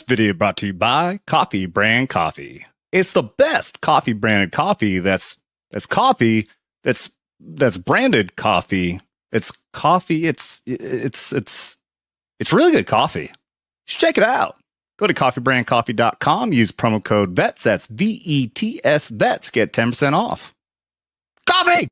This video brought to you by Coffee Brand Coffee. It's the best coffee branded coffee that's coffee that's branded coffee. It's coffee. It's really good coffee. You should check it out. Go to coffeebrandcoffee.com. Use promo code VETS. That's VETS VETS. Get 10% off. Coffee!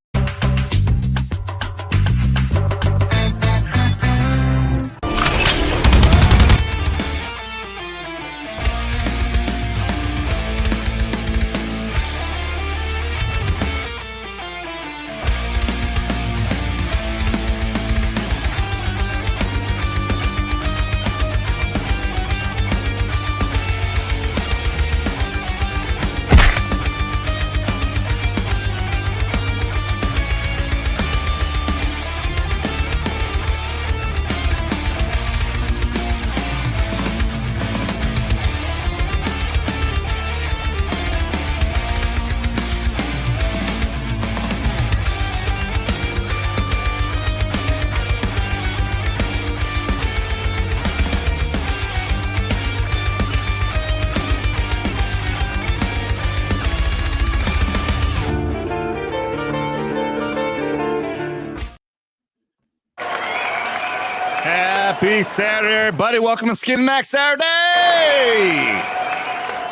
Happy Saturday, everybody. Welcome to Skinemax Saturday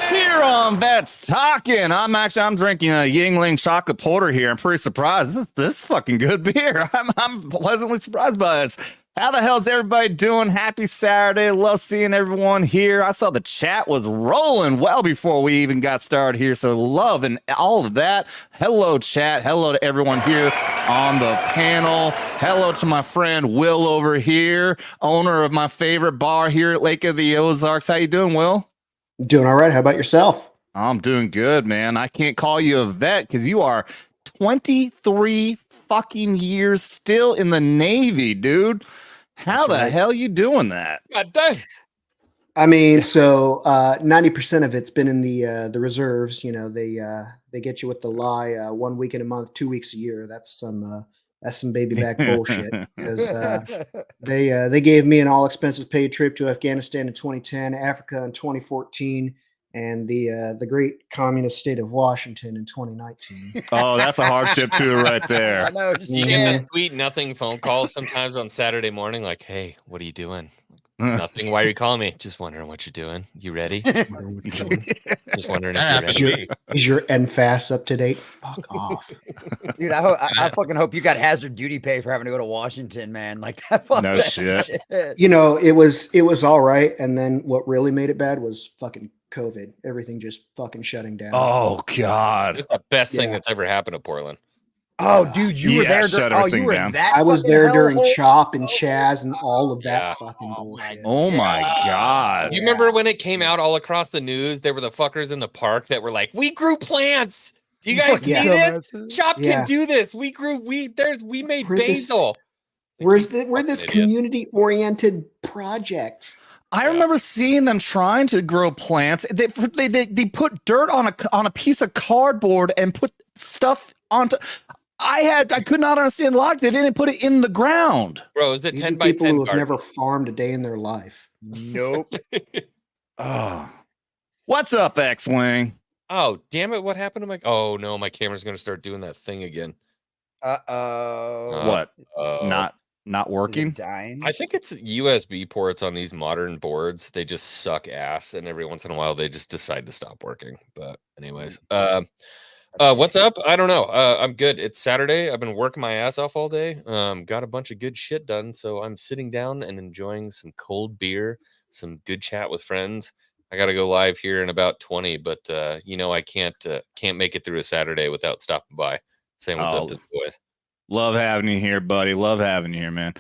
here on Vets Talking. I'm drinking a Yingling chocolate porter here. I'm pretty surprised. This is fucking good beer. I'm pleasantly surprised by this. How the hell is everybody doing? Happy Saturday. Love seeing everyone here. I saw the chat was rolling well before we even got started here. So love and all of that. Hello, chat. Hello to everyone here on the panel. Hello to my friend Will over here, owner of my favorite bar here at Lake of the Ozarks. How you doing, Will? Doing all right. How about yourself? I'm doing good, man. I can't call you a vet because you are 23 fucking years still in the Navy, dude. How That's the right. hell you doing that? God dang. I mean, so 90% of it's been in the reserves. You know, they get you with the lie 1 week in a month, 2 weeks a year. That's some baby back bullshit. Because they gave me an all expenses paid trip to Afghanistan in 2010, Africa in 2014. And the great communist state of Washington in 2019. Oh, that's a hardship too, right there. I know. You get the sweet nothing phone calls sometimes on Saturday morning, like, "Hey, what are you doing?" Nothing. Why are you calling me? Just wondering what you're doing. You ready? Just wondering if you're ready. Is your NFAS up to date? Fuck off, dude. I fucking hope you got hazard duty pay for having to go to Washington, man. Like that. No shit. You know, it was all right, and then what really made it bad was fucking COVID. Everything just fucking shutting down. Oh God, it's the best thing that's ever happened to Portland. Oh, dude, you were there. You were in that. I was there during Chop and Chaz and all of that fucking bullshit. Oh my God! You remember when it came out all across the news? There were the fuckers in the park that were like, "We grew plants. Do you guys see this? Chop can do this. We made basil." We're this community oriented project. I remember seeing them trying to grow plants. They put dirt on a piece of cardboard and put stuff onto. I could not understand the logic. They didn't put it in the ground. Bro, is it These 10 are by 10 people who have garden? never farmed a day in their life. Nope. Oh. What's up, Xwing? Oh, damn it. What happened to my... Oh, no, my camera's going to start doing that thing again. Uh-oh. What? Not working? I think it's USB ports on these modern boards. They just suck ass, and every once in a while they just decide to stop working. But anyways, what's up? I don't know. I'm good. It's Saturday. I've been working my ass off all day. Got a bunch of good shit done, so I'm sitting down and enjoying some cold beer, some good chat with friends. I got to go live here in about 20, but I can't make it through a Saturday without stopping by, saying what's up to the boys. Love having you here, buddy. Love having you here, man.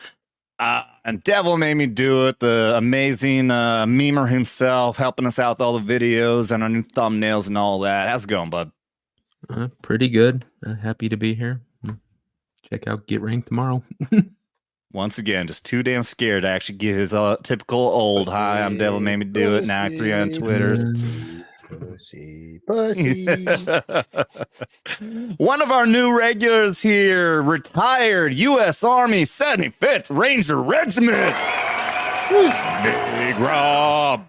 And Devil made me do it. The amazing memer himself, helping us out with all the videos and our new thumbnails and all that. How's it going, bud? Pretty good. Happy to be here. Check out Get Ranked tomorrow. Once again, just too damn scared to actually give his typical old hi. I'm Devil made me do it. Now 3 on Twitters. Pussy. One of our new regulars here, retired U.S. Army 75th Ranger Regiment. Big Rob.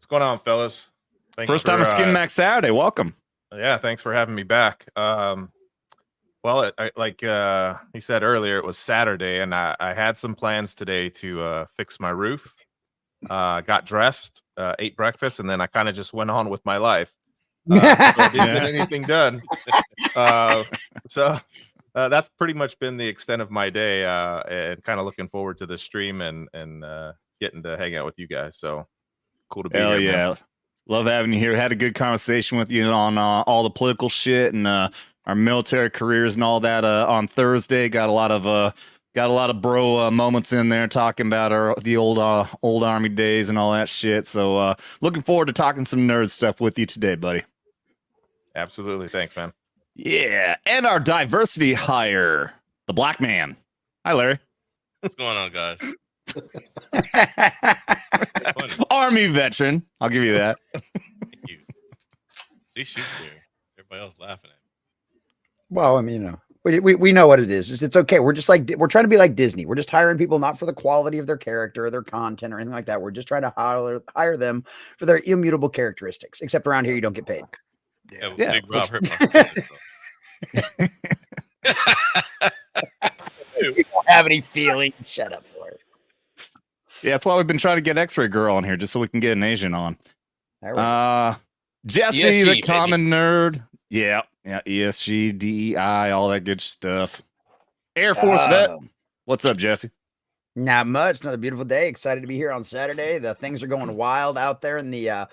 going on, fellas? Thanks First time a Skinemax Saturday. Welcome. Yeah, thanks for having me back. Well, like he said earlier, it was Saturday, and I had some plans today to fix my roof. Got dressed, ate breakfast, and then I kind of just went on with my life. So I didn't get anything done. So that's pretty much been the extent of my day, and kind of looking forward to the stream and getting to hang out with you guys. So cool to be Hell here. yeah. Man. Love having you here. Had a good conversation with you on all the political shit and our military careers and all that on Thursday. Got a lot of bro moments in there talking about the old Army days and all that shit. So looking forward to talking some nerd stuff with you today, buddy. Absolutely. Thanks, man. Yeah. And our diversity hire, the black man. Hi, Larry. What's going on, guys? Army veteran. I'll give you that. Thank you. At least you care. Everybody else laughing at me. Well, I mean, we know what it is. It's okay. We're just like, we're trying to be like Disney. We're just hiring people not for the quality of their character or their content or anything like that. We're just trying to hire them for their immutable characteristics. Except around here, you don't get paid. Yeah, Yeah. Big Rob hurt my feelings, You don't have any feelings. Shut up, Lawrence. Yeah, that's why we've been trying to get X-Ray Girl on here, just so we can get an Asian on. Jesse, ESG, the common nerd. Yeah, ESG, DEI, all that good stuff. Air Force vet. What's up, Jesse? Not much. Another beautiful day. Excited to be here on Saturday. The things are going wild out there in the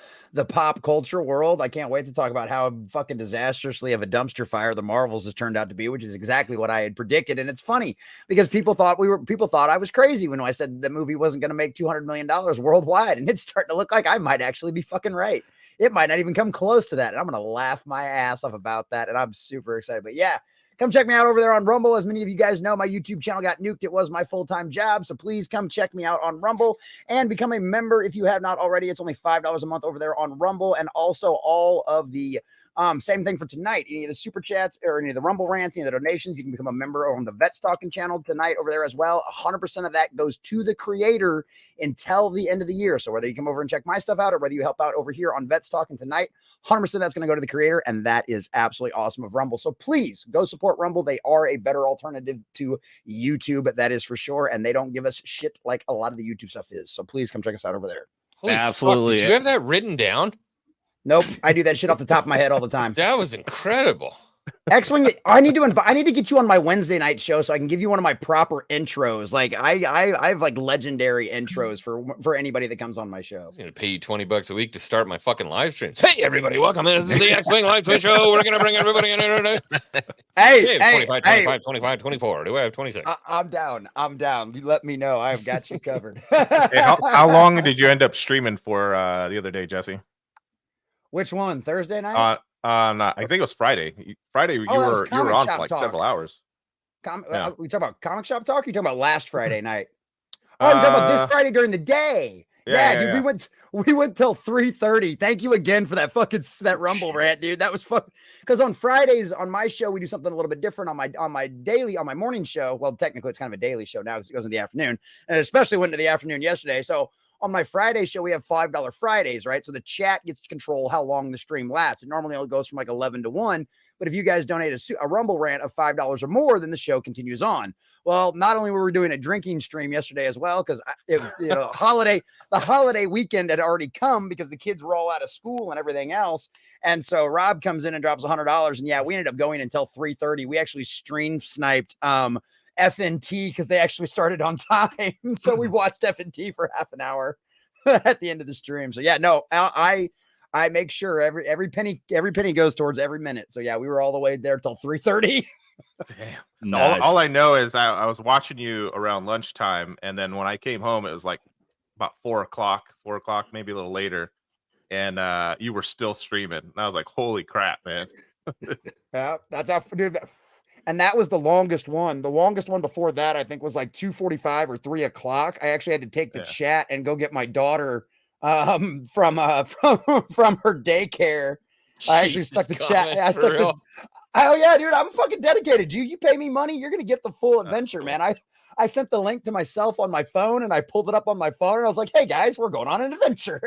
pop culture world. I can't wait to talk about how fucking disastrously of a dumpster fire the Marvels has turned out to be, which is exactly what I had predicted. And it's funny because people thought I was crazy when I said the movie wasn't going to make $200 million worldwide, and it's starting to look like I might actually be fucking right. It might not even come close to that, and I'm going to laugh my ass off about that, and I'm super excited. But yeah. Come check me out over there on Rumble. As many of you guys know, my YouTube channel got nuked. It was my full-time job. So please come check me out on Rumble and become a member if you have not already. It's only $5 a month over there on Rumble. And also all of the same thing for tonight. Any of the super chats or any of the Rumble rants, any of the donations, you can become a member on the Vets Talking channel tonight over there as well. 100% of that goes to the creator until the end of the year. So whether you come over and check my stuff out or whether you help out over here on Vets Talking tonight, 100% that's going to go to the creator. And that is absolutely awesome of Rumble. So please go support Rumble. They are a better alternative to YouTube. That is for sure. And they don't give us shit like a lot of the YouTube stuff is. So please come check us out over there. Holy Absolutely. Fuck, did you have that written down? Nope. I do that shit off the top of my head all the time. That was incredible. Xwing, I need to get you on my Wednesday night show so I can give you one of my proper intros. Like I have like legendary intros for anybody that comes on my show. I'm gonna pay you $20 a week to start my fucking live streams. Hey everybody, welcome. This is the Xwing live stream show. We're gonna bring everybody in. Hey, 25, 25, 24. Do I have 26? I'm down. You let me know. I've got you covered. Hey, how long did you end up streaming for the other day, Jesse? Which one? Thursday night? I think it was Friday. Friday, you were on for like several hours. We talk about comic shop talk. Or you talking about last Friday night? Oh, you're talking about this Friday during the day. Yeah, dude, we went till 3:30. Thank you again for that Rumble rant, dude. That was fun. Because on Fridays on my show, we do something a little bit different on my morning show. Well, technically it's kind of a daily show now because it goes in the afternoon, and it especially went into the afternoon yesterday. So on my Friday show, we have $5 Fridays, right? So the chat gets to control how long the stream lasts. It normally only goes from like 11 to 1. But if you guys donate a Rumble rant of $5 or more, then the show continues on. Well, not only were we doing a drinking stream yesterday as well, because it was the holiday weekend had already come because the kids were all out of school and everything else. And so Rob comes in and drops $100. And yeah, we ended up going until 3:30. We actually stream sniped FNT because they actually started on time. So we watched FNT for half an hour at the end of the stream. So yeah, no, I make sure every penny goes towards every minute. So yeah, we were all the way there till 3:30. Damn. Nice. All I know is I was watching you around lunchtime, and then when I came home, it was like about 4 o'clock, maybe a little later, and you were still streaming. And I was like, holy crap, man. Yeah, that's how, dude. And that was the longest one. The longest one before that, I think, was like 2:45 or 3 o'clock. I actually had to take the chat and go get my daughter from her daycare. I actually stuck the chat. Oh yeah, dude, I'm fucking dedicated. You pay me money, you're gonna get the full adventure, man. I sent the link to myself on my phone, and I pulled it up on my phone, and I was like, "Hey guys, we're going on an adventure."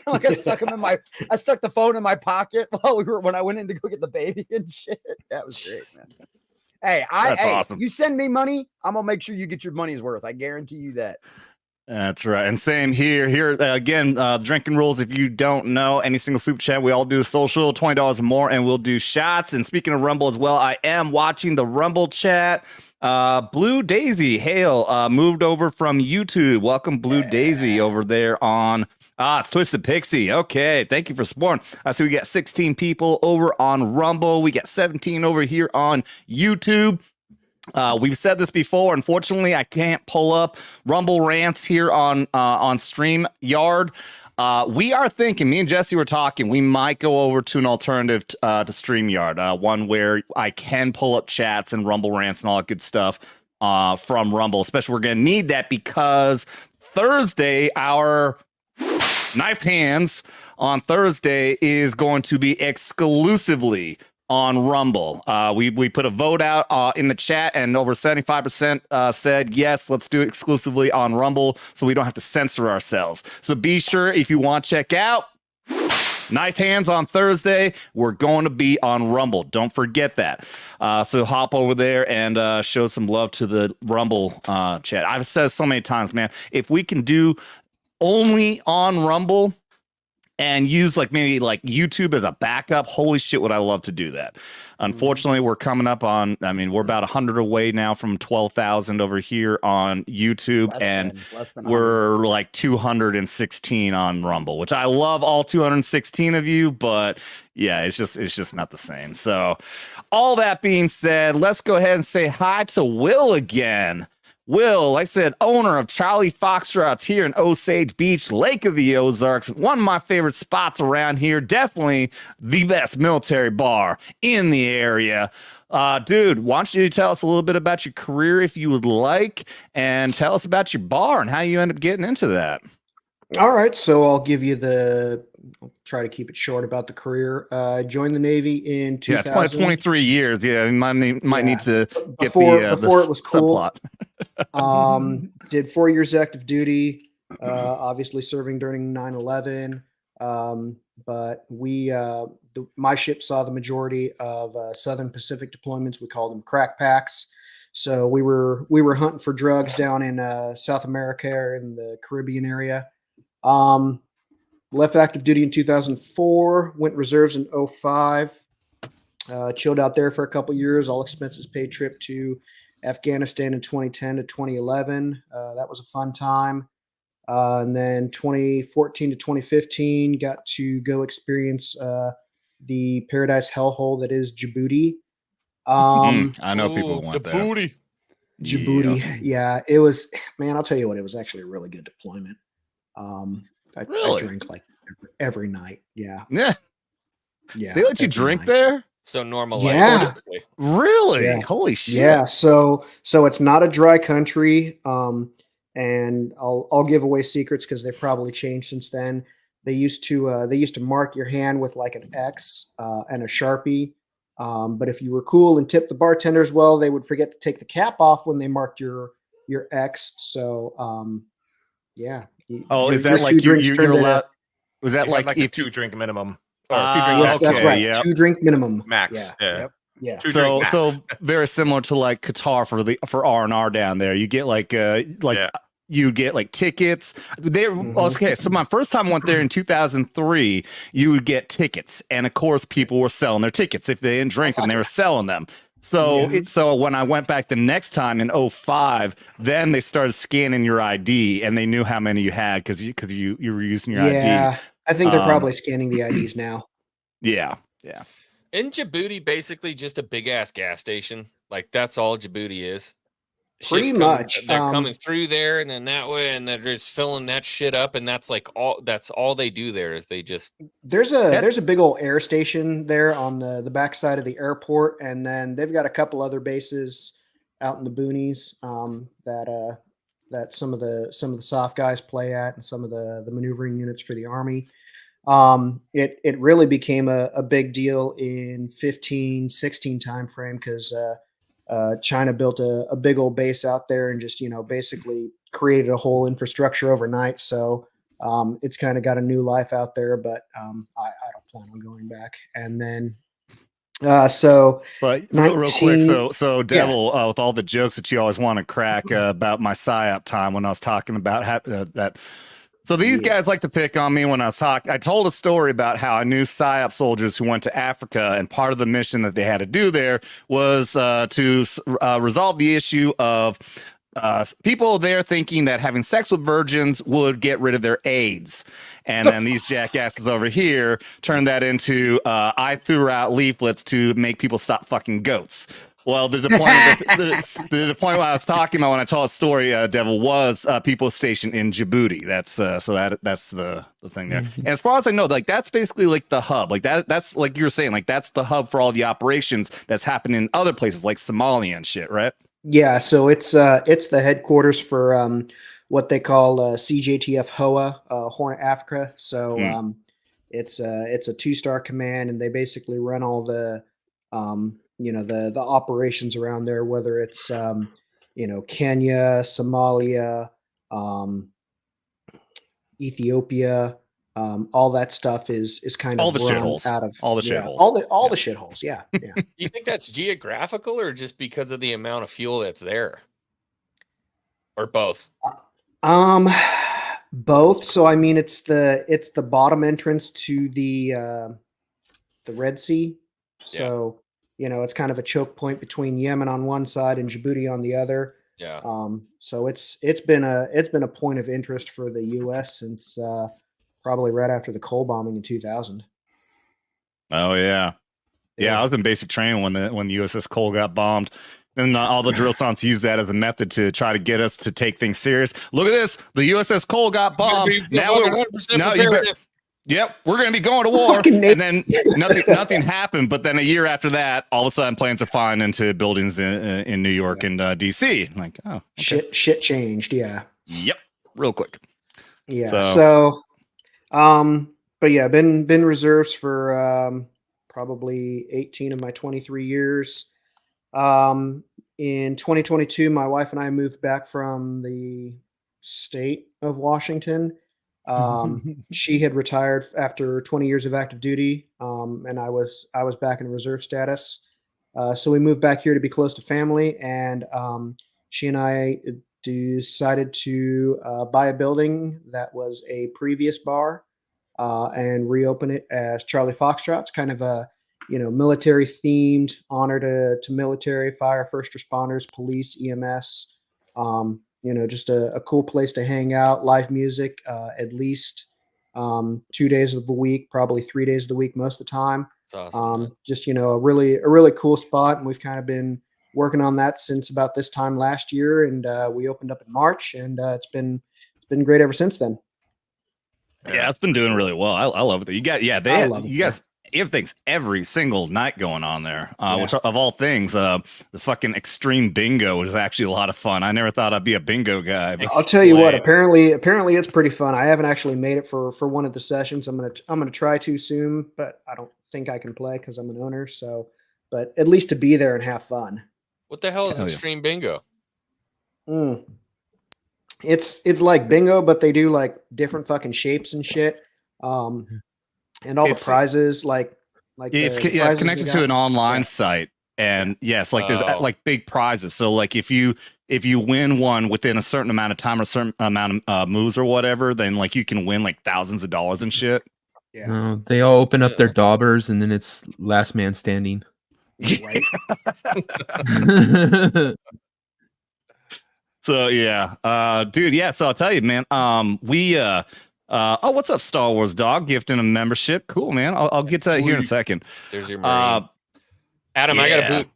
Like I stuck the phone in my pocket when I went in to go get the baby and shit. That was great, man. Hey, That's awesome. You send me money, I'm gonna make sure you get your money's worth. I guarantee you that. That's right. And same here. Again, drinking rules. If you don't know, any single super chat, we all do social, $20 or more, and we'll do shots. And speaking of Rumble as well, I am watching the Rumble chat. Blue Daisy, hail, moved over from YouTube. Welcome, Blue Daisy, over there on... it's Twisted Pixie. Okay, thank you for supporting. I see we got 16 people over on Rumble. We got 17 over here on YouTube. We've said this before. Unfortunately, I can't pull up Rumble rants here on StreamYard. We are thinking, me and Jesse were talking, we might go over to an alternative to StreamYard, one where I can pull up chats and Rumble rants and all that good stuff from Rumble. Especially, we're going to need that because Thursday, our Knife Hands on Thursday is going to be exclusively on Rumble. We put a vote out in the chat, and over 75% said yes, let's do it exclusively on Rumble so we don't have to censor ourselves. So be sure, if you want to check out Knife Hands on Thursday, we're going to be on Rumble. Don't forget that. So hop over there and show some love to the Rumble chat. I've said so many times, man, if we can do only on Rumble and use maybe YouTube as a backup, holy shit, would I love to do that. Unfortunately, we're coming up on, we're about 100 away now from 12,000 over here on YouTube, less than we're like 216 on Rumble, which I love all 216 of you, but yeah, it's just not the same. So all that being said, let's go ahead and say hi to Will again. Will, like I said, owner of Charlie Foxtrots here in Osage Beach, Lake of the Ozarks. One of my favorite spots around here. Definitely the best military bar in the area. Dude, why don't you tell us a little bit about your career if you would like, and tell us about your bar and how you end up getting into that. All right, so I'll try to keep it short about the career. Joined the Navy in 2000. Yeah, 23 years. Yeah, you might need to get before the it was cool. Subplot. Did 4 years active duty, obviously serving during 9/11. But my ship saw the majority of Southern Pacific deployments. We called them crack packs. So we were hunting for drugs down in South America or in the Caribbean area. Left active duty in 2004, went reserves in 2005, chilled out there for a couple years, all expenses paid trip to Afghanistan in 2010 to 2011. That was a fun time. And then 2014 to 2015, got to go experience the paradise hellhole that is Djibouti. I know people want that. Djibouti. Yeah, it was, man, I'll tell you what, it was actually a really good deployment. I drink like every night. Yeah. Yeah. Yeah. They let you drink there? So normal. Yeah. Life. Really? Yeah. Holy shit. Yeah. So it's not a dry country. And I'll give away secrets because they've probably changed since then. They used to mark your hand with like an X and a Sharpie. But if you were cool and tipped the bartenders well, they would forget to take the cap off when they marked your X. So yeah. Is that like you're allowed? Was that like if 2 drink minimum? Yes, okay, that's right. Yeah. 2 drink minimum Max. Yeah. Yeah. Yep. Yeah. 2 drink max. So very similar to like Qatar for R&R down there. You get you get like tickets. Okay, so my first time I went there in 2003, you would get tickets, and of course people were selling their tickets if they didn't drink, and they were selling them. So so when I went back the next time in 2005, then they started scanning your ID, and they knew how many you had because you were using your ID. Yeah, I think they're probably scanning the IDs now. Yeah. Isn't Djibouti basically just a big ass gas station? Like that's all Djibouti is. Pretty much. They're coming through there and then that way, and they're just filling that shit up, and that's all they do there is they just there's a big old air station there on the backside of the airport, and then they've got a couple other bases out in the boonies that some of the soft guys play at, and some of the maneuvering units for the Army. It really became a big deal in 15-16 timeframe because China built a big old base out there and just, basically created a whole infrastructure overnight. So it's kind of got a new life out there, but I don't plan on going back. And then, But real quick, so Devil, with all the jokes that you always want to crack about my psyop time when I was talking about that. So these guys like to pick on me when I was talking. I told a story about how I knew psyop soldiers who went to Africa, and part of the mission that they had to do there was to resolve the issue of people there thinking that having sex with virgins would get rid of their AIDS. And then these jackasses over here turned that into I threw out leaflets to make people stop fucking goats. Well, the point what I was talking about when I told a story, Devil, was people stationed in Djibouti. That's that's the thing there. And as far as I know, like that's basically like the hub. Like that's like you were saying, like that's the hub for all the operations that's happening in other places like Somalia and shit, right? Yeah, so it's the headquarters for what they call CJTF HOA, Horn Africa. So it's a 2-star command, and they basically run all the the operations around there, whether it's Kenya, Somalia, Ethiopia, all that stuff is kind of all the shitholes out of all the shitholes, all the shitholes. Yeah. Do you think that's geographical or just because of the amount of fuel that's there, or both? Both. So I mean, it's the bottom entrance to the Red Sea. So it's kind of a choke point between Yemen on one side and Djibouti on the other. Yeah. So it's been a point of interest for the U.S. since probably right after the Cole bombing in 2000. Oh yeah. I was in basic training when the USS Cole got bombed. And all the drill sergeants used that as a method to try to get us to take things serious. Look at this. The USS Cole got bombed. Now we're going to be going to war. And then nothing happened. But then a year after that, all of a sudden planes are flying into buildings in New York and DC. Like, oh, okay. Shit changed. Yeah. Yep. Real quick. Yeah. So but yeah, been reserves for probably 18 of my 23 years. In 2022, my wife and I moved back from the state of Washington. She had retired after 20 years of active duty, and I was back in reserve status. So we moved back here to be close to family, and she and I decided to buy a building that was a previous bar and reopen it as Charlie Foxtrot. It's kind of a military themed honor to military, fire, first responders, police, EMS. Just a cool place to hang out, live music, at least 2 days of the week, probably 3 days of the week most of the time. That's awesome, just a really cool spot, and we've kind of been working on that since about this time last year, and we opened up in March, and it's been great ever since then. Yeah, it's been doing really well. I love it. You guys. Everything's every single night going on there, which of all things, the fucking extreme bingo was actually a lot of fun. I never thought I'd be a bingo guy. But I'll tell you what, apparently it's pretty fun. I haven't actually made it for one of the sessions. I'm gonna try to soon, but I don't think I can play because I'm an owner. So, but at least to be there and have fun. What the hell is extreme bingo? It's like bingo, but they do like different fucking shapes and shit. And all the prizes, it's connected to an online site, and yes, like there's like big prizes. So like if you win one within a certain amount of time or a certain amount of moves or whatever, then like you can win like thousands of dollars and shit. Yeah, they all open up their daubers, and then it's last man standing. Right. So yeah, dude, yeah. So I'll tell you, man. What's up, Star Wars Dog? Gifting a membership. Cool, man. I'll get to that here in a second. There's your Marine. Adam, I got a boot.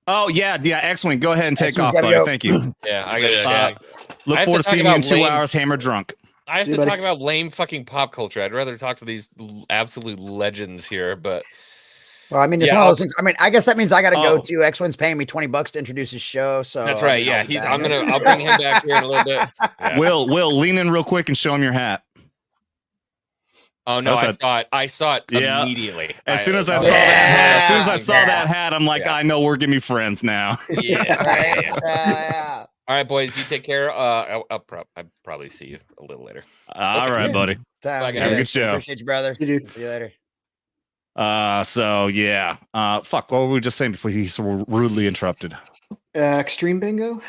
Oh, yeah. Xwing, go ahead and take off, buddy. Thank you. Yeah, I got to look forward to seeing you in 2 hours, hammer drunk. I have to talk about lame fucking pop culture. I'd rather talk to these absolute legends here, but... Well, I mean, it's one of those things. I mean, I guess that means I got to go to Xwing's paying me $20 to introduce his show. So that's right. Yeah, I'll bring him back here in a little bit. Yeah. Will, lean in real quick and show him your hat. Oh no, That's I saw it Yeah. immediately. As soon as I was saw like, that hat, as soon as I yeah, saw that hat, I'm like, Yeah. I know we're gonna be friends now. Yeah. Right? yeah. Yeah. All right, boys, you take care. I'll probably see you a little later. All Okay. right, Yeah. buddy. Have Sounds a good good. show. Appreciate you, brother. You do. See you later. So yeah. Fuck. What were we just saying before he's so rudely interrupted? Extreme bingo.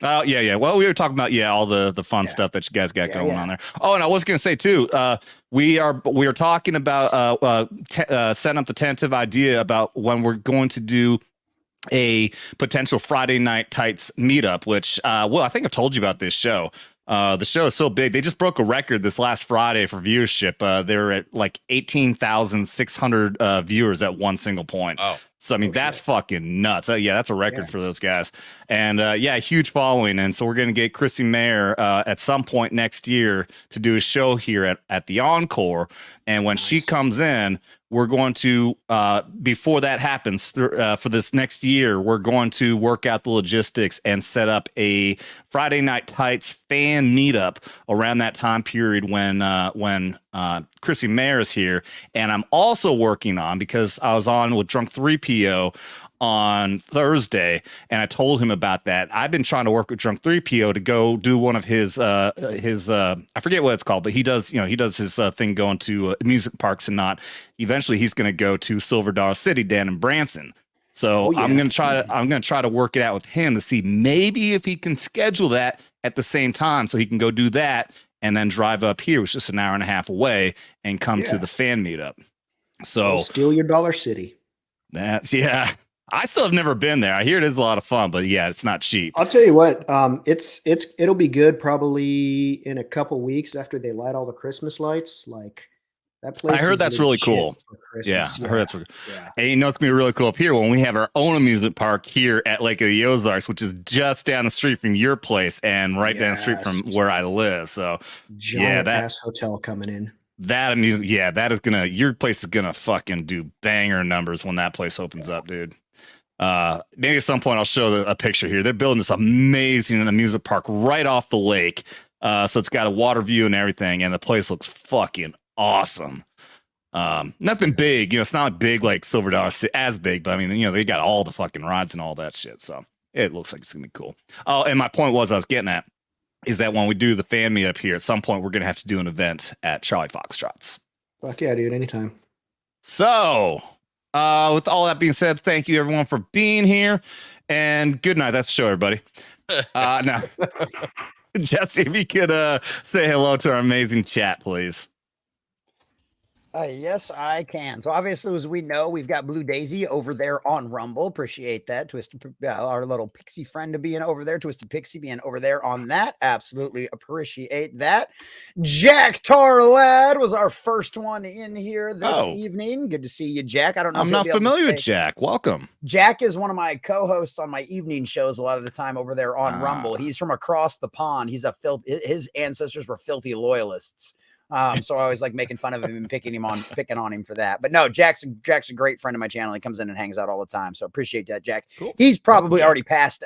Oh yeah. Well, we were talking about all the fun Yeah. stuff that you guys got Yeah, going yeah. on there. Oh, and I was gonna say too. We are talking about setting up the tentative idea about when we're going to do a potential Friday Night Tights meetup. Which I think I've told you about this show. The show is so big. They just broke a record this last Friday for viewership. They were at like 18,600 viewers at one single point. Oh, So, I mean, that's fucking nuts. Yeah, that's a record for those guys. And huge following. And so we're going to get Chrissy Mayer at some point next year to do a show here at the Encore. And when she comes in, we're going to, before that happens for this next year, we're going to work out the logistics and set up a Friday Night Tights fan meetup around that time period when Chrissy Mayer is here. And I'm also working on, because I was on with Drunk 3PO on Thursday, and I told him about that. I've been trying to work with Drunk 3PO to go do one of his I forget what it's called, but he does his thing going to amusement parks and not. Eventually he's going to go to Silver Dollar City down in Branson. So I'm going to try to work it out with him to see maybe if he can schedule that at the same time so he can go do that and then drive up here, which is just an hour and a half away, and come to the fan meetup. So Steal your Dollar City. that's I still have never been there. I hear it is a lot of fun, but it's not cheap. I'll tell you what, it'll be good probably in a couple weeks after they light all the Christmas lights. Like that place. I heard that's really cool. Yeah, I heard that's really cool. Yeah. And it's gonna be really cool up here when we have our own amusement park here at Lake of the Ozarks, which is just down the street from your place and right down the street from where I live. So Giant ass hotel coming in. that amusement, that is gonna, your place is gonna fucking do banger numbers when that place opens up, dude. Maybe at some point I'll show a picture here. They're building this amazing amusement park right off the lake. So it's got a water view and everything, and the place looks fucking awesome. Nothing big, it's not big like Silver Dollar as big, but I mean, they got all the fucking rides and all that shit. So it looks like it's gonna be cool. Oh, and my point I was getting at is that when we do the fan meetup here, at some point we're gonna have to do an event at Charlie Foxtrot's. Fuck yeah, dude, anytime. So with all that being said, thank you everyone for being here, and good night. That's the show, everybody. Now, Jesse, if you could say hello to our amazing chat, please. Yes, I can. So obviously, as we know, we've got Blue Daisy over there on Rumble. Appreciate that. Twisted, our little pixie friend being over there. Twisted Pixie being over there on that. Absolutely appreciate that. Jack Tarlad was our first one in here this evening. Good to see you, Jack. I don't know. I'm not familiar with Jack. Welcome. Jack is one of my co-hosts on my evening shows a lot of the time over there on Rumble. He's from across the pond. He's his ancestors were filthy loyalists. So I always like making fun of him and picking on him for that. But no, Jack's a great friend of my channel. He comes in and hangs out all the time. So appreciate that, Jack. Cool. He's probably already passed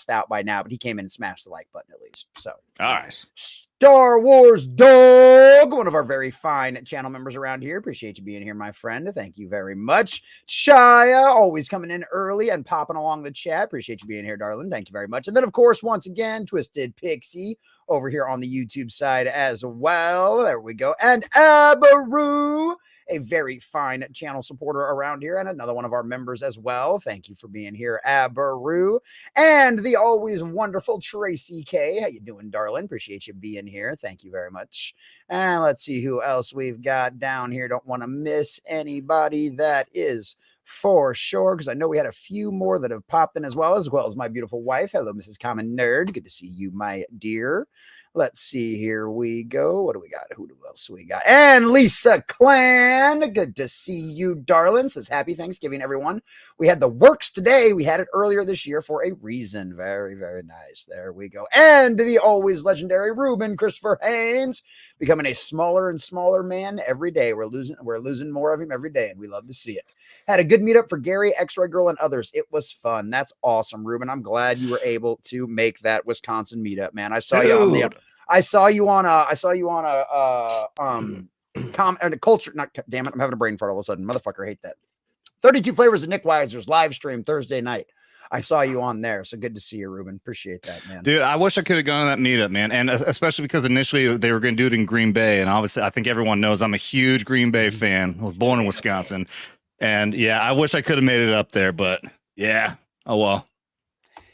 out by now, but he came in and smashed the like button at least. So all right. Star Wars Dog, one of our very fine channel members around here. Appreciate you being here, my friend. Thank you very much. Shia, always coming in early and popping along the chat. Appreciate you being here, darling. Thank you very much. And then, of course, once again, Twisted Pixie over here on the YouTube side as well. There we go. And Abaru, a very fine channel supporter around here and another one of our members as well. Thank you for being here, Abaru. And the always wonderful Tracy K. How you doing, darling? Appreciate you being here. Thank you very much. And let's see who else we've got down here. Don't want to miss anybody. That is for sure, because I know we had a few more that have popped in as well as my beautiful wife. Hello, Mrs. Common Nerd. Good to see you, my dear. Let's see. Here we go. What do we got? Who else we got? And Lisa Clan. Good to see you, darling. Says happy Thanksgiving, everyone. We had the works today. We had it earlier this year for a reason. Very, very nice. There we go. And the always legendary Ruben Christopher Haynes, becoming a smaller and smaller man every day. We're losing more of him every day, and we love to see it. Had a good meetup for Gary, X-Ray Girl, and others. It was fun. That's awesome, Ruben. I'm glad you were able to make that Wisconsin meetup, man. I saw you on culture. Not damn it, I'm having a brain fart all of a sudden. Motherfucker, hate that. 32 flavors of Nick Weiser's live stream Thursday night. I saw you on there, so good to see you, Ruben. Appreciate that, man. Dude, I wish I could have gone to that meetup, man, and especially because initially they were going to do it in Green Bay, and obviously I think everyone knows I'm a huge Green Bay fan. I was born in Wisconsin, and yeah, I wish I could have made it up there, but yeah, oh well.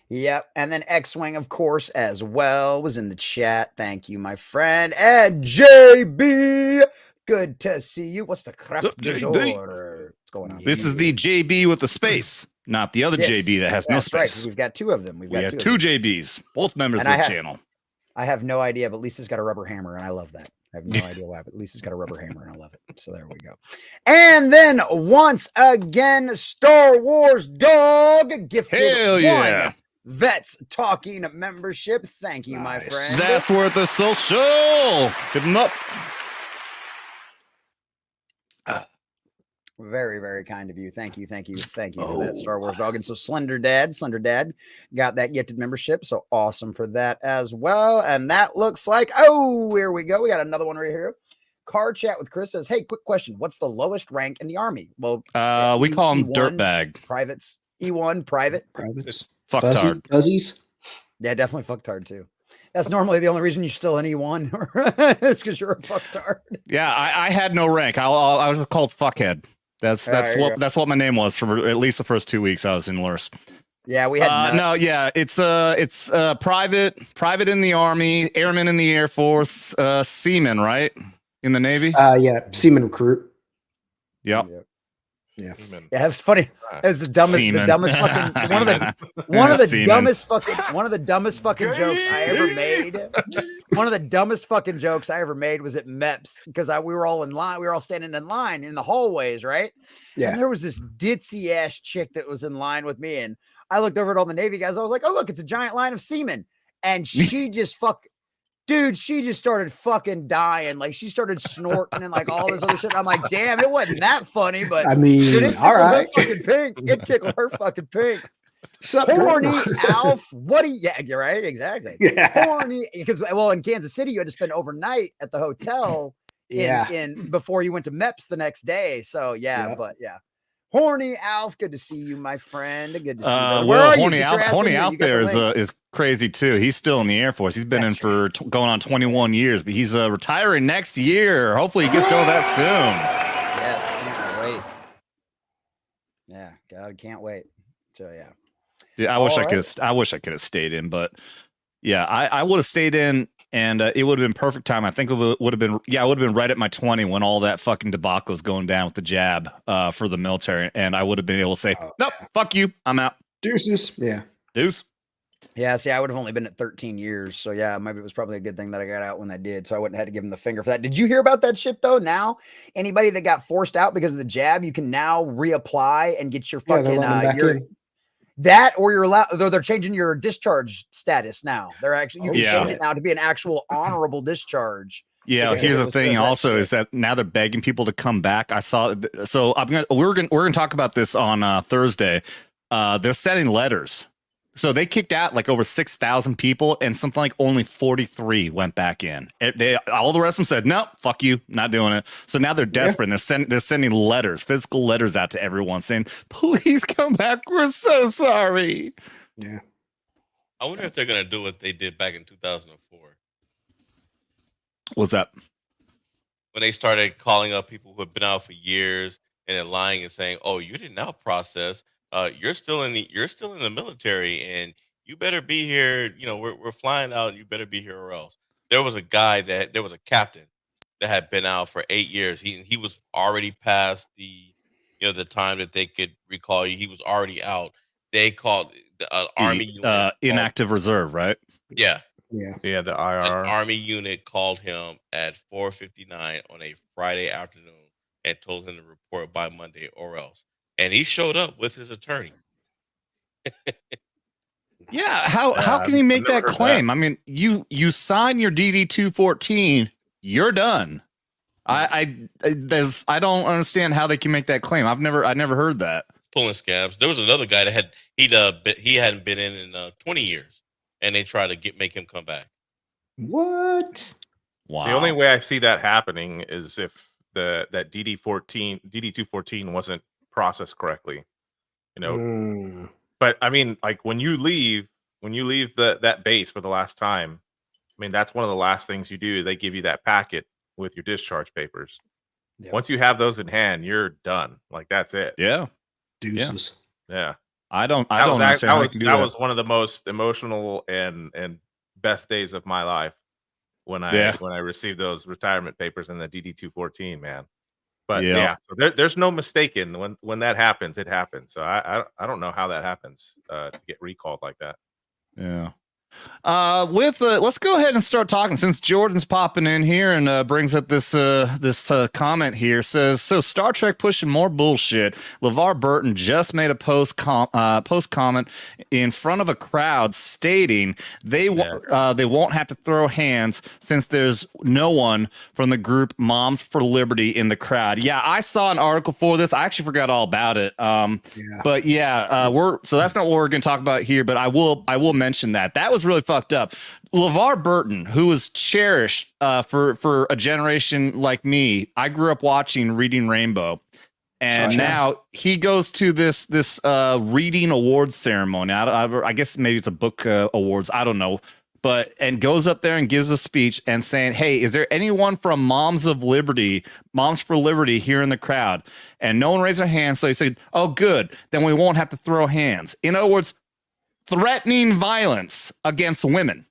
Yep, and then Xwing, of course, as well, was in the chat. Thank you, my friend. And JB, good to see you. What's the crap du jour? What's going on? This is the JB with the space, not the other JB that has no space. Right. We've got two of them. We have two JBs, both members of the channel. I have no idea, but Lisa's got a rubber hammer, and I love that. I have no idea why, but Lisa's got a rubber hammer, and I love it. So there we go. And then once again, Star Wars Dog gifted Hell yeah. one Vets Talking membership. Thank you, my friend. That's worth a social. Tip them up. Very, very kind of you. Thank you for that, Star Wars Dog. And so Slender Dad got that gifted membership. So awesome for that as well. And that looks like, oh, here we go. We got another one right here. Car Chat with Chris says, hey, quick question. What's the lowest rank in the Army? Well, we call them E1, dirtbag. Privates. E1, privates. Fucktard. Fuzzies. Yeah, definitely fucktard too. That's normally the only reason you're still an E1 is because you're a fucktard. Yeah, I had no rank. I was called fuckhead. That's what my name was for at least the first 2 weeks I was in Lurs. Yeah, we had it's private in the Army, airman in the Air Force, seaman, right? In the Navy? Yeah, seaman recruit. Yep. Yeah. Yeah, it's funny. It's the dumbest fucking one of the dumbest fucking jokes I ever made. One of the dumbest fucking jokes I ever made was at MEPS because we were all in line. We were all standing in line in the hallways, right? Yeah. And there was this ditzy ass chick that was in line with me, and I looked over at all the Navy guys. I was like, "Oh, look, it's a giant line of seamen," and she just Dude, she just started fucking dying. Like she started snorting and like all this other shit. I'm like, damn, it wasn't that funny, but I mean, all right. Fucking pink. It tickled her fucking pink. Something Horny Alf. What do you? Yeah, you're right. Exactly. Yeah. Horny. Because in Kansas City, you had to spend overnight at the hotel in before you went to MEPS the next day. So yeah. Horny Alf, good to see you, my friend. Good to see you. Where are Horny you? Horny Alf there is crazy too. He's still in the Air Force. He's been in for going on 21 years, but he's retiring next year. Hopefully, he gets to that soon. Yes, can't wait. Yeah, God, can't wait. So yeah, I wish I could have stayed in, but yeah, I would have stayed in. And it would have been perfect time. I think it would have been right at my 20 when all that fucking debacle was going down with the jab for the military. And I would have been able to say, nope, fuck you. I'm out. Deuces. Yeah. Deuce. Yeah, see, I would have only been at 13 years. So yeah, maybe it was probably a good thing that I got out when I did. So I wouldn't have had to give him the finger for that. Did you hear about that shit though? Now, anybody that got forced out because of the jab, you can now reapply and get your fucking that, or you're allowed, though they're changing your discharge status now. They're actually, you can change it now to be an actual honorable discharge. Yeah, here's the thing also is that now they're begging people to come back. I saw, so we're gonna talk about this on Thursday. They're sending letters. So they kicked out like over 6,000 people, and something like only 43 went back in. All the rest of them said, "No, fuck you, not doing it." So now they're desperate. And they're sending letters, physical letters out to everyone saying, "Please come back. We're so sorry." Yeah. I wonder if they're gonna do what they did back in 2004. What's that? When they started calling up people who have been out for years and then lying and saying, "Oh, you didn't out process. You're still in the military, and you better be here. You know, we're flying out, and you better be here or else." There was a captain that had been out for 8 years. He was already past the time that they could recall you. He was already out. They called the Army unit inactive reserve, right? Yeah. Yeah, the IR. An Army unit called him at 4:59 on a Friday afternoon and told him to report by Monday or else. And he showed up with his attorney. Yeah, how can you make that claim? I mean, you sign your DD 214, you're done. I don't understand how they can make that claim. I never heard that. Pulling scabs. There was another guy that he hadn't been in 20 years, and they tried to make him come back. What? Wow. The only way I see that happening is if that DD214 wasn't processed correctly. You know, but I mean, like when you leave that base for the last time, I mean, that's one of the last things you do. They give you that packet with your discharge papers. Yep. Once you have those in hand, you're done. Like that's it. Yeah. Deuces. Yeah. I don't That understand how you was can do that that. was one of the most emotional and best days of my life when I received those retirement papers in the DD214, man. But Yeah. so there's no mistaking when that happens, it happens. So I don't know how that happens to get recalled like that. Yeah. Let's go ahead and start talking since Jordan's popping in here and brings up this comment here. Says, so Star Trek pushing more bullshit. LeVar Burton just made a post comment in front of a crowd stating they won't have to throw hands since there's no one from the group Moms for Liberty in the crowd. Yeah, I saw an article for this. I actually forgot all about it. But so that's not what we're going to talk about here, but I will mention that was really fucked up. LeVar Burton, who was cherished for a generation like me, I grew up watching Reading Rainbow, and now he goes to this reading awards ceremony. I guess maybe it's a book awards. I don't know, and goes up there and gives a speech and saying, "Hey, is there anyone from Moms for Liberty here in the crowd?" And no one raised their hand, so he said, "Oh, good, then we won't have to throw hands." In other words, threatening violence against women.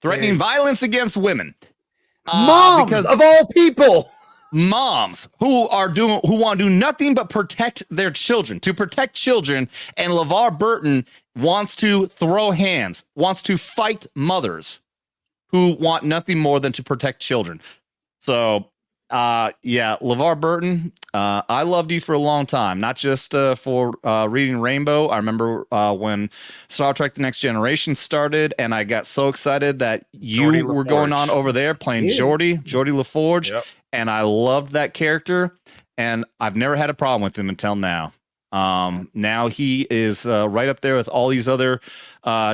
Violence against women. Moms because of all people. Moms who want to do nothing but protect their children, and LeVar Burton wants to throw hands, wants to fight mothers who want nothing more than to protect children. So LeVar Burton, I loved you for a long time, not just for Reading Rainbow. I remember when Star Trek The Next Generation started, and I got so excited that you were going on over there playing Geordi LaForge, and I loved that character, and I've never had a problem with him until now. Now he is right up there with all these other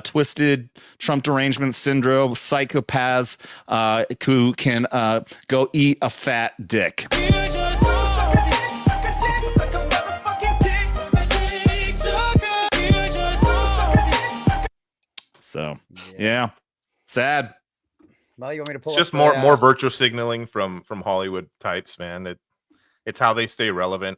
twisted Trump derangement syndrome psychopaths who can go eat a fat dick. So yeah, sad. Well, you want me to pull? It's just more virtue signaling from Hollywood types, man. It's how they stay relevant.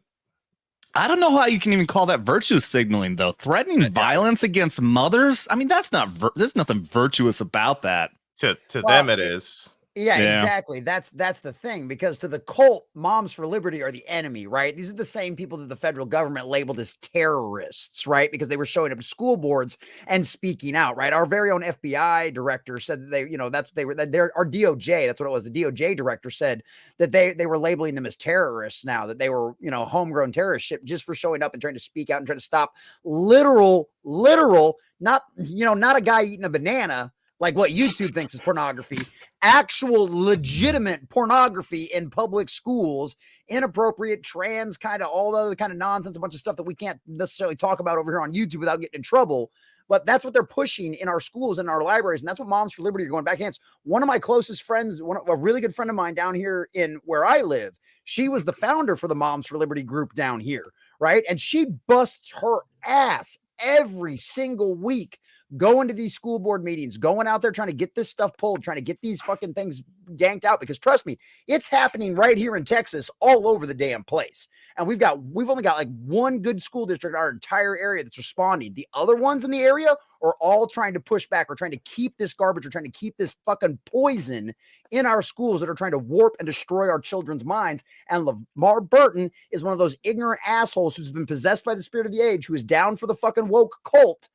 I don't know how you can even call that virtue signaling, though. Threatening violence against mothers. I mean, there's nothing virtuous about that. To them, it is. Yeah, exactly. That's the thing, because to the cult, Moms for Liberty are the enemy, right? These are the same people that the federal government labeled as terrorists, right? Because they were showing up at school boards and speaking out, right? Our very own FBI director said that our DOJ, that's what it was. The DOJ director said that they were labeling them as terrorists now, that they were, homegrown terrorist shit just for showing up and trying to speak out and trying to stop literal, not a guy eating a banana, like what YouTube thinks is pornography, actual legitimate pornography in public schools, inappropriate trans kind of all the other kind of nonsense, a bunch of stuff that we can't necessarily talk about over here on YouTube without getting in trouble. But that's what they're pushing in our schools and our libraries. And that's what Moms for Liberty are going back against. One of my closest friends, a really good friend of mine down here in where I live, she was the founder for the Moms for Liberty group down here, right? And she busts her ass every single week going to these school board meetings, going out there trying to get this stuff pulled, trying to get these fucking things ganked out, because trust me, it's happening right here in Texas all over the damn place. And we've only got like one good school district in our entire area that's responding. The other ones in the area are all trying to push back or trying to keep this garbage or trying to keep this fucking poison in our schools that are trying to warp and destroy our children's minds. And LeVar Burton is one of those ignorant assholes who's been possessed by the spirit of the age, who is down for the fucking woke cult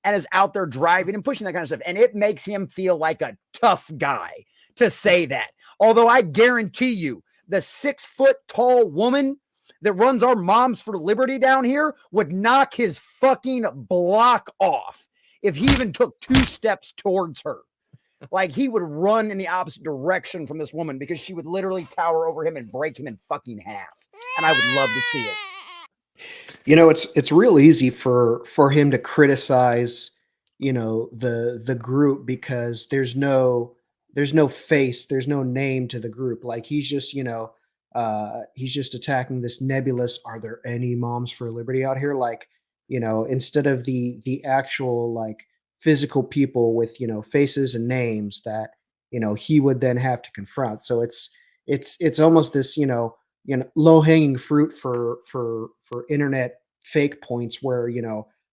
and is out there driving and pushing that kind of stuff. And it makes him feel like a tough guy to say that. Although I guarantee you, the 6-foot-tall woman that runs our Moms for Liberty down here would knock his fucking block off if he even took 2 steps towards her. Like, he would run in the opposite direction from this woman, because she would literally tower over him and break him in fucking half. And I would love to see it. It's real easy for him to criticize, the group, because there's no face, there's no name to the group. Like, he's just, he's just attacking this nebulous. Are there any moms for liberty out here? Like, instead of the actual like physical people with faces and names that he would then have to confront. So it's almost this low hanging fruit for internet fake points where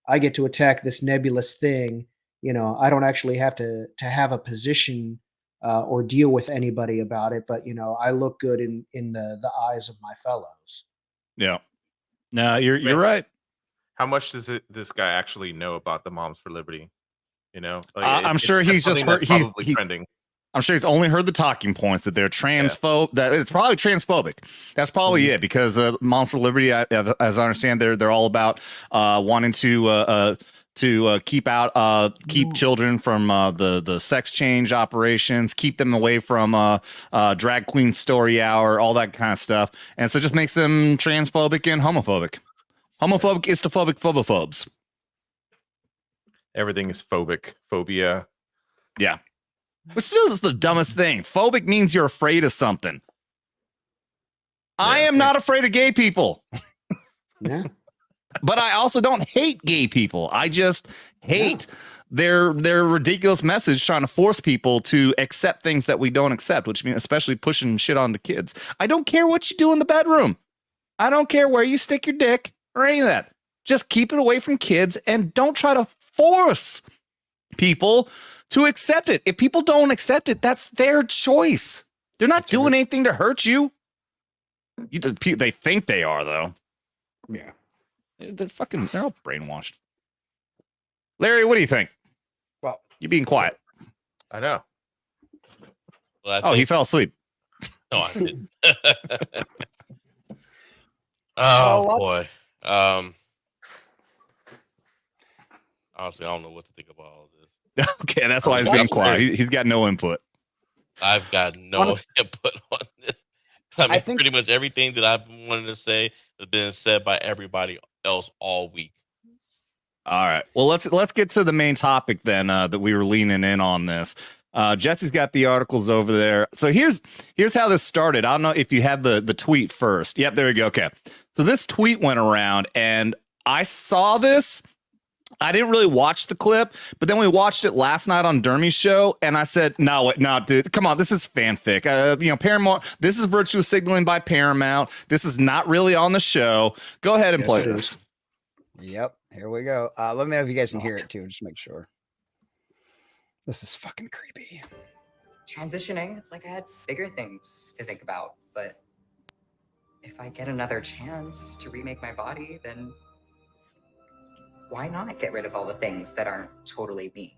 I get to attack this nebulous thing. I don't actually have to have a position or deal with anybody about it, but I look good in the eyes of my fellows. Yeah. No, you're right. How much does this guy actually know about the Moms for Liberty? I'm sure he's just heard, probably trending. I'm sure he's only heard the talking points that they're transphobic. That it's probably transphobic. That's probably it, because Moms for Liberty, as I understand, they're all about wanting to keep children from the sex change operations, keep them away from drag queen story hour, all that kind of stuff, and so it just makes them transphobic and homophobic. Homophobic, istophobic, phobophobes. Everything is phobia. Yeah. Which is the dumbest thing. Phobic means you're afraid of something. Yeah, I am not afraid of gay people. Yeah. But I also don't hate gay people. I just hate their ridiculous message trying to force people to accept things that we don't accept, which means especially pushing shit on the kids. I don't care what you do in the bedroom. I don't care where you stick your dick or any of that. Just keep it away from kids and don't try to force people to accept it. If people don't accept it, that's their choice. They're not doing anything to hurt you. They think they are, though. Yeah. They're all brainwashed. Larry, what do you think? Well, you being quiet. I know. Well, he fell asleep. No, I didn't. Oh boy. Honestly, I don't know what to think about all of this. Okay, that's why he's being quiet. He's got no input. I've got no input on this. I think pretty much everything that I've been wanting to say has been said by everybody else all week. All right. Well, let's get to the main topic then, that we were leaning in on this. Jesse's got the articles over there. So here's how this started. I don't know if you had the tweet first. Yep, there we go. Okay. So this tweet went around and I saw this. I didn't really watch the clip, but then we watched it last night on Dermy's show, and I said, no, dude, come on, this is fanfic. Paramount, this is virtue signaling by Paramount. This is not really on the show. Go ahead and play this. Yep, here we go. Let me know if you guys can hear it too, just make sure. This is fucking creepy. Transitioning, it's like I had bigger things to think about, but if I get another chance to remake my body, then why not get rid of all the things that aren't totally me,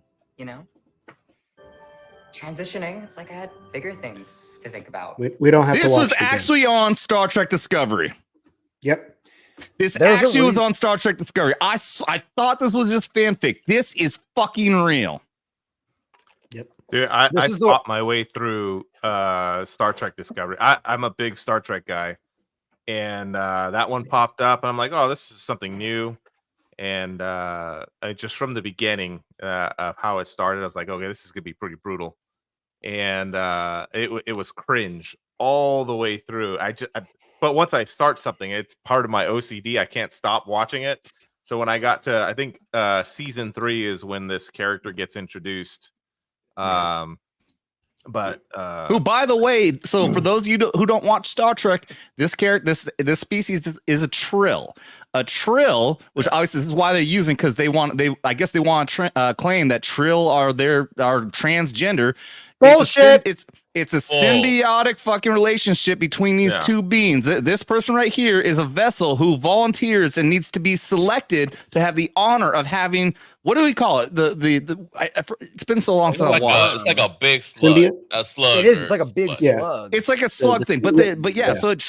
Transitioning, it's like I had bigger things to think about. We don't have to watch this is actually on Star Trek Discovery. Yep. This actually was on Star Trek Discovery. I thought this was just fanfic. This is fucking real. Yep. Dude, I fought my way through Star Trek Discovery. I'm a big Star Trek guy. And that one popped up. And I'm like, oh, this is something new. And just from the beginning of how it started, I was like, okay, this is gonna be pretty brutal. And it was cringe all the way through. But once I start something, it's part of my OCD. I can't stop watching it. So when I got to, I think season 3 is when this character gets introduced. Who, by the way, so for those of you who don't watch Star Trek, this character, this species is a Trill. A Trill, which obviously this is why they're using, because I guess they want to claim that Trill are transgender. Bullshit. It's a symbiotic fucking relationship between these two beings. This person right here is a vessel who volunteers and needs to be selected to have the honor of having, what do we call it? It's been so long since I watched. It's like a big slug. A slug. It is. It's like a big slug. It's like a slug thing. But yeah. So it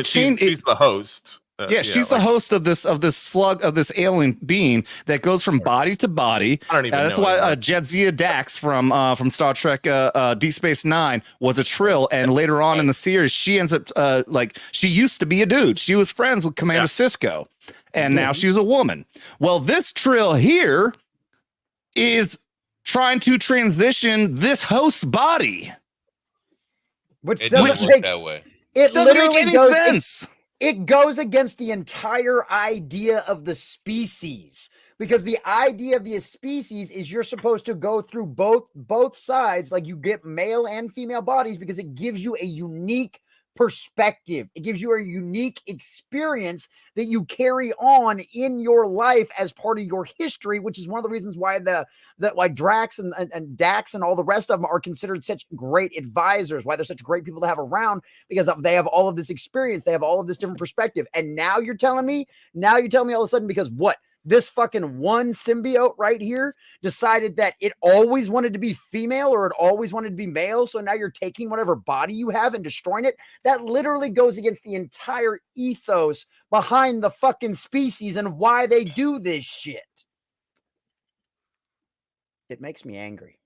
changed. She's the host. She's the host of this slug, of this alien being that goes from body to body. I don't even know. That's why Jadzia Dax from Star Trek Deep Space Nine was a Trill, and later on in the series, she ends up she used to be a dude. She was friends with Commander Sisko, and now she's a woman. Well, this Trill here is trying to transition this host's body. It doesn't work that way. It Doesn't make literally any goes. sense. It goes against the entire idea of the species, because the idea of the species is you're supposed to go through both sides, like you get male and female bodies, because it gives you a unique perspective. It gives you a unique experience that you carry on in your life as part of your history, which is one of the reasons why like Drax and Dax and all the rest of them are considered such great advisors, why they're such great people to have around, because they have all of this experience, they have all of this different perspective. And now you're telling me all of a sudden, because what? This fucking one symbiote right here decided that it always wanted to be female or it always wanted to be male. So now you're taking whatever body you have and destroying it. That literally goes against the entire ethos behind the fucking species and why they do this shit. It makes me angry.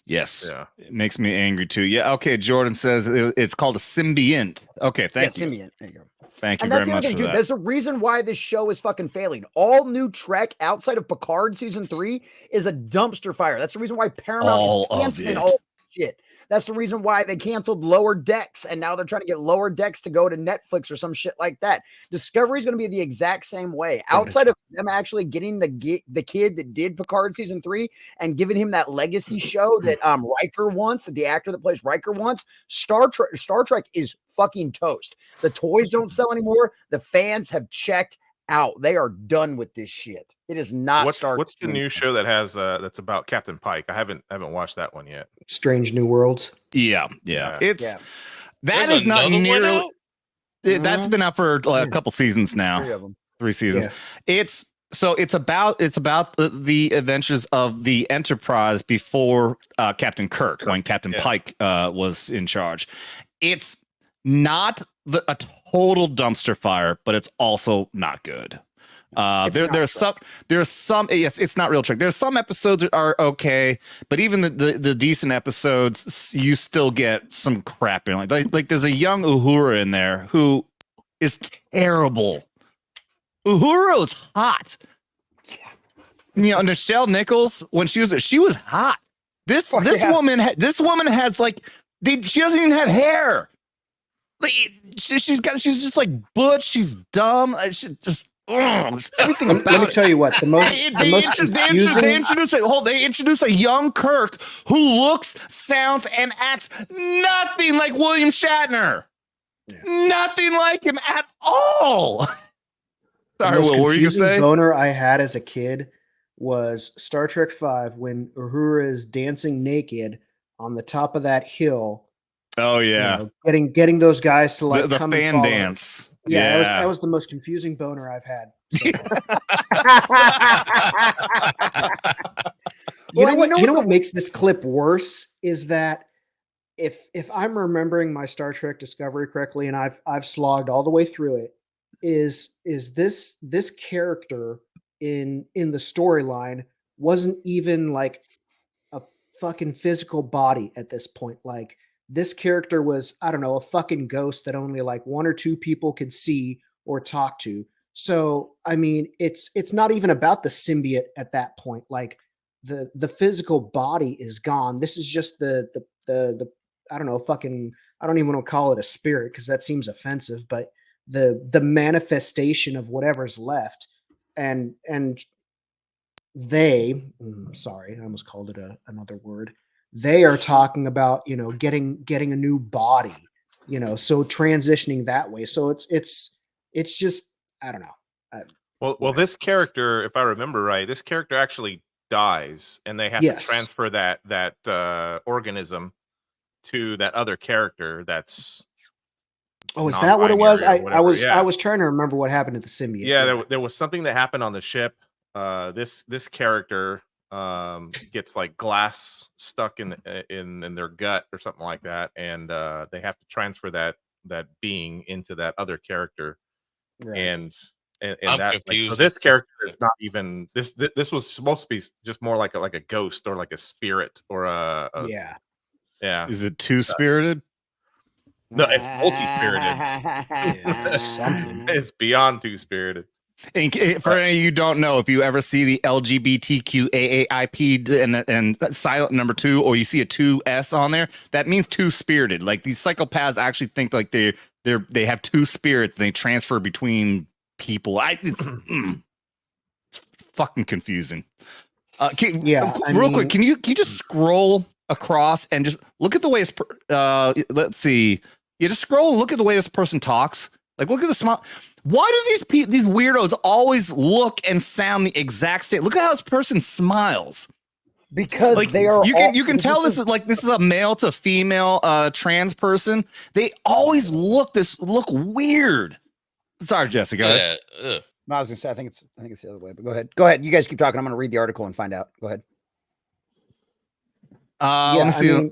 Yes. Yeah. It makes me angry too. Yeah. Okay. Jordan says it's called a symbiont. Okay. Thank you. Symbiont. There you go. Thank you And very that's the much other thing, for dude. that. There's a reason why this show is fucking failing. All new Trek outside of Picard season 3 is a dumpster fire. That's the reason why Paramount All is of canceling it. all this shit. That's the reason why they canceled Lower Decks, and now they're trying to get Lower Decks to go to Netflix or some shit like that. Discovery is going to be the exact same way. Outside of them actually getting the kid that did Picard season 3 and giving him that legacy show that Riker wants, the actor that plays Riker wants, Star Trek is fucking toast. The toys don't sell anymore. The fans have checked out. They are done with this shit. It is not Star Trek. What's the new show that has that's about Captain Pike? I haven't watched that one yet. Strange New Worlds. Yeah. It's Yeah. that There's is not another one nearly. out? That's been out for a couple seasons Three now. of them. 3 seasons. Yeah. It's about the adventures of the Enterprise before Captain Kirk, when Captain Pike was in charge. It's not a total dumpster fire, but it's also not good. There's some yes, it's not real Trek. There's some episodes that are okay, but even the decent episodes, you still get some crap in. Like there's a young Uhura in there who is terrible. Uhura is hot. You know, Nichelle Nichols, when she was hot. This woman has like she doesn't even have hair. Like, she's just like butch. She's dumb. She just everything about Let me tell you what the most confusing. they introduce a young Kirk who looks, sounds, and acts nothing like William Shatner. Yeah. Nothing like him at all. The Sorry, most Will, what were you gonna confusing say? boner I had as a kid was Star Trek V when Uhura is dancing naked on the top of that hill. Oh you yeah, know, getting those guys to like the come and fan follow her. dance. Yeah, that was the most confusing boner I've had. So. You know what makes this clip worse is that if I'm remembering my Star Trek Discovery correctly, and I've slogged all the way through it, is this character in the storyline wasn't even like a fucking physical body at this point. Like this character was, I don't know, a fucking ghost that only like 1 or 2 people could see or talk to. So I mean, it's not even about the symbiote at that point. Like the physical body is gone. This is just the I don't know, fucking, I don't even want to call it a spirit because that seems offensive, but the manifestation of whatever's left. And they, sorry, I almost called it another word. They are talking about, you know, getting a new body, you know, so transitioning that way. So it's just, I don't know. Well, this character, if I remember right, this character actually dies, and they have to transfer that organism to that other character. That's is that what it was? I was trying to remember what happened to the symbiote. Yeah, there was something that happened on the ship. This character gets like glass stuck in their gut or something like that, and they have to transfer that being into that other character. Right. And that, like, so this character is not even this was supposed to be just more like a ghost or like a spirit or a yeah. Is it two-spirited? No, it's multi-spirited. Something. It's beyond two-spirited. And for any of you who don't know, if you ever see the LGBTQAAIP and silent number 2, or you see a 2S on there, that means two-spirited. Like these psychopaths actually think like they're they have two spirits and they transfer between people. It's fucking confusing. Real quick, can you just scroll across and just look at the way let's see. You just scroll and look at the way this person talks. Like, look at the smile. Why do these weirdos always look and sound the exact same? Look at how this person smiles. Because like, they are. You can tell this is a male to female trans person. They always look weird. Sorry, Jessica. No, I was gonna say I think it's the other way. But go ahead. Go ahead. You guys keep talking. I'm gonna read the article and find out. Go ahead. Let me see. I mean,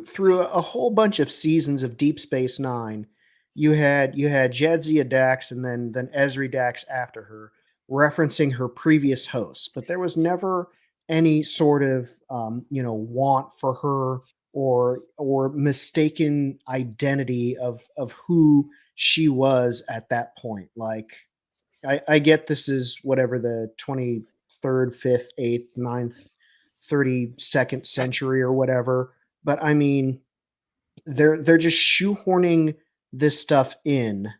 through a whole bunch of seasons of Deep Space Nine, you had Jadzia Dax and then Ezri Dax after her, referencing her previous hosts, but there was never any sort of want for her or mistaken identity of who she was at that point. Like, I get this is whatever the 23rd, 5th, 8th, 9th, 32nd century or whatever, but I mean, they're just shoehorning this stuff in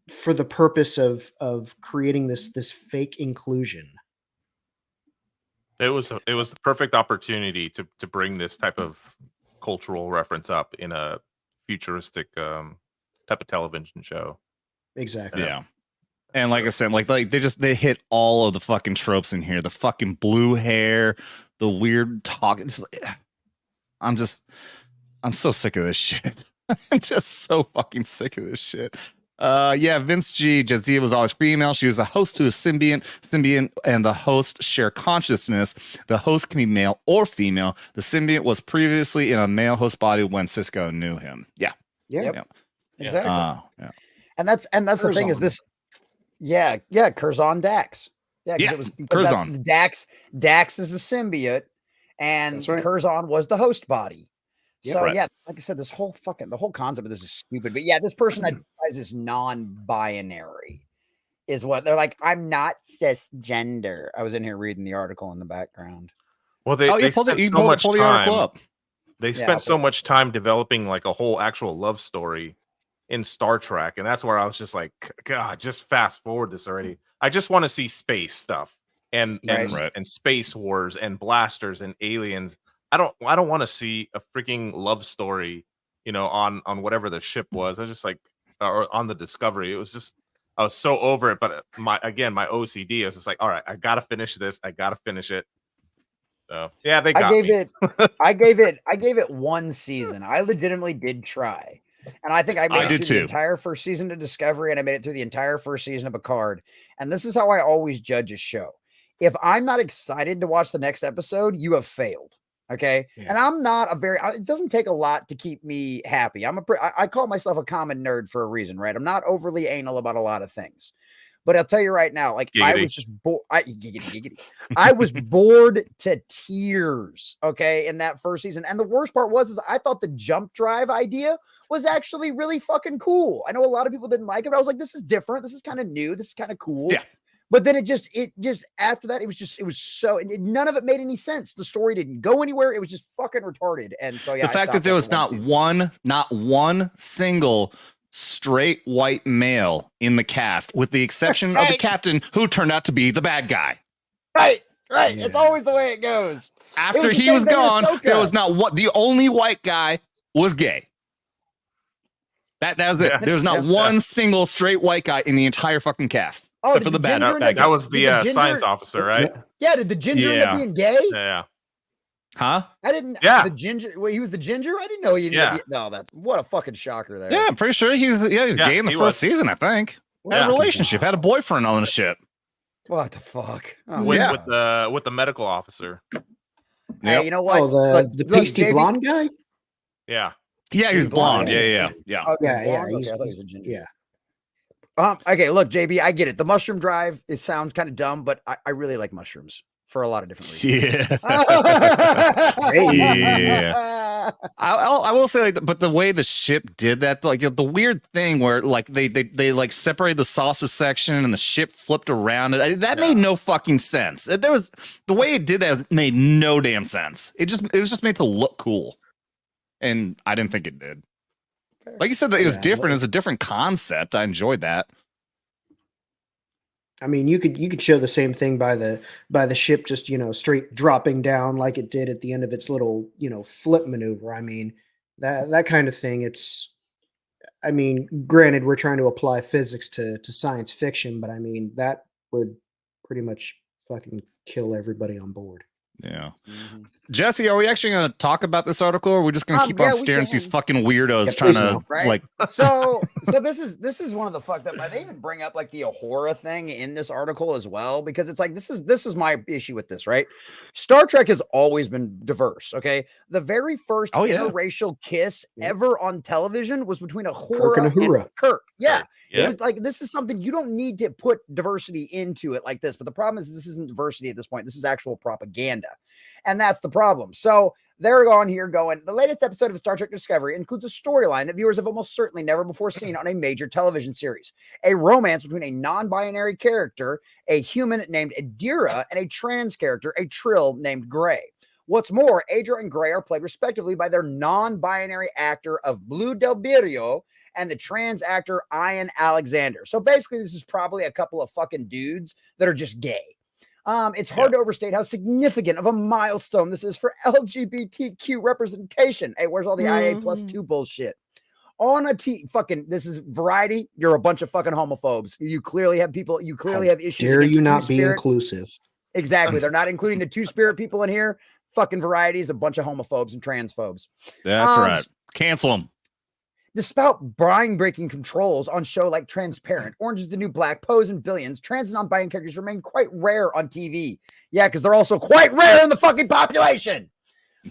for the purpose of creating this fake inclusion. It was the perfect opportunity to bring this type of cultural reference up in a futuristic type of television show. Exactly. Yeah. And like I said, like they hit all of the fucking tropes in here. The fucking blue hair, the weird talk. I'm so sick of this shit. I'm just so fucking sick of this shit. Vince G. Jadzia was always female. She was a host to a symbiont. Symbiont and the host share consciousness. The host can be male or female. The symbiont was previously in a male host body when Cisco knew him. Yeah. Yep. Exactly. Yeah. And that's the thing is this. Yeah, Curzon Dax. Yeah, it was Curzon. Dax is the symbiote, and right. Curzon was the host body. Yep, So right. yeah, like I said, the whole concept of this is stupid. But yeah, this person identifies as non-binary, is what they're like. I'm not cisgender. I was in here reading the article in the background. Well, they pull spent the so much article time. up. They spent so much time developing like a whole actual love story in Star Trek, and that's where I was just like, God, just fast forward this already. I just want to see space stuff and space wars and blasters and aliens. I don't want to see a freaking love story, on whatever the ship was. I was just like, or on the Discovery. It was just, I was so over it. But my OCD is just like, all right, I gotta finish this. I gotta finish it. So yeah, they got me. I gave it one season. I legitimately did try. And I think I made it through the entire first season of Discovery, and I made it through the entire first season of Picard. And this is how I always judge a show. If I'm not excited to watch the next episode, you have failed. Okay. Yeah. And I'm not it doesn't take a lot to keep me happy. I call myself a common nerd for a reason, right? I'm not overly anal about a lot of things. But I'll tell you right now, like giggity. I was just bored. I was bored to tears, okay, in that first season. And the worst part was I thought the jump drive idea was actually really fucking cool. I know a lot of people didn't like it, but I was like, this is different. This is kind of new. This is kind of cool. Yeah. But then it just after that, it was so none of it made any sense. The story didn't go anywhere. It was just fucking retarded. And so yeah, the fact that there was not one single straight white male in the cast, with the exception of the captain, who turned out to be the bad guy. Right. Yeah. It's always the way it goes. After he was gone, there was not what the only white guy was gay. That was it. There was not one single straight white guy in the entire fucking cast. Oh, except for the bad guy. That was the science officer, right? Yeah. Did the ginger end up being gay? Yeah. Huh? I didn't. Yeah. The ginger. Wait, he was the ginger. I didn't know he. Yeah. No, that's what a fucking shocker there. Yeah, I'm pretty sure he's gay in the first season. I think had a relationship, had a boyfriend on the ship. What the fuck? Oh, with the medical officer. Hey, you know what? Oh, the pasty blonde guy. Yeah. Yeah, he's blonde. Yeah. Oh, yeah. He's a ginger. Yeah. Okay, look, JB, I get it. The mushroom drive, it sounds kind of dumb, but I really like mushrooms for a lot of different reasons. Yeah. I will say, but the way the ship did that, like the weird thing where like they like separated the saucer section and the ship flipped around it. That made no fucking sense. There was the way it did that made no damn sense. It was just made to look cool, and I didn't think it did. Like you said, that it was Yeah, different. It was a different concept. I enjoyed that. I mean, you could show the same thing by the ship just straight dropping down like it did at the end of its little flip maneuver. I mean, that kind of thing. I mean, granted, we're trying to apply physics to science fiction, but I mean that would pretty much fucking kill everybody on board. Yeah. Mhm. Jesse, are we actually going to talk about this article, or are we just going to keep Yeah, on we staring at these can. fucking weirdos Yeah, trying please to no. Right? like? So this is one of the fucked up. They even bring up like the Ahura thing in this article as well, because it's like this is my issue with this, right? Star Trek has always been diverse. Okay, the very first Oh, yeah. interracial kiss Yeah. ever on television was between Kirk and Ahura and Uhura. Kirk. Yeah. Kirk, It yeah. was like, this is something you don't need to put diversity into it like this. But the problem is this isn't diversity at this point. This is actual propaganda. And that's the problem. So they're on here going, the latest episode of Star Trek Discovery includes a storyline that viewers have almost certainly never before seen on a major television series. A romance between a non-binary character, a human named Adira, and a trans character, a Trill named Gray. What's more, Adra and Gray are played respectively by their non-binary actor of Blue Del Birrio and the trans actor Ian Alexander. So basically, this is probably a couple of fucking dudes that are just gay. It's hard to overstate how significant of a milestone this is for LGBTQ representation. Hey, where's all the IA+2 bullshit? On a fucking, this is Variety. You're a bunch of fucking homophobes. You clearly have people. You clearly have issues. Dare against you not be two-spirit. inclusive? Exactly. They're not including the two-spirit people in here. Fucking Variety is a bunch of homophobes and transphobes. That's right. Cancel them. Despite brain-breaking controls on show like Transparent, Orange is the New Black, Pose, and Billions, trans and non-binary characters remain quite rare on TV. Yeah, because they're also quite rare in the fucking population.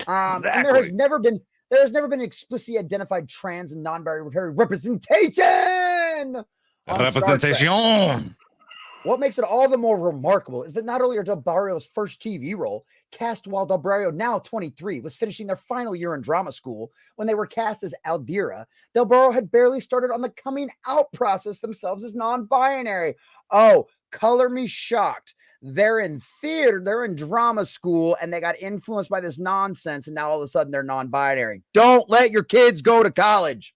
And there has never been explicitly identified trans and non-binary representation. on Star Trek. Representation. What makes it all the more remarkable is that not only are Del Barrio's first TV role cast while Del Barrio, now 23, was finishing their final year in drama school when they were cast as Aldira, Del Barrio had barely started on the coming out process themselves as non-binary. Oh, color me shocked. They're in theater, they're in drama school, and they got influenced by this nonsense, and now all of a sudden they're non-binary. Don't let your kids go to college.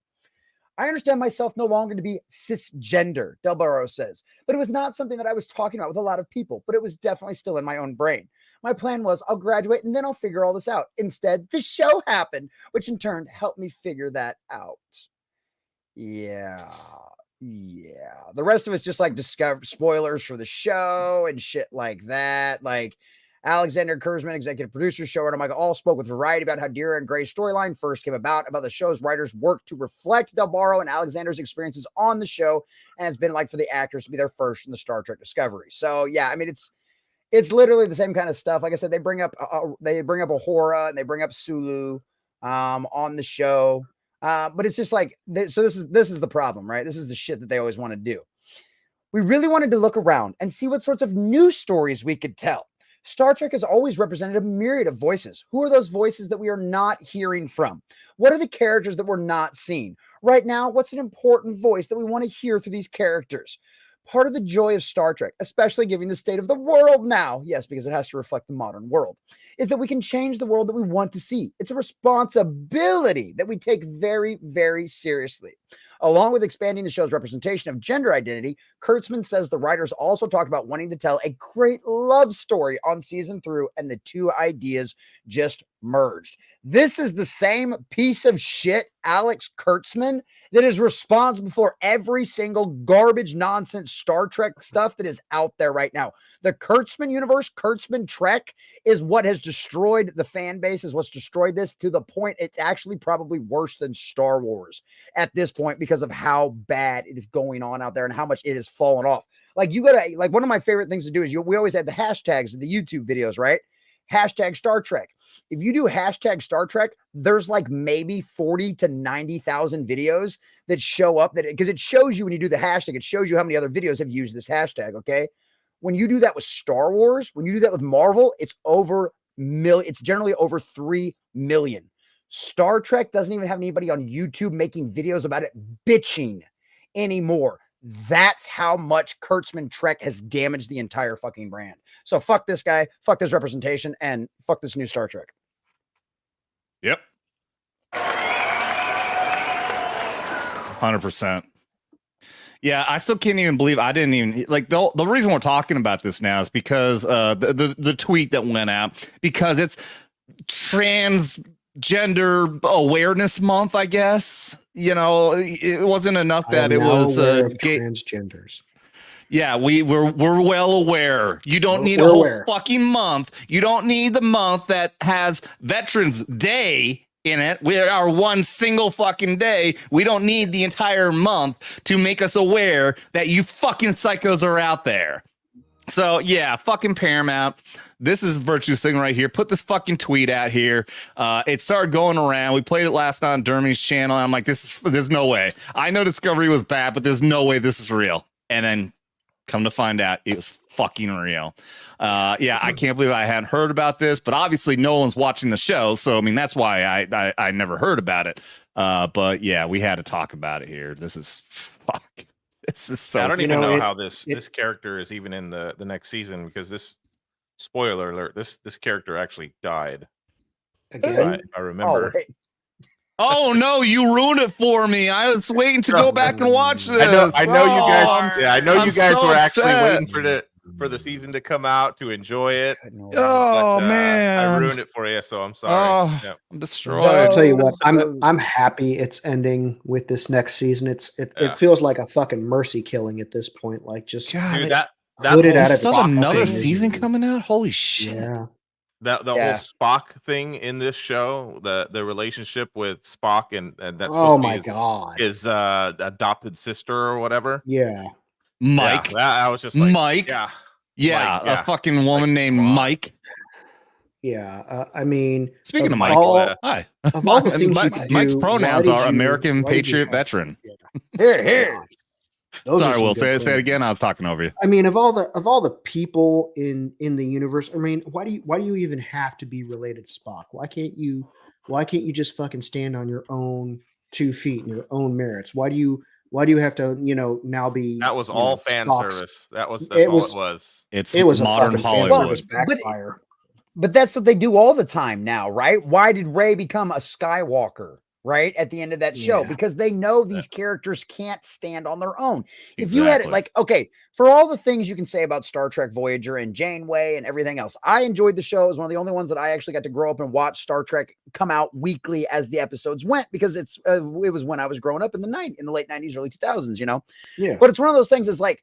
I understand myself no longer to be cisgender, Del Barrio says, but it was not something that I was talking about with a lot of people, but it was definitely still in my own brain. My plan was I'll graduate and then I'll figure all this out. Instead, the show happened, which in turn helped me figure that out. Yeah. The rest of it's just like spoilers for the show and shit like that. Like, Alexander Kurzman, executive producer, showrunner Michael All spoke with Variety about how Dira and Gray's storyline first came about the show's writers' work to reflect Del Barrio and Alexander's experiences on the show, and it's been like for the actors to be their first in the Star Trek Discovery. So yeah, I mean it's literally the same kind of stuff. Like I said, they bring up Ahura and they bring up Sulu on the show, but it's just like so. This is the problem, right? This is the shit that they always want to do. We really wanted to look around and see what sorts of new stories we could tell. Star Trek has always represented a myriad of voices. Who are those voices that we are not hearing from? What are the characters that we're not seeing? Right now, what's an important voice that we want to hear through these characters? Part of the joy of Star Trek, especially given the state of the world now, yes, because it has to reflect the modern world, is that we can change the world that we want to see. It's a responsibility that we take very, very seriously. Along with expanding the show's representation of gender identity, Kurtzman says the writers also talked about wanting to tell a great love story on season 3, and the two ideas just merged. This is the same piece of shit, Alex Kurtzman, that is responsible for every single garbage nonsense Star Trek stuff that is out there right now. The Kurtzman universe, Kurtzman Trek, is what has destroyed the fan base, is what's destroyed this to the point it's actually probably worse than Star Wars at this point because of how bad it is going on out there and how much it has fallen off. Like, you gotta, like, one of my favorite things to do is we always had the hashtags of the YouTube videos, right? Hashtag Star Trek. If you do hashtag Star Trek, there's like maybe 40 to 90,000 videos that show up, that because it shows you when you do the hashtag, it shows you how many other videos have used this hashtag. Okay. When you do that with Star Wars, when you do that with Marvel, it's it's generally over 3 million. Star Trek doesn't even have anybody on YouTube making videos about it bitching anymore. That's how much Kurtzman Trek has damaged the entire fucking brand. So fuck this guy, fuck this representation, and fuck this new Star Trek. Yep. 100%. Yeah, I still can't even believe I didn't even like the reason we're talking about this now is because the tweet that went out, because it's transgender awareness month, I guess. You know, it wasn't enough that it was transgenders. Yeah, we're well aware. You don't need a whole fucking month. You don't need the month that has Veterans Day in it. We are one single fucking day. We don't need the entire month to make us aware that you fucking psychos are out there. So yeah, fucking Paramount. This is Virtue Signal right here. Put this fucking tweet out here. It started going around. We played it last night on Dermy's channel. And I'm like, there's no way. I know Discovery was bad, but there's no way this is real. And then come to find out, it was fucking real. Yeah, I can't believe I hadn't heard about this, but obviously no one's watching the show, so I mean that's why I never heard about it. But yeah, we had to talk about it here. This is fuck. This is so. I don't even know how this character is even in the next season, because this spoiler alert, this character actually died. Again, I remember. Oh no, you ruined it for me. I was waiting to go back and watch this. I know you guys. Yeah, I know you guys so were upset. actually waiting for the season to come out to enjoy it. Oh man, I ruined it for you, so I'm sorry. Oh, Yeah. I'm destroyed. I'll tell you what, I'm happy it's ending with this next season. It feels like a fucking mercy killing at this point. Like just Dude, that put it at its still another thing. season coming out. Holy shit! Yeah. The whole Spock thing in this show, the relationship with Spock and that's Oh supposed my to be god, his adopted sister or whatever. Yeah. Mike. Yeah, I was just like, Mike. Yeah. Yeah, Mike, yeah. a fucking woman named Mike. Yeah. I mean, Speaking of Mike, hi. Of all the things you could do, Mike's pronouns why are did you- American why did you Patriot have- Veteran. Here. Those are Sorry, some Will. good Say it things. again. I was talking over you. I mean, of all the people in the universe, I mean, why do you even have to be related to Spock? Why can't you just fucking stand on your own 2 feet and your own merits? Why do you have to, now be That was all fan Spock's- service. That's all it was. It was modern a fucking fan Hollywood. service backfire. But that's what they do all the time now, right? Why did Rey become a Skywalker, right? At the end of that show, Yeah. because they know these characters can't stand on their own. If you had it like, okay, for all the things you can say about Star Trek Voyager and Janeway and everything else, I enjoyed the show. It was one of the only ones that I actually got to grow up and watch Star Trek come out weekly as the episodes went, because it was when I was growing up in the late 90s, early 2000s, Yeah. But it's one of those things. It's like,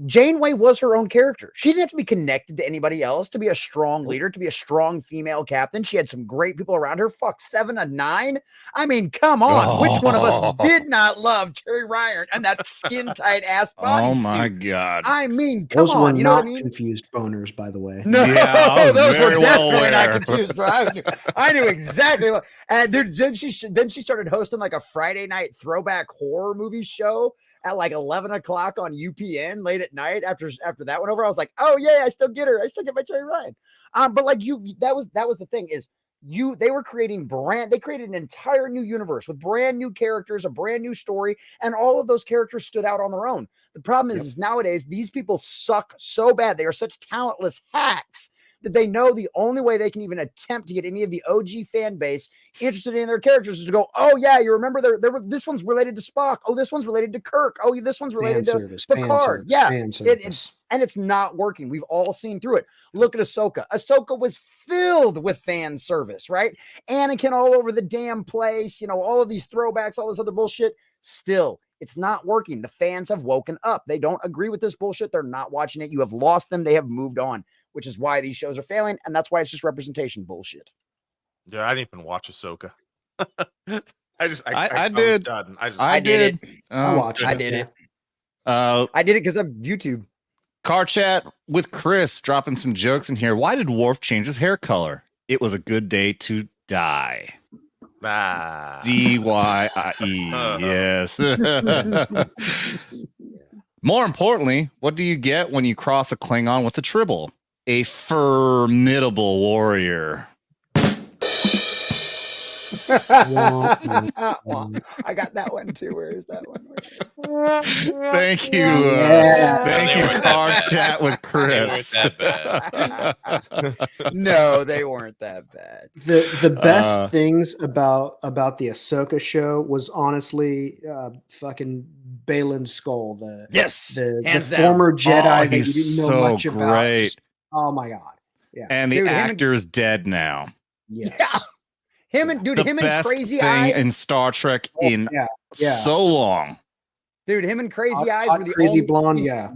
Janeway was her own character. She didn't have to be connected to anybody else to be a strong leader, to be a strong female captain. She had some great people around her. Fuck, 7 of 9. I mean, come on. Which one of us did not love Terry Ryan and that skin tight ass body? Oh my god. I mean, come Those on. were You know not what I mean? confused boners, by the way. No, Yeah, I was those were very well definitely not aware. confused, bro. I knew exactly what. And dude, then she started hosting like a Friday night throwback horror movie show at like 11 o'clock on UPN late at night. After that went over, I was like, oh yeah, I still get her. I still get my Cherry Ryan. But like that was the thing is. They were creating they created an entire new universe with brand new characters, a brand new story, and all of those characters stood out on their own. The problem is nowadays these people suck so bad. They are such talentless hacks that they know the only way they can even attempt to get any of the OG fan base interested in their characters is to go, oh yeah, you remember this one's related to Spock. Oh, this one's related to Kirk. Oh, this one's related to Picard. Yeah, and it's not working. We've all seen through it. Look at Ahsoka. Ahsoka was filled with fan service, right? Anakin all over the damn place, all of these throwbacks, all this other bullshit. Still, it's not working. The fans have woken up. They don't agree with this bullshit. They're not watching it. You have lost them. They have moved on, which is why these shows are failing. And that's why it's just representation bullshit. Yeah, I didn't even watch Ahsoka. I did. I did. I did it. I watched it. I did it. I did it because of YouTube. Car chat with Chris dropping some jokes in here. Why did Worf change his hair color? It was a good day to die. D-Y-I-E. Yes. More importantly, what do you get when you cross a Klingon with a tribble? A formidable warrior. Well, I got that one too. Where is that one? Thank you. Yeah. Thank They you, weren't that Car bad. Chat with They weren't Chris. that bad. No, they weren't that bad. The best Uh, things about the Ahsoka show was honestly fucking Balin's skull, Yes, the hands down. former Jedi that you he's didn't know so much about. great. Just- oh my god. Yeah. And the Dude, him and- actor is dead now. Yes. Him and The him and best Crazy thing Eyes. in Star Trek Oh, in yeah. so long. Dude, him and Crazy Eyes Hot were the crazy only blonde. Yeah.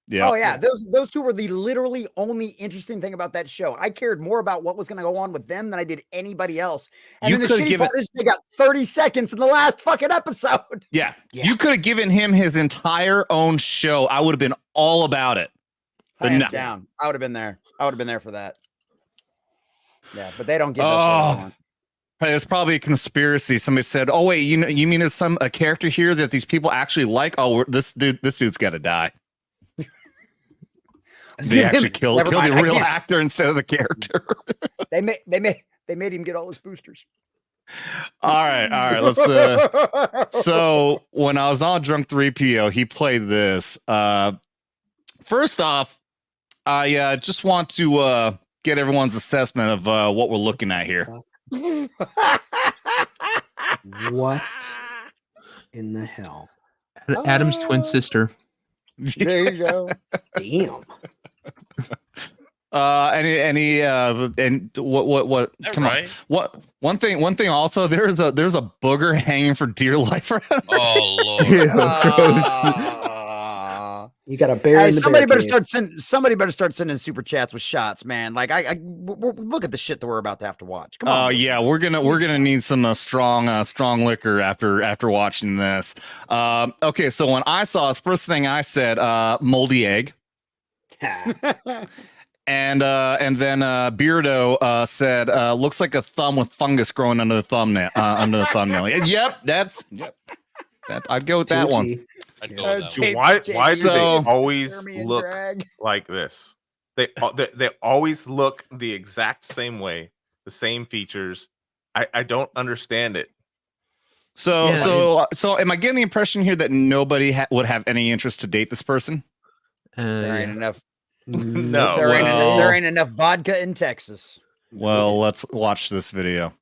Yeah. Oh yeah, those two were the literally only interesting thing about that show. I cared more about what was going to go on with them than I did anybody else. And You then the could've shitty given- part is they got 30 seconds in the last fucking episode. Yeah. Yeah. You could have given him his entire own show. I would have been all about it. But Hands no. down, I would have been there. I would have been there for that. Yeah, but they don't give us what we want. Hey, it's probably a conspiracy. Somebody said, "Oh wait, you mean there's a character here that these people actually like? Oh, this dude's got to die." They actually killed Never mind, the I real can't- actor instead of the character. They made him get all his boosters. all right. Let's. So when I was on Drunk 3PO, he played this. First off, I just want to get everyone's assessment of what we're looking at here. What in the hell? Adam's twin sister. There you go. Damn. Any and what That come right? on. What one thing also there's a booger hanging for dear life around. Oh Lord. Ew, gross. Ah. You got a bear Hey, in the somebody bear better cave. somebody better start sending super chats with shots, man. Like look at the shit that we're about to have to watch. Come on. Oh yeah, we're gonna need some strong liquor after watching this. Okay, so when I saw this, first thing I said, moldy egg, and then Beardo said, looks like a thumb with fungus growing under the thumbnail. Yep, I'd go with that one. Tutti. I'd go with that Jake- one. Why Jake- do So- they always Jeremy and look Drag. like this? They always look the exact same way, the same features. I don't understand it. So Yeah. so am I getting the impression here that nobody would have any interest to date this person? There ain't enough. No, There well- ain't enough vodka in Texas. Well, let's watch this video.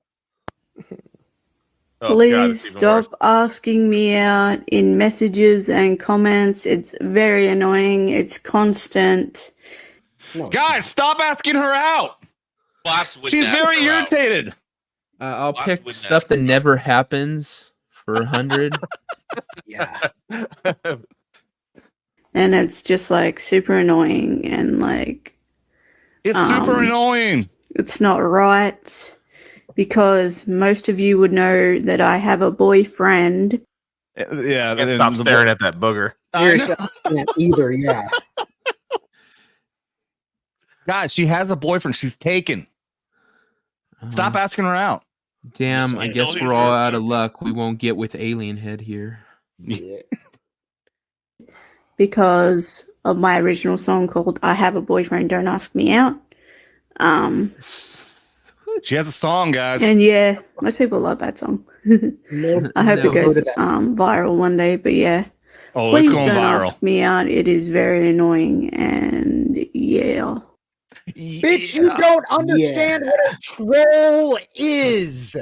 Oh, God, Please it's even stop worse. asking me out in messages and comments. It's very annoying. It's constant. No, it's Guys, stop asking her out. Bots would She's not very go out. irritated. I'll Bots pick would stuff that never happens for 100. not. Yeah. And it's just like super annoying and like It's super Um, annoying. it's not right because most of you would know that I have a boyfriend. Yeah, I can't stop staring at that booger. Seriously, I can't either. Yeah. Guys, she has a boyfriend. She's taken. Stop asking her out. Damn, You I know guess he's we're all your out of boyfriend. luck. We won't get with Alien Head here. Yeah. Because of my original song called I Have a Boyfriend, Don't Ask Me Out. She has a song, guys. And yeah, most people love that song. No, I hope No. it goes Voted that. viral one day, but yeah. Oh, Please it's going don't viral. ask me out. It is very annoying and yeah. Bitch, you don't understand what a troll is.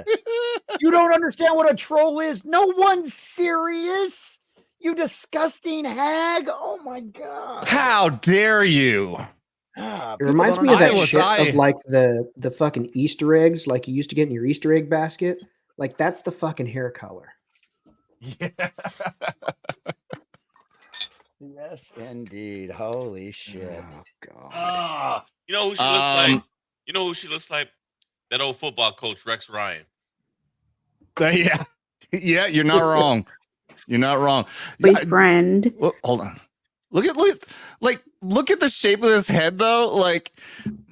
You don't understand what a troll is. No one's serious. You disgusting hag. Oh my god. How dare you? It reminds me of I that was- shit I- of like the fucking Easter eggs, like you used to get in your Easter egg basket. Like that's the fucking hair color. Yeah. Yes, indeed. Holy shit. Oh god. Ah. You know who she looks like? Um, You know who she looks like? That old football coach, Rex Ryan. Yeah. Yeah, you're not wrong. You're not wrong. Boyfriend. Well, hold on. Look at the shape of this head though. Like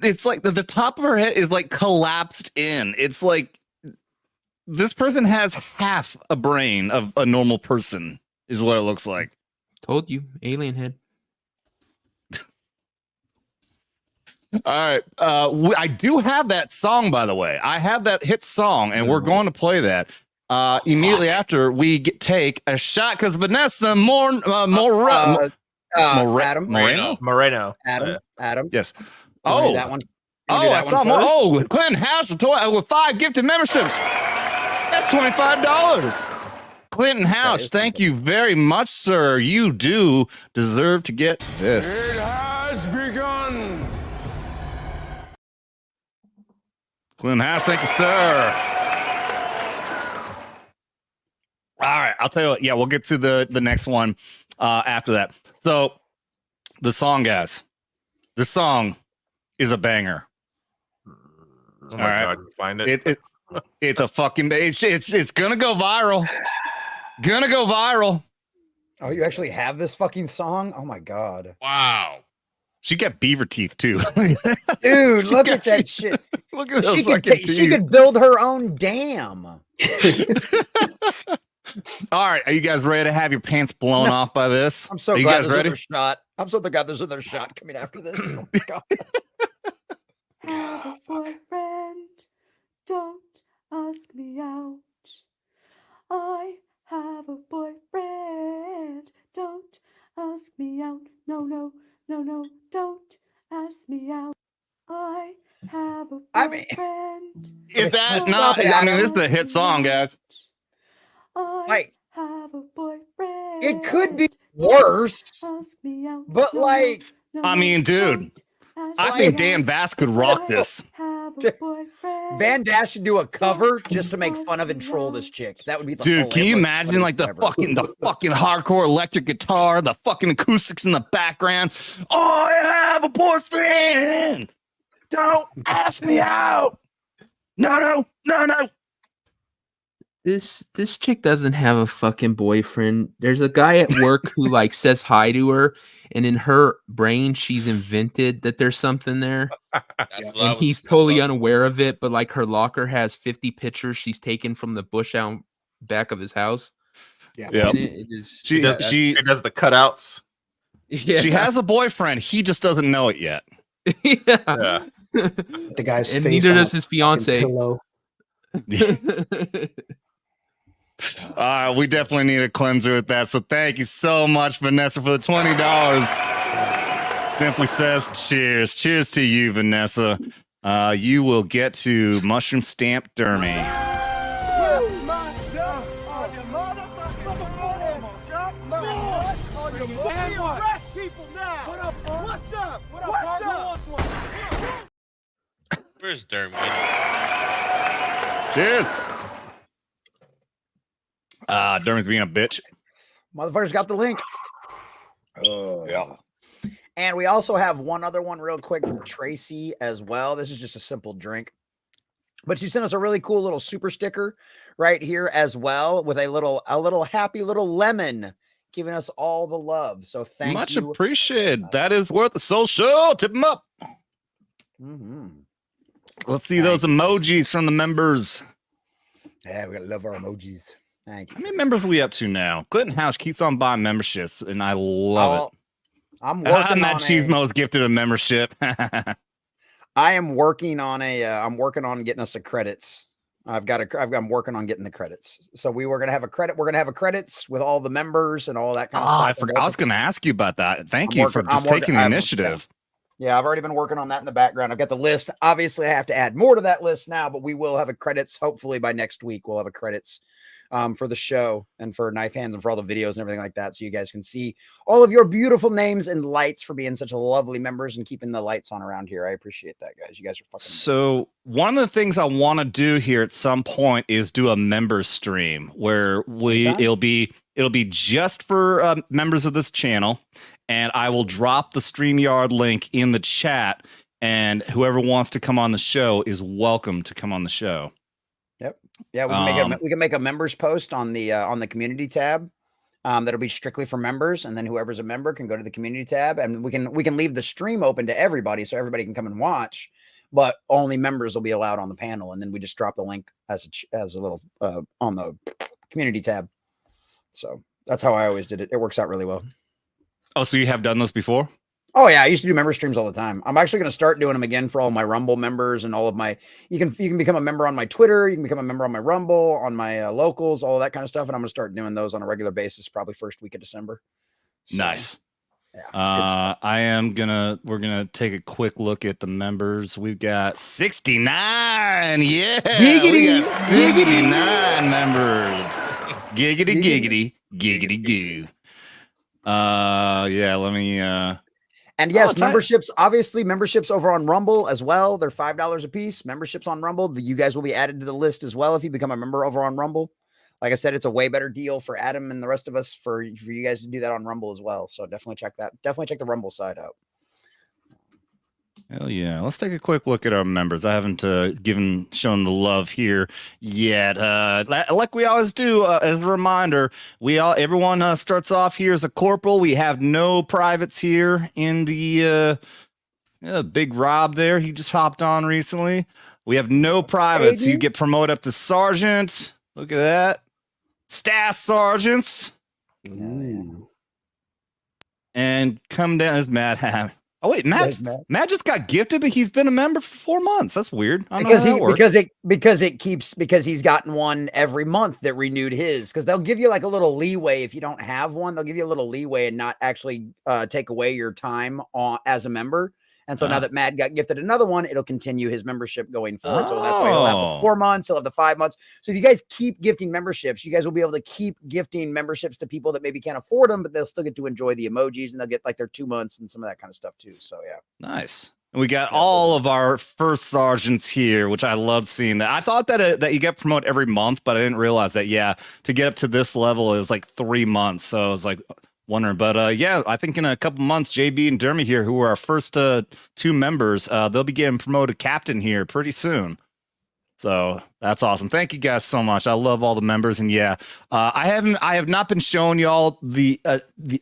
it's like the top of her head is like collapsed in. It's like this person has half a brain of a normal person is what it looks like. Told you, Alien Head. right. I do have that song, by the way. I have that hit song, and we're going to play that immediately after we take a shot because Vanessa Adam. Moreno. Adam. Yes. You wanna do Oh, that one. You wanna do oh, that I saw one more. first? Oh, Clinton House with 5 gifted memberships. That's $25. Clinton House, thank you very much, sir. You do deserve to get this. It has begun. Clinton House, thank you, sir. All right, I'll tell you what. Yeah, we'll get to the next one after that. So, the song, guys. This song is a banger. Oh my God, find it. It's a fucking. It's gonna go viral. Gonna go viral. Oh, you actually have this fucking song? Oh my God. Wow. She got beaver teeth too. Dude, look at that shit. Look at She those could, fucking she teeth. could build her own dam. All right, are you guys ready to have your pants blown off by this? I'm so are you glad guys there's ready? another shot. I'm so glad there's another shot coming after this. Oh my God. Have a boyfriend, don't ask me out. I have a boyfriend, don't ask me out. No, no, no, no, don't ask me out. I have a boyfriend. Is that not? I mean, this is a hit song, guys. Like, have a boyfriend. it could be worse, Ask me out. but like, I mean, dude, I think Dan Vass could rock this. Van Dash should do a cover just to make fun of and troll this chick. That would be the Dude, can you imagine like the ever. fucking hardcore electric guitar, the fucking acoustics in the background? Oh, I have a boyfriend. Don't ask me out. No. This chick doesn't have a fucking boyfriend. There's a guy at work who like says hi to her, and in her brain she's invented that there's something there. And he's totally unaware of it, but like her locker has 50 pictures she's taken from the bush out back of his house. Yeah. And it is, She does the cutouts. Yeah. She has a boyfriend. He just doesn't know it yet. Yeah. The guy's and face neither on does a his fucking fiance. pillow. We definitely need a cleanser with that. So thank you so much, Vanessa, for the $20. Simply says cheers. Cheers to you, Vanessa. You will get to mushroom stamp Dermy. Where's Dermy? Cheers. Dermy's being a bitch. Motherfuckers got the link. Oh, yeah. And we also have one other one real quick from Tracy as well. This is just a simple drink. But she sent us a really cool little super sticker right here as well with a little happy little lemon giving us all the love. So thank Much you. appreciated. That is worth a social. Tip them up. Mm-hmm. Let's see those emojis from the members. Yeah, we gotta love our emojis. Thank you. How many members are we up to now? Clinton House keeps on buying memberships, and I love it. I'm working Matt on Cheesmo's gifted a membership. I am working on I'm working on getting us a credits. I'm working on getting the credits. So we're gonna have a credits with all the members and all that kind of stuff. I forgot. I was gonna ask you about that. Thank you for just taking the initiative. Yeah, I've already been working on that in the background. I've got the list. Obviously, I have to add more to that list now, but we will have a credits. Hopefully by next week, we'll have a credits for the show and for Knife Hands and for all the videos and everything like that. So you guys can see all of your beautiful names and lights for being such a lovely members and keeping the lights on around here. I appreciate that, guys. You guys are fucking amazing. So one of the things I want to do here at some point is do a member stream where it'll be just for members of this channel. And I will drop the StreamYard link in the chat, and whoever wants to come on the show is welcome to come on the show. Yep. Yeah, we can make a members post on the community tab. That'll be strictly for members, and then whoever's a member can go to the community tab, and we can leave the stream open to everybody so everybody can come and watch, but only members will be allowed on the panel, and then we just drop the link as a little on the community tab. So that's how I always did it. It works out really well. Oh, so you have done this before? Oh yeah, I used to do member streams all the time. I'm actually going to start doing them again for all my Rumble members and all of my. You can become a member on my Twitter. You can become a member on my Rumble, on my locals, all of that kind of stuff. And I'm going to start doing those on a regular basis, probably first week of December. So, Nice. Yeah, we're gonna take a quick look at the members. We've got 69. Yeah, we got 69 members. Giggity goo. Yeah, let me And yes, memberships, obviously memberships over on Rumble as well. They're $5 a piece. Memberships on Rumble. You guys will be added to the list as well if you become a member over on Rumble. Like I said, it's a way better deal for Adam and the rest of us for you guys to do that on Rumble as well. So definitely check that. Definitely check the Rumble side out. Hell yeah. Let's take a quick look at our members. I haven't shown the love here yet. Like we always do, as a reminder, everyone starts off here as a corporal. We have no privates here in the Big Rob there. He just hopped on recently. We have no privates. You get promoted up to sergeant. Look at that. Staff sergeants. Ooh. And come down as Matt. Oh wait, Matt just got gifted, but he's been a member for 4 months. That's weird. Because he's gotten one every month that renewed his. Because they'll give you like a little leeway if you don't have one. They'll give you a little leeway and not actually take away your time as a member. And so now that Matt got gifted another one, it'll continue his membership going forward. So that's why he'll have the 4 months, he'll have the 5 months. So if you guys keep gifting memberships, you guys will be able to keep gifting memberships to people that maybe can't afford them, but they'll still get to enjoy the emojis and they'll get like their 2 months and some of that kind of stuff too. So yeah. Nice. We got all of our first sergeants here, which I love seeing that. I thought that you get promoted every month, but I didn't realize that, to get up to this level, it was like 3 months. So I was like wondering, but I think in a couple months, JB and Dermy here, who are our first 2 members, they'll be getting promoted captain here pretty soon. So that's awesome. Thank you guys so much. I love all the members, and I have not been showing y'all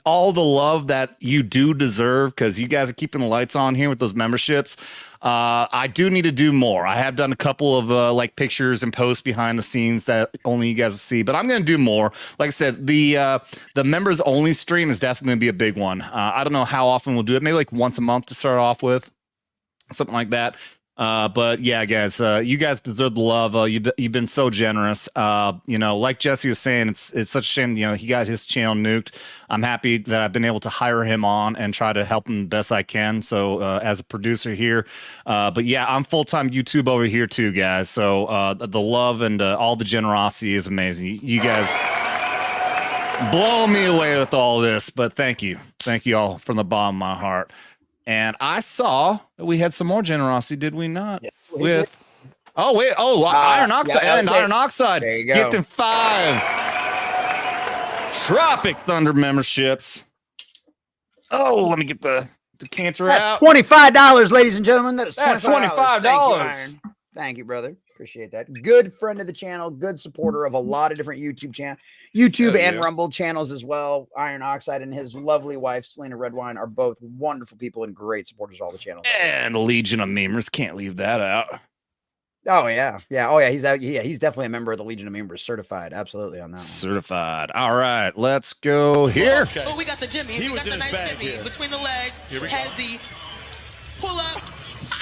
all the love that you do deserve, because you guys are keeping the lights on here with those memberships. I do need to do more. I have done a couple of like pictures and posts behind the scenes that only you guys will see, but I'm going to do more. Like I said, the members only stream is definitely going to be a big one. I don't know how often we'll do it. Maybe like once a month to start off with, something like that. But yeah, guys, you guys deserve the love. You've been so generous. Like Jesse was saying, it's such a shame, he got his channel nuked. I'm happy that I've been able to hire him on and try to help him the best I can. So, as a producer here, but yeah, I'm full-time YouTube over here too, guys. So, the love and all the generosity is amazing. You guys blow me away with all this, but thank you all from the bottom of my heart. And I saw that we had some more generosity, did we not? Yes, Iron Oxide. Iron Oxide. There you go. Gifting 5 Tropic Thunder memberships. Oh, let me get the cancer out. That's $25, ladies and gentlemen. That's $25. Thank you, brother. Appreciate that. Good friend of the channel, good supporter of a lot of different YouTube and Rumble channels as well. Iron Oxide and his lovely wife, Selena Redwine, are both wonderful people and great supporters of all the channels. And Legion of Memers, can't leave that out. Oh yeah. He's definitely a member of the Legion of Memers, certified. Absolutely on that one. Certified. All right, let's go here. Okay. Oh, we got the Jimmy. He was in his bag Jimmy here. Between the legs. Here we has go. the pull up,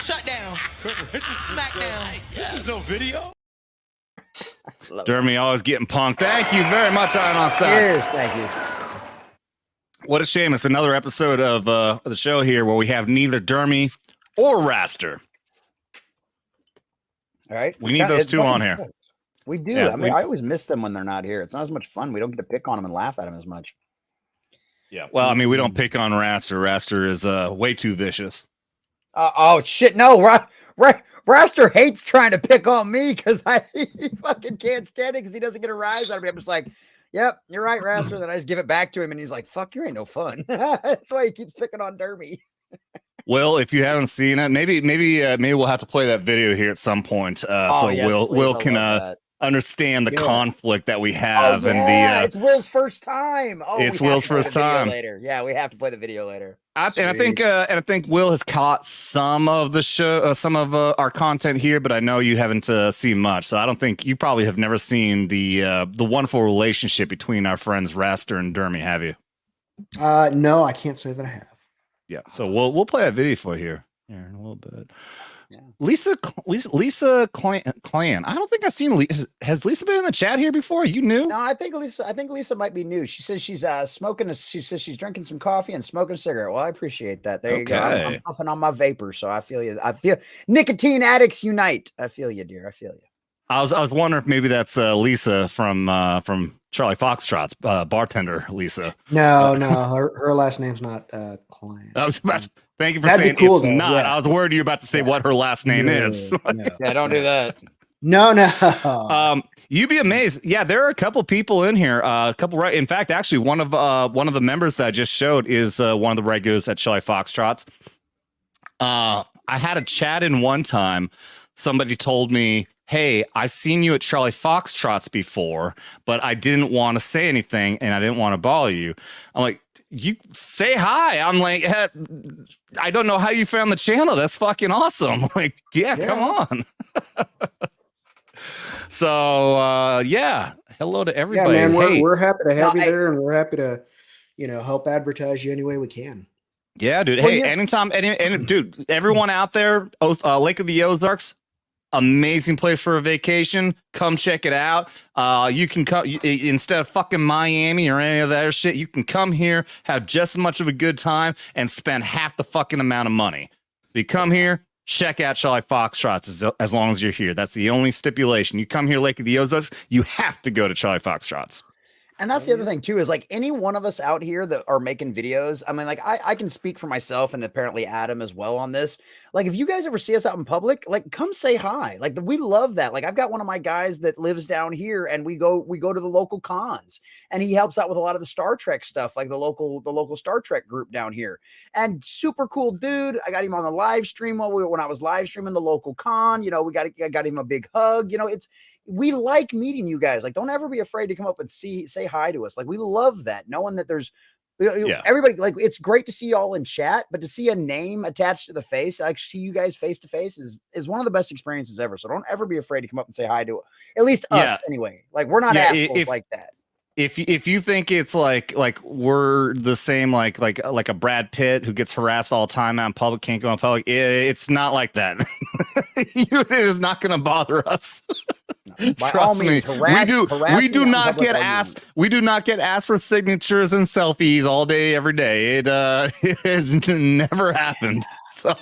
shut down, smack down. This is no video. Dermy always getting punked. Thank you very much, Iron Oxide. Cheers. Thank you. What a shame. It's another episode of the show here where we have neither Dermy or Raster. All right. We need those 2 on here. We do. Yeah, I mean, I always miss them when they're not here. It's not as much fun. We don't get to pick on them and laugh at them as much. Yeah. Well, I mean, we don't pick on Raster. Raster is way too vicious. Oh shit! No, Raster hates trying to pick on me because he fucking can't stand it because he doesn't get a rise out of me. I'm just like, yep, you're right, Raster. Then I just give it back to him, and he's like, "Fuck, you ain't no fun." That's why he keeps picking on Dermy. Well, if you haven't seen it, maybe we'll have to play that video here at some point, Will can understand the conflict that we have. It's Will's first time. It's Will's first time. Later, yeah, we have to play the video later. I think Will has caught some of the show, some of our content here, but I know you haven't seen much. So I don't think you probably have never seen the wonderful relationship between our friends Raster and Dermy, have you? No, I can't say that I have. Yeah. So we'll play that video for you here in a little bit. Yeah. Lisa Clan. I don't think I've seen has Lisa been in the chat here before? You knew? No, I think Lisa might be new. She says she's she says she's drinking some coffee and smoking a cigarette. Well, I appreciate that. There you go. I'm puffing on my vapor, so I feel you. I feel nicotine addicts unite. I feel you, dear. I feel you. I was wondering if maybe that's Lisa from Charlie Foxtrot's bartender Lisa. No, her last name's not Clan. Thank you for That'd saying be cool, it's though, not. yeah. I was worried you were about to say what her last name is. Yeah, don't do that. No. You'd be amazed. Yeah, there are a couple people in here. Right. In fact, actually, one of the members that I just showed is one of the regulars at Charlie Foxtrot's. I had a chat in one time. Somebody told me, "Hey, I seen you at Charlie Foxtrot's before, but I didn't want to say anything and I didn't want to bother you." I'm like, "You say hi." I'm like, I don't know how you found the channel. That's fucking awesome. Like, yeah. Come on. So yeah, hello to everybody. Yeah, man, hey, we're happy to have you there, and we're happy to, help advertise you any way we can. Yeah, dude. Hey, anytime, dude, everyone out there, Lake of the Ozarks, amazing place for a vacation. Come check it out. You can come instead of fucking Miami or any of that other shit. You can come here, have just as much of a good time, and spend half the fucking amount of money. If you come here, check out Charlie Foxtrot's as long as you're here. That's the only stipulation. You come here, Lake of the Ozarks, you have to go to Charlie Foxtrot's. And that's the other thing too, is like any one of us out here that are making videos. I mean, like I can speak for myself and apparently Adam as well on this. Like if you guys ever see us out in public, like come say hi. Like we love that. Like I've got one of my guys that lives down here and we go to the local cons and he helps out with a lot of the Star Trek stuff, like the local Star Trek group down here. And super cool dude. I got him on the live stream when I was live streaming the local con, I got him a big hug. We like meeting you guys. Like, don't ever be afraid to come up and say hi to us. Like, we love that, knowing that there's everybody. Like, it's great to see you all in chat, but to see a name attached to the face, like see you guys face to face, is one of the best experiences ever. So don't ever be afraid to come up and say hi to at least us anyway. Like, we're not assholes like that. If you think it's like we're the same like a Brad Pitt who gets harassed all the time out in public, can't go in public, it's not like that. It is not going to bother us. Trust me, we do not get asked for signatures and selfies all day every day. It has never happened. So.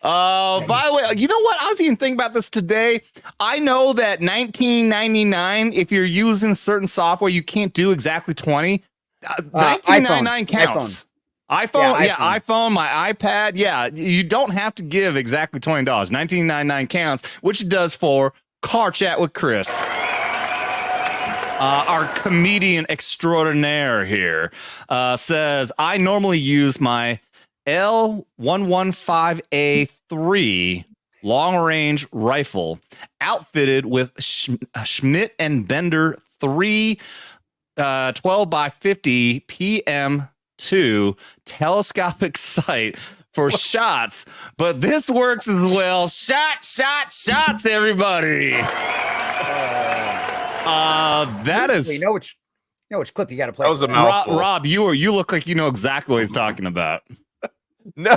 By the way, you know what? I was even thinking about this today. I know that $19.99, if you're using certain software, you can't do exactly 20. $19.99 counts. iPhone, iPhone, my iPad. Yeah, you don't have to give exactly $20. $19.99 counts, which it does for Car Chat with Chris. Our comedian extraordinaire here says, I normally use my L115A3 long-range rifle outfitted with Schmidt and Bender 3 12x50 PM2 telescopic sight for shots, but this works as well. Shots, everybody. That is... You know which clip you got to play. That was a mouthful. Rob, you look like you know exactly what he's talking about. No,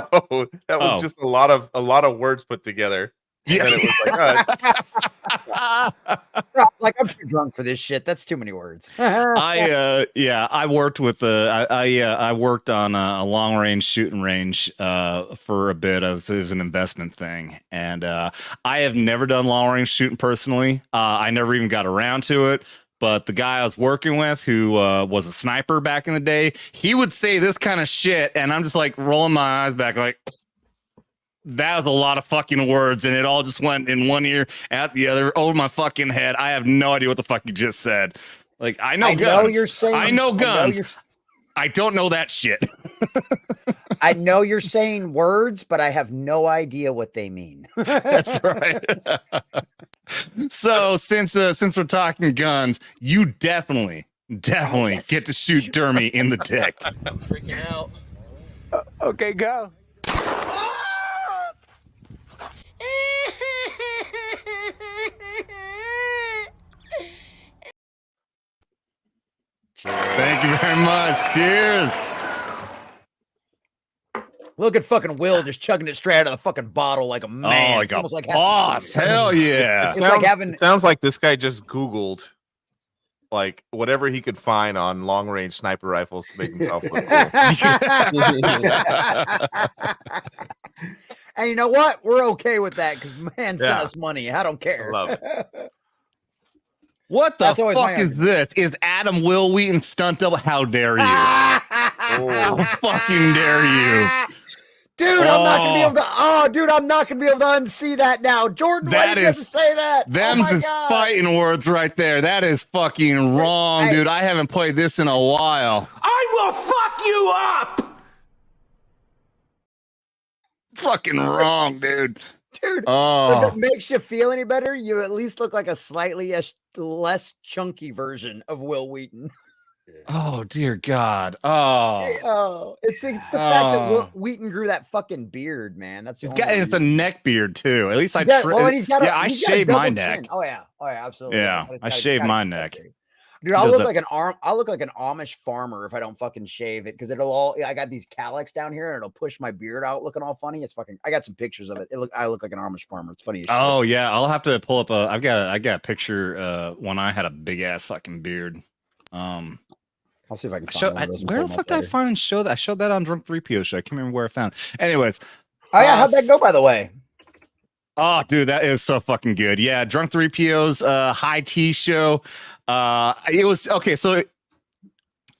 that was just a lot of words put together. Yeah. And it was like, I'm too drunk for this shit. That's too many words. I worked with I worked on a long range shooting range for a bit. It was an investment thing, and I have never done long range shooting personally. I never even got around to it. But the guy I was working with, who was a sniper back in the day, he would say this kind of shit, and I'm just like rolling my eyes back, like, that was a lot of fucking words, and it all just went in one ear, out the other, over my fucking head. I have no idea what the fuck you just said. Like, I know guns. I know guns. I don't know that shit. I know you're saying words, but I have no idea what they mean. That's right. So since we're talking guns, you definitely get to shoot Dermy in the dick. I'm freaking out. Okay, go. Thank you very much. Cheers. Look at fucking Will just chugging it straight out of the fucking bottle like a man. Oh, like It's a almost like boss. Hell yeah. It's like having. It sounds like this guy just Googled like whatever he could find on long range sniper rifles to make himself look cool. And you know what? We're okay with that because man sent Yeah. us money. I don't care. I love it. What the That's always my fuck is this? Is Adam Will Wheaton stunt double? How dare you? How fucking dare you? Dude, I'm not gonna be able to. Oh, dude, I'm not gonna be able to unsee that now. Jordan, why did you have to say that? Them's oh is fighting words right there. That is fucking wrong, dude. I haven't played this in a while. I will fuck you up! Fucking wrong, dude. Dude, Oh. if it makes you feel any better, you at least look like a slightly less chunky version of Will Wheaton. Oh, dear God. Oh. Oh, it's the fact that Will Wheaton grew that fucking beard, man. That's the It's only got it's the reason. neck beard too. At least I and he's got I he's got a shaved my double neck. chin. Oh yeah, absolutely. Yeah, But it's I gotta- shaved gotta my be that neck. big. He Dude, I'll does look that- like I'll look like an Amish farmer if I don't fucking shave it because it'll all. I got these calyx down here and it'll push my beard out looking all funny. It's fucking. I got some pictures of it. I look like an Amish farmer. It's funny as shit. Oh yeah, I'll have to pull up I got a picture when I had a big ass fucking beard. I'll see if I can Show, find one of those and where pull the them fuck up did I later. find and show that? I showed that on Drunk 3PO show. I can't remember where I found it. Anyways. Oh yeah, how'd that go by the way? Oh, dude, that is so fucking good. Yeah, Drunk 3PO's high tea show. It was okay, so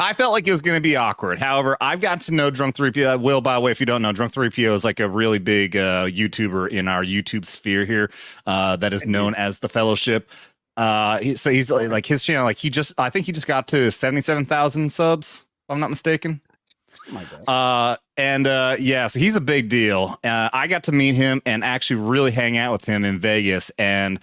I felt like it was going to be awkward. However, I've gotten to know Drunk 3PO. Will, by the way, if you don't know, Drunk 3PO is like a really big YouTuber in our YouTube sphere here that is known as the Fellowship. So he's like his channel, like I think he just got to 77,000 subs, if I'm not mistaken. Oh my God. Yeah, so he's a big deal. I got to meet him and actually really hang out with him in Vegas, and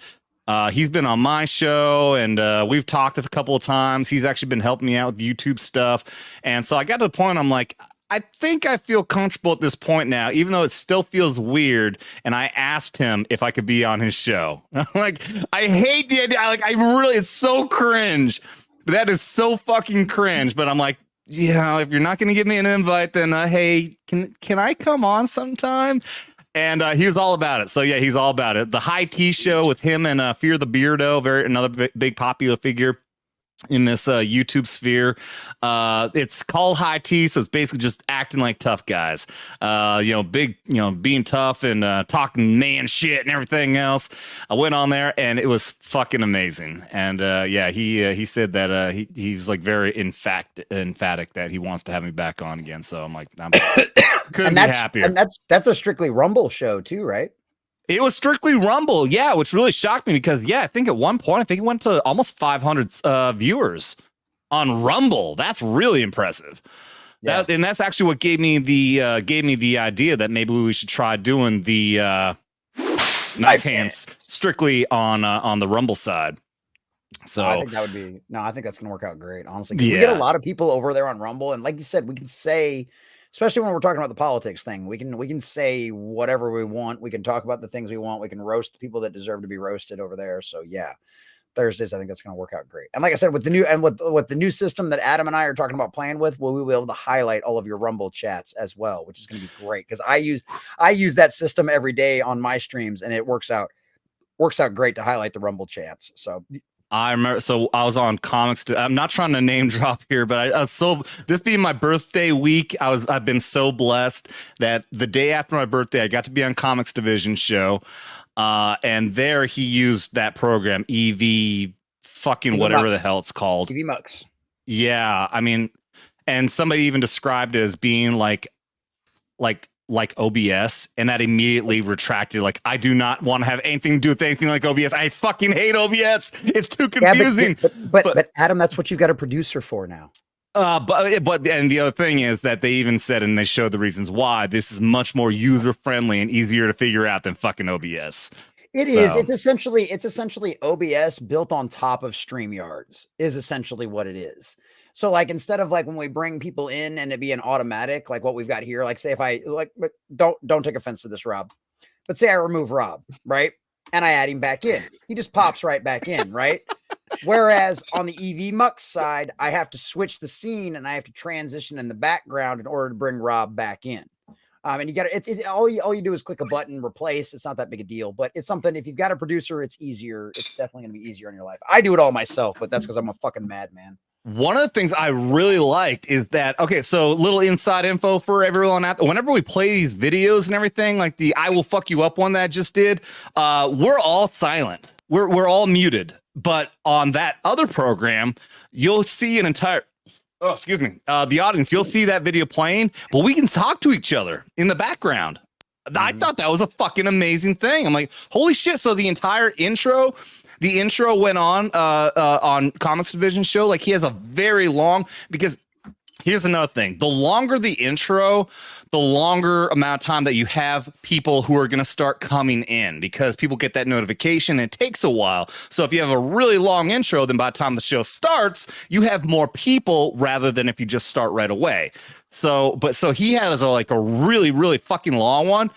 he's been on my show, and we've talked a couple of times. He's actually been helping me out with YouTube stuff, and so I got to the point I'm like, I think I feel comfortable at this point now, even though it still feels weird. And I asked him if I could be on his show. Like, I hate the idea. Like, it's so cringe. That is so fucking cringe. But I'm like, yeah, if you're not going to give me an invite, then hey, can I come on sometime? And he was all about it. So yeah, he's all about it. The high tea show with him and Fear the Beardo, another big popular figure in this YouTube sphere. It's called high tea, so it's basically just acting like tough guys. Being tough and talking man shit and everything else. I went on there and it was fucking amazing. And he said that he's like very emphatic that he wants to have me back on again. So I'm like, couldn't be happier. And that's a strictly Rumble show too, right? It was strictly Rumble, yeah, which really shocked me because, I think at one point, it went to almost 500 viewers on Rumble. That's really impressive. Yeah. And that's actually what gave me the idea that maybe we should try doing the knife hands strictly on the Rumble side. So I think that would be I think that's gonna work out great, honestly. We get a lot of people over there on Rumble, and like you said, we can say. Especially when we're talking about the politics thing, we can say whatever we want. We can talk about the things we want. We can roast the people that deserve to be roasted over there. So yeah, Thursdays, I think that's going to work out great. And like I said, with the new system that Adam and I are talking about playing with, we'll be able to highlight all of your Rumble chats as well, which is going to be great because I use that system every day on my streams, and it works out great to highlight the Rumble chats. So. I remember, so I was on comics. I'm not trying to name drop here, but I was this being my birthday week, I've been so blessed that the day after my birthday, I got to be on Comics Division show. And there he used that program, EV fucking whatever the hell it's called. EV Mux. Yeah. I mean, and somebody even described it as being like OBS, and that immediately retracted. Like, I do not want to have anything to do with anything like OBS. I fucking hate OBS. It's too confusing. Yeah, but Adam, that's what you've got a producer for now. But and the other thing is that they even said, and they showed the reasons why this is much more user friendly and easier to figure out than fucking OBS. It is. It's essentially OBS built on top of StreamYards is essentially what it is. So like, instead of like when we bring people in and it be an automatic, like what we've got here, like say if I like, don't take offense to this, Rob, but say I remove Rob, right? And I add him back in, he just pops right back in, right? Whereas on the EV Mux side, I have to switch the scene and I have to transition in the background in order to bring Rob back in. And you got to, all you do is click a button, replace. It's not that big a deal, but it's something, if you've got a producer, it's easier. It's definitely going to be easier on your life. I do it all myself, but that's because I'm a fucking madman. One of the things I really liked is that, okay, so little inside info for everyone out there. Whenever we play these videos and everything, like the I will fuck you up one that I just did, we're all silent. We're all muted. But on that other program, you'll see an entire, oh, excuse me, the audience, you'll see that video playing, but we can talk to each other in the background. I thought that was a fucking amazing thing. I'm like, holy shit. So the entire intro went on Comics Division show. Like, he has a very long, because here's another thing. The longer the intro, the longer amount of time that you have people who are going to start coming in, because people get that notification and it takes a while. So if you have a really long intro, then by the time the show starts, you have more people rather than if you just start right away. So he has a really, really fucking long one.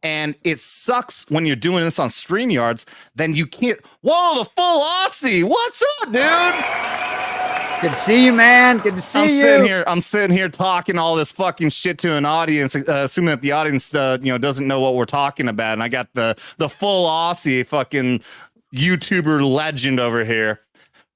And it sucks when you're doing this on StreamYards, then you can't. Whoa, the full Aussie. What's up, dude? Good to see you, man. Good to see you. I'm sitting here talking all this fucking shit to an audience, assuming that the audience, doesn't know what we're talking about. And I got the full Aussie fucking YouTuber legend over here.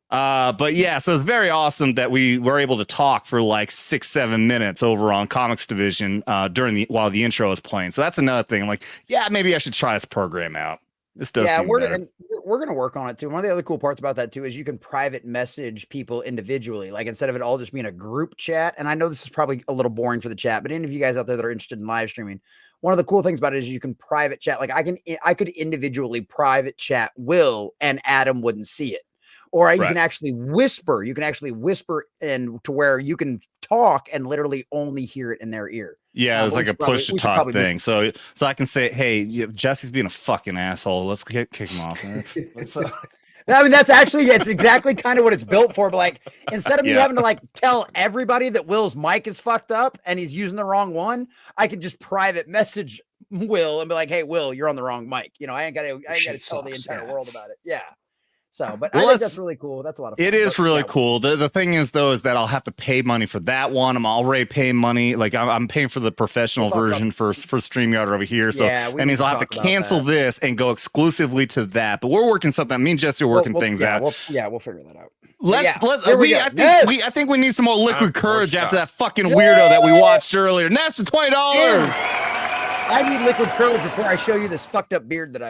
But yeah, so it's very awesome that we were able to talk for like 6-7 minutes over on Comics Division while the intro is playing. So that's another thing. I'm like, yeah, maybe I should try this program out. This does seem better. We're going to work on it too. One of the other cool parts about that too is you can private message people individually, like instead of it all just being a group chat. And I know this is probably a little boring for the chat, but any of you guys out there that are interested in live streaming, one of the cool things about it is you can private chat. Like I could individually private chat Will, and Adam wouldn't see it. Or you can actually whisper. You can actually whisper in to where you can talk and literally only hear it in their ear. Yeah, it's like a push to talk thing. So I can say, hey, Jesse's being a fucking asshole. Let's kick him off. I mean, it's exactly kind of what it's built for. But like, instead of me having to like tell everybody that Will's mic is fucked up and he's using the wrong one, I could just private message Will and be like, hey, Will, you're on the wrong mic. I ain't got to tell the entire world about it. Yeah. So, but I think that's really cool. That's a lot of fun. It is really cool. The thing is, though, is that I'll have to pay money for that one. I'm already paying money. Like I'm paying for the professional version for StreamYard over here. So that means I'll have to cancel this and go exclusively to that. But we're working something. Me and Jesse are working things out. We'll figure that out. I think we need some more liquid courage after that fucking weirdo that we watched earlier. Ness, $20. I need liquid courage before I show you this fucked up beard that I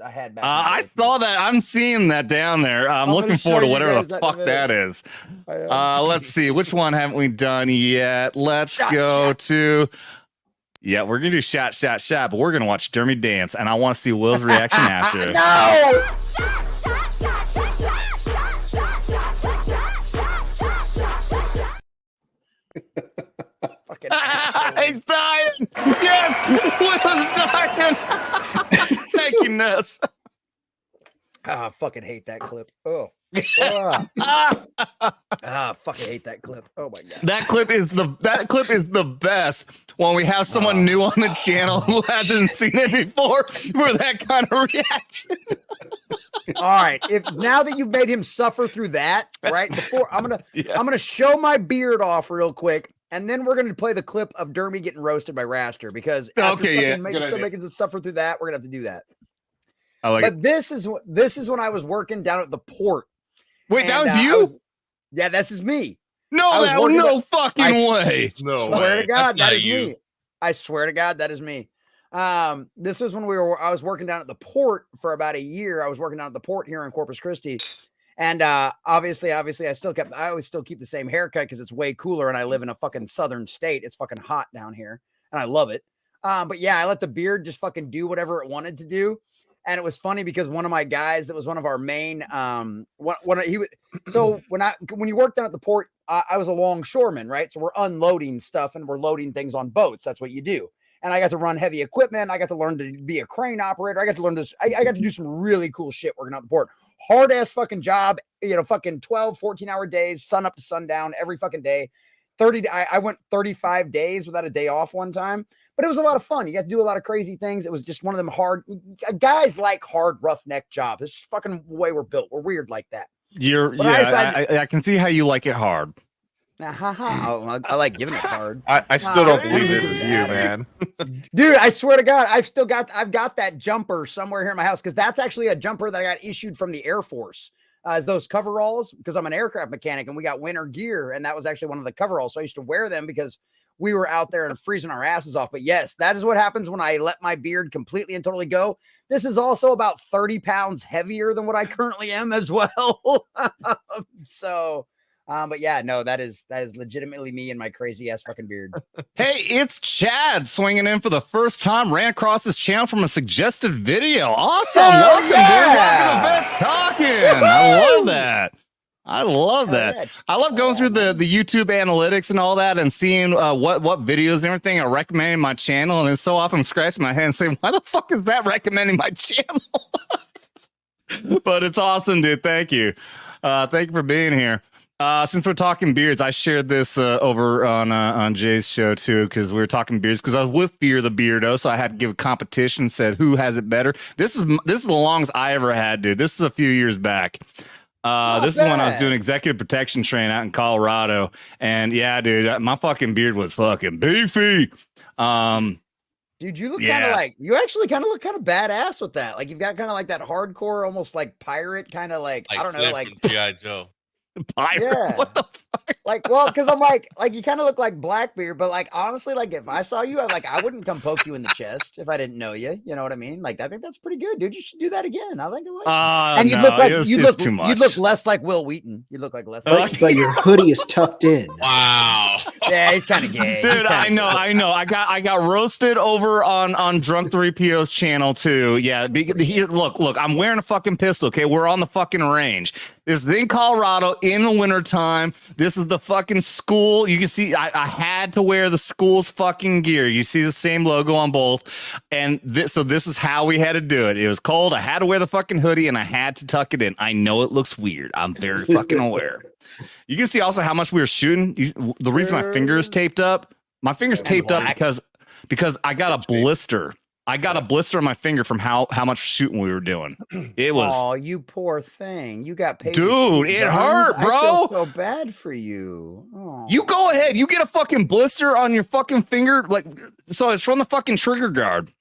had back. I saw that. I'm seeing that down there. I'm looking forward to whatever the fuck that is. Let's see. Which one haven't we done yet? Let's go to. Yeah, we're gonna do shot, but we're gonna watch Dermy dance, and I want to see Will's reaction after. No. Fucking he's dying. Yes, Will's dying. Thank you, Ness. I fucking hate that clip. Oh. Fucking hate that clip. Oh my god. That clip is the best when we have someone new on the channel who hasn't seen it before for that kind of reaction. All right. Now that you've made him suffer through that, right? Before I'm gonna show my beard off real quick. And then we're going to play the clip of Dermy getting roasted by Raster because making us suffer through that, we're going to have to do that. I like it. This is when I was working down at the port. Wait, that was you? Yeah, this is me. No fucking way. No swear to God, that is me. I swear to God, that is me. This was when I was working down at the port for about a year. I was working down at the port here in Corpus Christi. And obviously, I always still keep the same haircut because it's way cooler. And I live in a fucking southern state. It's fucking hot down here, and I love it. But yeah, I let the beard just fucking do whatever it wanted to do. And it was funny because one of my guys that was one of our main when you worked down at the port, I was a longshoreman, right? So we're unloading stuff and we're loading things on boats. That's what you do. And I got to run heavy equipment. I got to learn to be a crane operator. I got to learn this. I got to do some really cool shit working out the port. Hard ass fucking job, fucking 12, 14-hour days, sun up to sundown every fucking day. I went 35 days without a day off one time, but it was a lot of fun. You got to do a lot of crazy things. It was just one of them guys like hard, roughneck jobs. This is fucking the way we're built. We're weird like that. I can see how you like it hard. I like giving a card. I still don't believe this is you, man. Dude, I swear to God, I've got that jumper somewhere here in my house because that's actually a jumper that I got issued from the Air Force as those coveralls because I'm an aircraft mechanic and we got winter gear and that was actually one of the coveralls. So I used to wear them because we were out there and freezing our asses off. But yes, that is what happens when I let my beard completely and totally go. This is also about 30 pounds heavier than what I currently am as well. So but yeah, no, that is legitimately me and my crazy ass fucking beard. Hey, it's Chad swinging in for the first time. Ran across this channel from a suggested video. Awesome. Welcome, dude. Welcome to Vets Talking. I love that. I love that. I love going through the YouTube analytics and all that and seeing what videos and everything are recommending my channel. And it's so often I'm scratching my head and saying, why the fuck is that recommending my channel? But it's awesome, dude. Thank you. Thank you for being here. Since we're talking beards, I shared this over on Jay's show too because we were talking beards because I was with Fear the Beardo, so I had to give a competition. Said who has it better. This is the longest I ever had, dude. This is a few years back. This is when I was doing executive protection training out in Colorado, and yeah, dude, my fucking beard was fucking beefy. Dude, you look kind of like you actually kind of look kind of badass with that. Like you've got kind of like that hardcore, almost like pirate kind of like I don't know, like G.I. Joe. Pirate? Yeah. What the fuck? Like, well, because I'm like you kind of look like Blackbeard, but like honestly, like if I saw you, I wouldn't come poke you in the chest if I didn't know you. You know what I mean? Like I think that's pretty good, dude. You should do that again. I think and you no, look like it's too much. you look less like Will Wheaton. You look like less. But your hoodie is tucked in. Wow. Yeah, he's kind of gay. Dude, I know. I got roasted over on Drunk 3PO's channel too. Yeah, look, I'm wearing a fucking pistol. Okay, we're on the fucking range. This is in Colorado in the wintertime. This is the fucking school. You can see I had to wear the school's fucking gear. You see the same logo on both. And this is how we had to do it. It was cold. I had to wear the fucking hoodie and I had to tuck it in. I know it looks weird. I'm very fucking aware. You can see also how much we were shooting. The reason my finger is taped up, because I got a blister. I got a blister on my finger from how much shooting we were doing. It was. Oh, you poor thing. You got paid. Dude, it hurt, bro. I feel so bad for you. Oh. You go ahead. You get a fucking blister on your fucking finger. So it's from the fucking trigger guard.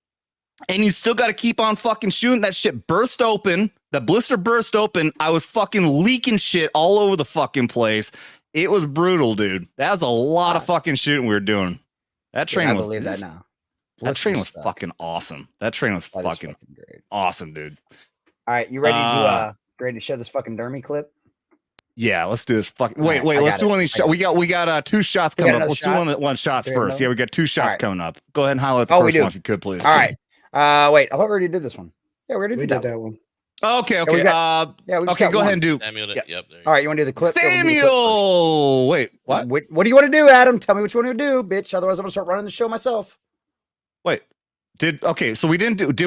And you still got to keep on fucking shooting. That shit burst open. The blister burst open. I was fucking leaking shit all over the fucking place. It was brutal, dude. That was a lot of fucking shooting we were doing. That train was. I believe that now. That train was fucking awesome. That train was fucking great. Awesome, dude. All right, you ready to show this fucking Dermy clip? Yeah, let's do this. Wait, let's do one of these shots. We got 2 shots coming up. Let's do one shots first. Yeah, we got 2 shots coming up. Go ahead and highlight the first one if you could, please. All right. Wait, I thought we already did this one. Yeah, we already did that one. Okay. Okay, go ahead and do. Samuel, yep. All right, you want to do the clip? Samuel! Wait, what? What do you want to do, Adam? Tell me what you want to do, bitch. Otherwise, I'm going to start running the show myself. Wait, so we didn't do, did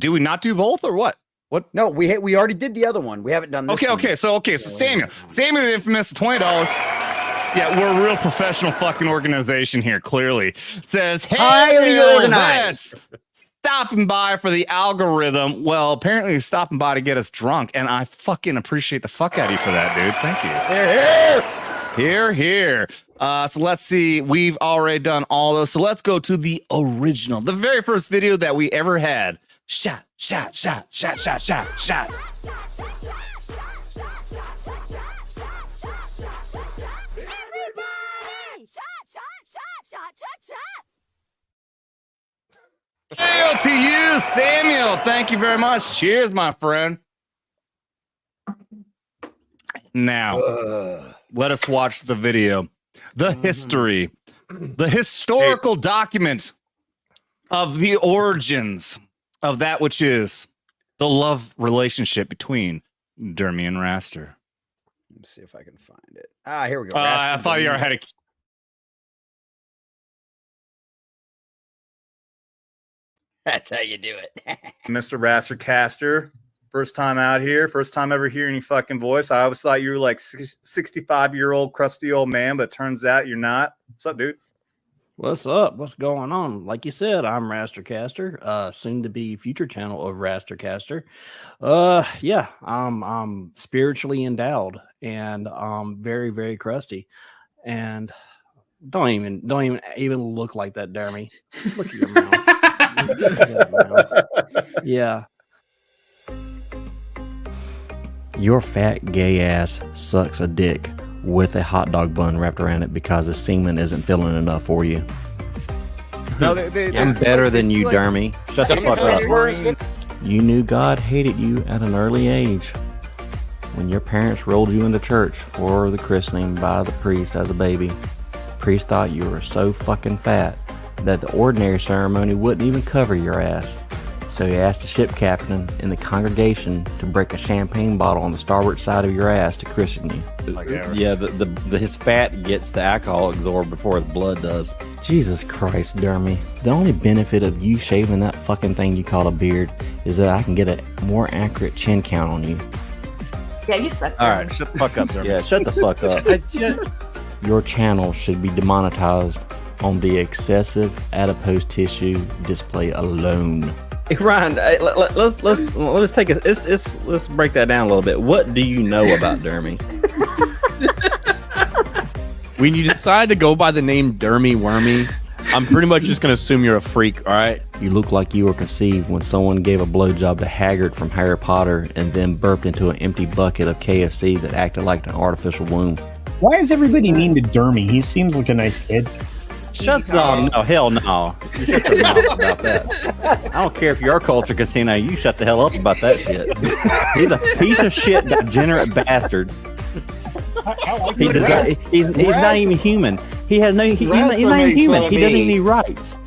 we not do both or what? What? No, we already did the other one. We haven't done this. So Samuel the Infamous, $20. Yeah, we're a real professional fucking organization here, clearly. It says, hey, highly organized. Stopping by for the algorithm. Well, apparently he's stopping by to get us drunk, and I fucking appreciate the fuck out of you for that, dude. Thank you. Here. So let's see. We've already done all those. So let's go to the original, the very first video that we ever had. Shot. Hail to you, Samuel. Thank you very much. Cheers, my friend. Now, let us watch the video. The history, the historical document of the origins of that which is the love relationship between Dermy and Raster. Let's see if I can find it. Here we go. I thought you already had a... That's how you do it. Mr. Raster Caster, first time out here, first time ever hearing your fucking voice. I always thought you were like 65-year-old crusty old man, but turns out you're not. What's up, dude? What's up? What's going on? Like you said, I'm Raster Caster, soon to be future channel of Raster Caster. Yeah, I'm spiritually endowed and very, very crusty. And don't even look like that, Dermy. Look at your mouth. Look at that mouth. Yeah. Your fat gay ass sucks a dick with a hot dog bun wrapped around it because the semen isn't filling enough for you. No, I'm better than you, Dermy. Shut the fuck up. You knew God hated you at an early age. When your parents rolled you into church for the christening by the priest as a baby, the priest thought you were so fucking fat that the ordinary ceremony wouldn't even cover your ass. So he asked the ship captain in the congregation to break a champagne bottle on the starboard side of your ass to christen you. Yeah, his fat gets the alcohol absorbed before his blood does. Jesus Christ, Dermy. The only benefit of you shaving that fucking thing you call a beard is that I can get a more accurate chin count on you. Yeah, you suck. All right, shut the fuck up, Dermy. Yeah, shut the fuck up. Your channel should be demonetized on the excessive adipose tissue display alone. Hey, Ryan, let's take a let's break that down a little bit. What do you know about Dermy? When you decide to go by the name Dermy Wermy, I'm pretty much just gonna assume you're a freak. All right. You look like you were conceived when someone gave a blowjob to Hagrid from Harry Potter and then burped into an empty bucket of KFC that acted like an artificial womb. Why is everybody mean to Dermy? He seems like a nice kid. Shut up! No, hell no! You shut your mouth about that. I don't care if you're a culture casino. You shut the hell up about that shit. He's a piece of shit, degenerate bastard. He's not even human. He has no. He's not even human. He doesn't even need rights.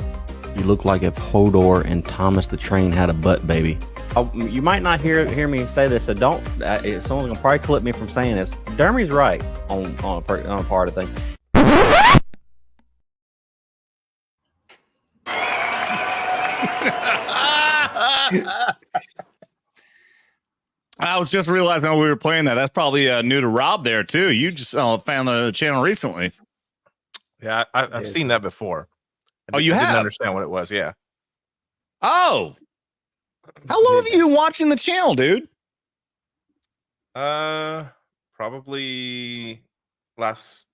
You look like if Hodor and Thomas the Train had a butt baby. Oh, you might not hear me say this, so don't. Someone's gonna probably clip me from saying this. Dermy's right on a part of things. I was just realizing when we were playing that. That's probably new to Rob there too. You just found the channel recently. Yeah, I've seen that before. Oh, you I have? didn't understand what it was. Yeah. Oh, how long have you been watching the channel, dude? Probably probably last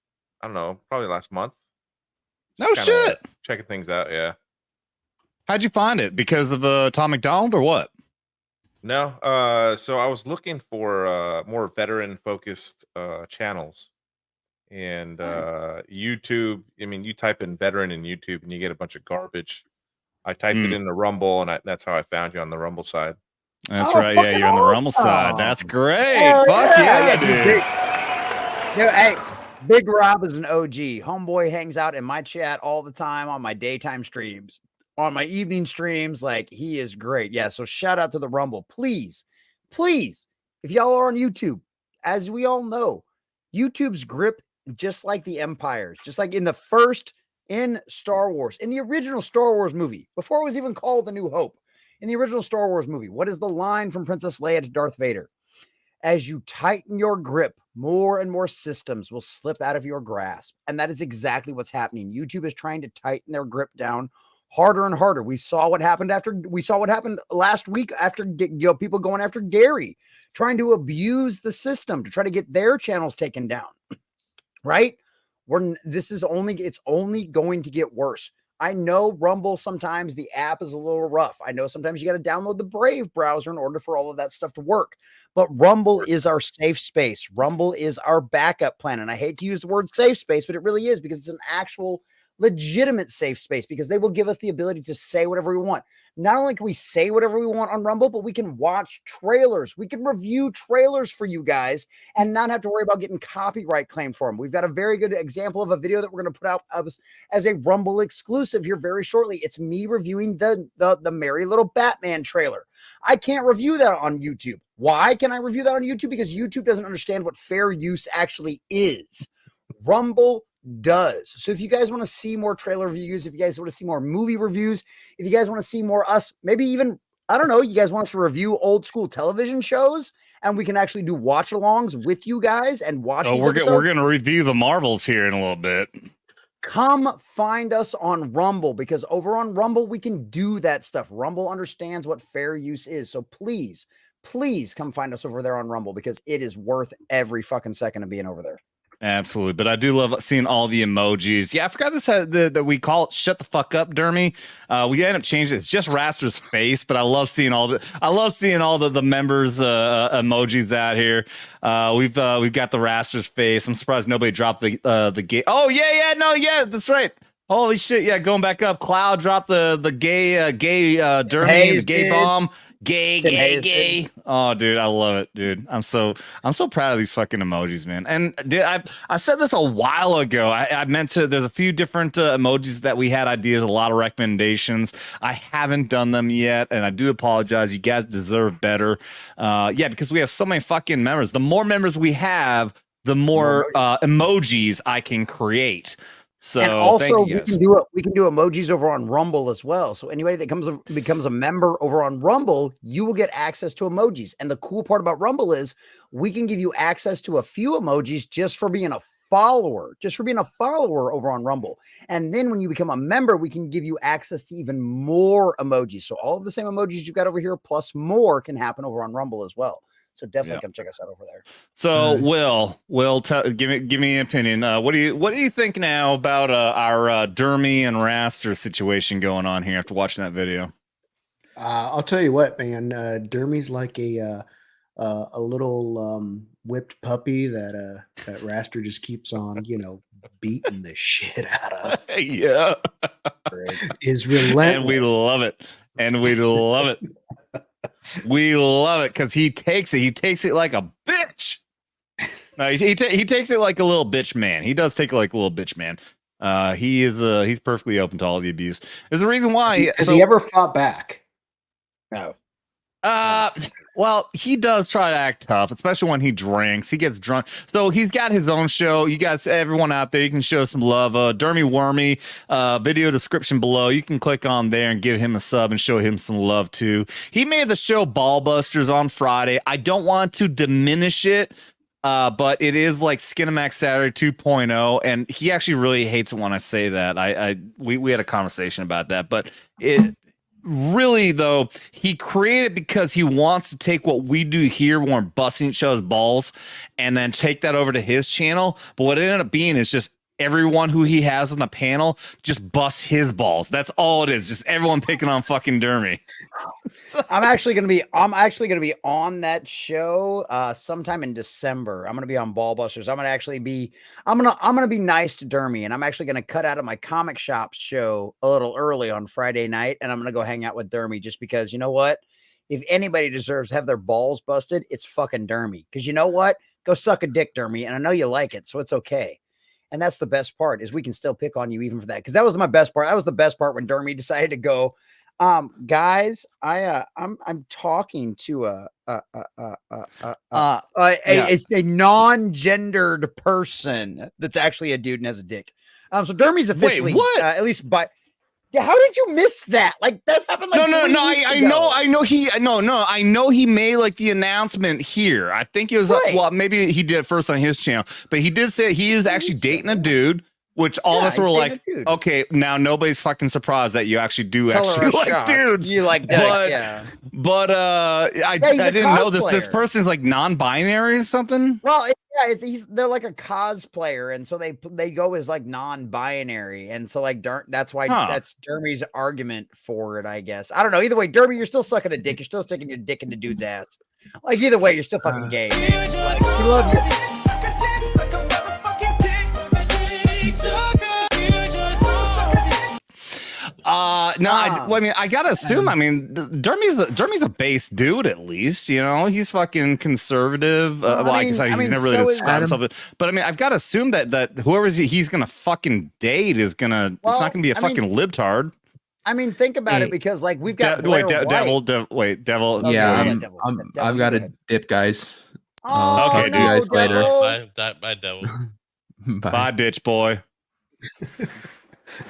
month. No Just kinda shit. checking things out. Yeah. How'd you find it? Because of Tom McDonald or what? No. So I was looking for more veteran focused channels, and YouTube. I mean, you type in veteran in YouTube and you get a bunch of garbage. I typed it into Rumble, and that's how I found you on the Rumble side. That's right. Yeah, you're on the Rumble side. That's great. Hell Fuck yeah, dude. Hey, Big Rob is an OG. Homeboy hangs out in my chat all the time on my daytime streams, on my evening streams. Like, he is great. Yeah. So shout out to the Rumble. Please, if y'all are on YouTube, as we all know, YouTube's grip, just like the Empires, just like in Star Wars, in the original Star Wars movie, before it was even called The New Hope, in the original Star Wars movie, what is the line from Princess Leia to Darth Vader? As you tighten your grip, more and more systems will slip out of your grasp. And that is exactly what's happening. YouTube is trying to tighten their grip down harder and harder. We saw what happened last week after people going after Gary, trying to abuse the system to try to get their channels taken down. Right? It's only going to get worse. I know Rumble, sometimes the app is a little rough. I know sometimes you got to download the Brave browser in order for all of that stuff to work. But Rumble is our safe space. Rumble is our backup plan. And I hate to use the word safe space, but it really is, because it's an actual legitimate safe space, because they will give us the ability to say whatever we want. Not only can we say whatever we want on Rumble, but we can watch trailers. We can review trailers for you guys and not have to worry about getting copyright claimed for them. We've got a very good example of a video that we're going to put out as a Rumble exclusive here very shortly. It's me reviewing the Merry Little Batman trailer. I can't review that on YouTube. Why can I review that on YouTube? Because YouTube doesn't understand what fair use actually is. Rumble does. So if you guys want to see more trailer reviews, if you guys want to see more movie reviews, if you guys want to see more us, maybe even, I don't know, you guys want us to review old school television shows, and we can actually do watch alongs with you guys and watch. Oh, we're going to review the Marvels here in a little bit. Come find us on Rumble, because over on Rumble, we can do that stuff. Rumble understands what fair use is. So please come find us over there on Rumble, because it is worth every fucking second of being over there. Absolutely, but I do love seeing all the emojis. Yeah, I forgot this that we call it "Shut the fuck up, Dermy." We end up changing it. It's just Raster's face, but I love seeing all the members emojis out here. We've got the Raster's face. I'm surprised nobody dropped the gay. Oh yeah, that's right. Holy shit! Yeah, going back up. Cloud dropped the gay Dermy, the gay bomb. Gay. Oh, dude, I love it, dude. I'm so proud of these fucking emojis, man. And dude, I said this a while ago. I meant to. There's a few different emojis that we had ideas, a lot of recommendations. I haven't done them yet, and I do apologize. You guys deserve better. Yeah, because we have so many fucking members. The more members we have, the more emojis I can create. So and also we can do emojis over on Rumble as well. So anybody that becomes a member over on Rumble, you will get access to emojis. And the cool part about Rumble is we can give you access to a few emojis just for being a follower, over on Rumble. And then when you become a member, we can give you access to even more emojis. So all of the same emojis you've got over here plus more can happen over on Rumble as well. So definitely come check us out over there. So Will, give me an opinion. What do you think now about our Dermy and Raster situation going on here after watching that video? I'll tell you what, man. Dermy's like a little whipped puppy that Raster just keeps on, beating the shit out of. Yeah, is relentless, and we love it. We love it because he takes it like a bitch. No, he takes it like a little bitch man. He does take it like a little bitch man. He's perfectly open to all the abuse. There's a reason why. Has he ever fought back? No. Well, he does try to act tough, especially when he drinks. He gets drunk. So he's got his own show. You guys, everyone out there, you can show some love. Dermy Wermy, video description below. You can click on there and give him a sub and show him some love too. He made the show Ballbusters on Friday. I don't want to diminish it, but it is like Skinemax Saturday 2.0, and he actually really hates it when I say that. We had a conversation about that, but it. Really, though, he created because he wants to take what we do here when we're busting each other's balls and then take that over to his channel. But what it ended up being is just everyone who he has on the panel just busts his balls. That's all it is. Just everyone picking on fucking Dermy. I'm actually gonna be on that show sometime in December. I'm gonna be on Ballbusters. I'm gonna be nice to Dermy, and I'm actually gonna cut out of my comic shop show a little early on Friday night, and I'm gonna go hang out with Dermy just because you know what? If anybody deserves to have their balls busted, it's fucking Dermy. Because you know what? Go suck a dick, Dermy, and I know you like it, so it's okay. And that's the best part is we can still pick on you even for that. Because that was my best part. That was the best part when Dermy decided to go. Guys, I'm talking to it's a non-gendered person that's actually a dude and has a dick. So Dermy's officially at least by. Yeah, how did you miss that? Like that happened. Like no. I know he made like the announcement here. I think it was well, maybe he did it first on his channel, but he did say he is actually dating a dude. Which all of us were like, okay, now nobody's fucking surprised that you actually do actually like dudes. You like that, but I didn't know this person's like non-binary or something. Well, they're like a cosplayer, and so they go as like non-binary, and so like that's why that's Dermy's argument for it, I guess. I don't know. Either way, Dermy, you're still sucking a dick. You're still sticking your dick into dude's ass. Like either way, you're still fucking gay. Like, you love your. I gotta assume. I mean, Dermy's a base dude at least. You know, he's fucking conservative. He's never really described himself. But I mean, I've got to assume that whoever he's gonna fucking date is gonna. It's not gonna be a fucking libtard. I mean, think about it because like we've got devil. Yeah, I've got a dip, guys. Okay, see you guys later. Bye, devil. Bye, bitch boy.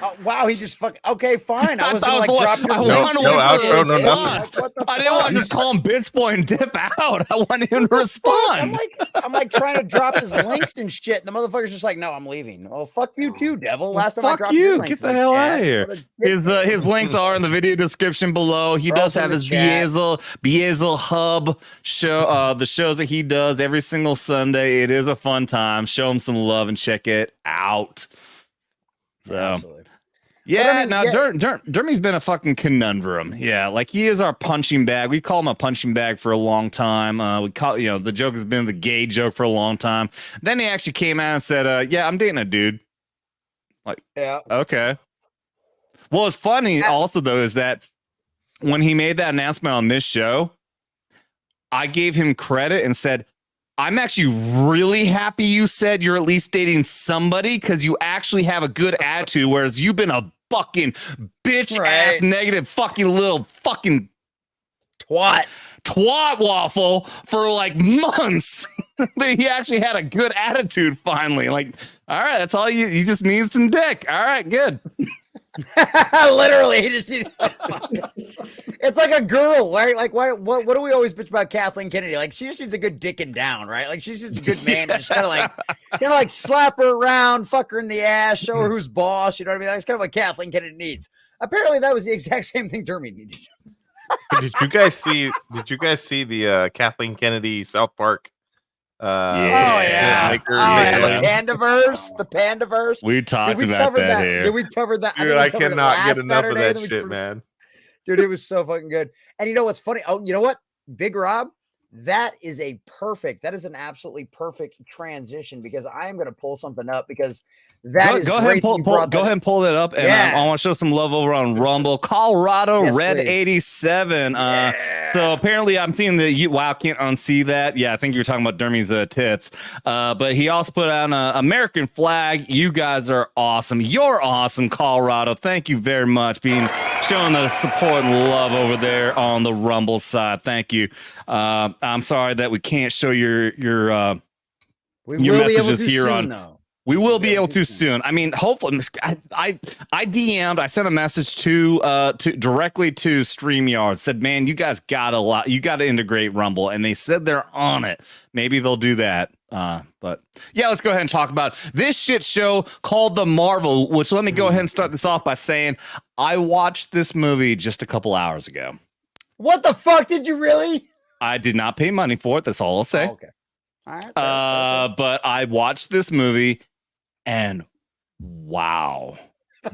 Oh, wow, he just fucking okay, fine. I was thought gonna like drop your wanted no him to outro, no respond. nothing. What the I didn't want to fuck? just call him bitch boy and dip out. I wanted him to respond. I'm like trying to drop his links and shit. And the motherfucker's just like, no, I'm leaving. Well, fuck you too, devil. Last time I Fuck dropped your you. links Get the in hell chat. out of here. What a His links are in the video description below. He They're does also have in the his chat. Beazel Hub show, the shows that he does every single Sunday. It is a fun time. Show him some love and check it out. So. Absolutely. Yeah, I mean, now yeah. Dermy's been a fucking conundrum. Yeah, like he is our punching bag. We call him a punching bag for a long time. We call the joke has been the gay joke for a long time. Then he actually came out and said, "Yeah, I'm dating a dude." Like, Yeah. okay. Well, what's funny also though is that when he made that announcement on this show, I gave him credit and said, I'm actually really happy you said you're at least dating somebody because you actually have a good attitude, whereas you've been a fucking bitch ass negative fucking little fucking twat waffle for like months. But he actually had a good attitude finally. Like, all right, that's all you just need some dick. All right, good. Literally, he just it's like a girl, right? Like what do we always bitch about Kathleen Kennedy? Like she just needs a good dicking down, right? Like she's just a good man, just kind of like slap her around, fuck her in the ass, show her who's boss. You know what I mean? That's kind of what Kathleen Kennedy needs. Apparently, that was the exact same thing Dermy needed. Did you guys see the Kathleen Kennedy South Park? The Pandaverse. We talked about that here. Did we cover that? Dude, I cannot get enough of that shit, man. Dude, it was so fucking good. And you know what's funny? Oh, you know what? Big Rob, that is an absolutely perfect transition because I am going to pull something up because that is go ahead and pull that up, and I want to show some love over on Rumble. Colorado Red please. 87. So apparently, I'm seeing wow, can't unsee that. Yeah, I think you were talking about Dermy's tits. But he also put on an American flag. You guys are awesome. You're awesome, Colorado. Thank you very much showing the support and love over there on the Rumble side. Thank you. I'm sorry that we can't show your messages here on. We will be able to soon. I mean, hopefully, I DM'd. I sent a message to directly to StreamYard. Said, "Man, you guys got to integrate Rumble," and they said they're on it. Maybe they'll do that. But yeah, let's go ahead and talk about this shit show called The Marvel. Which let me go ahead and start this off by saying I watched this movie just a couple hours ago. What the fuck did you really? I did not pay money for it. That's all I'll say. Oh, okay. All right. But I watched this movie. And wow,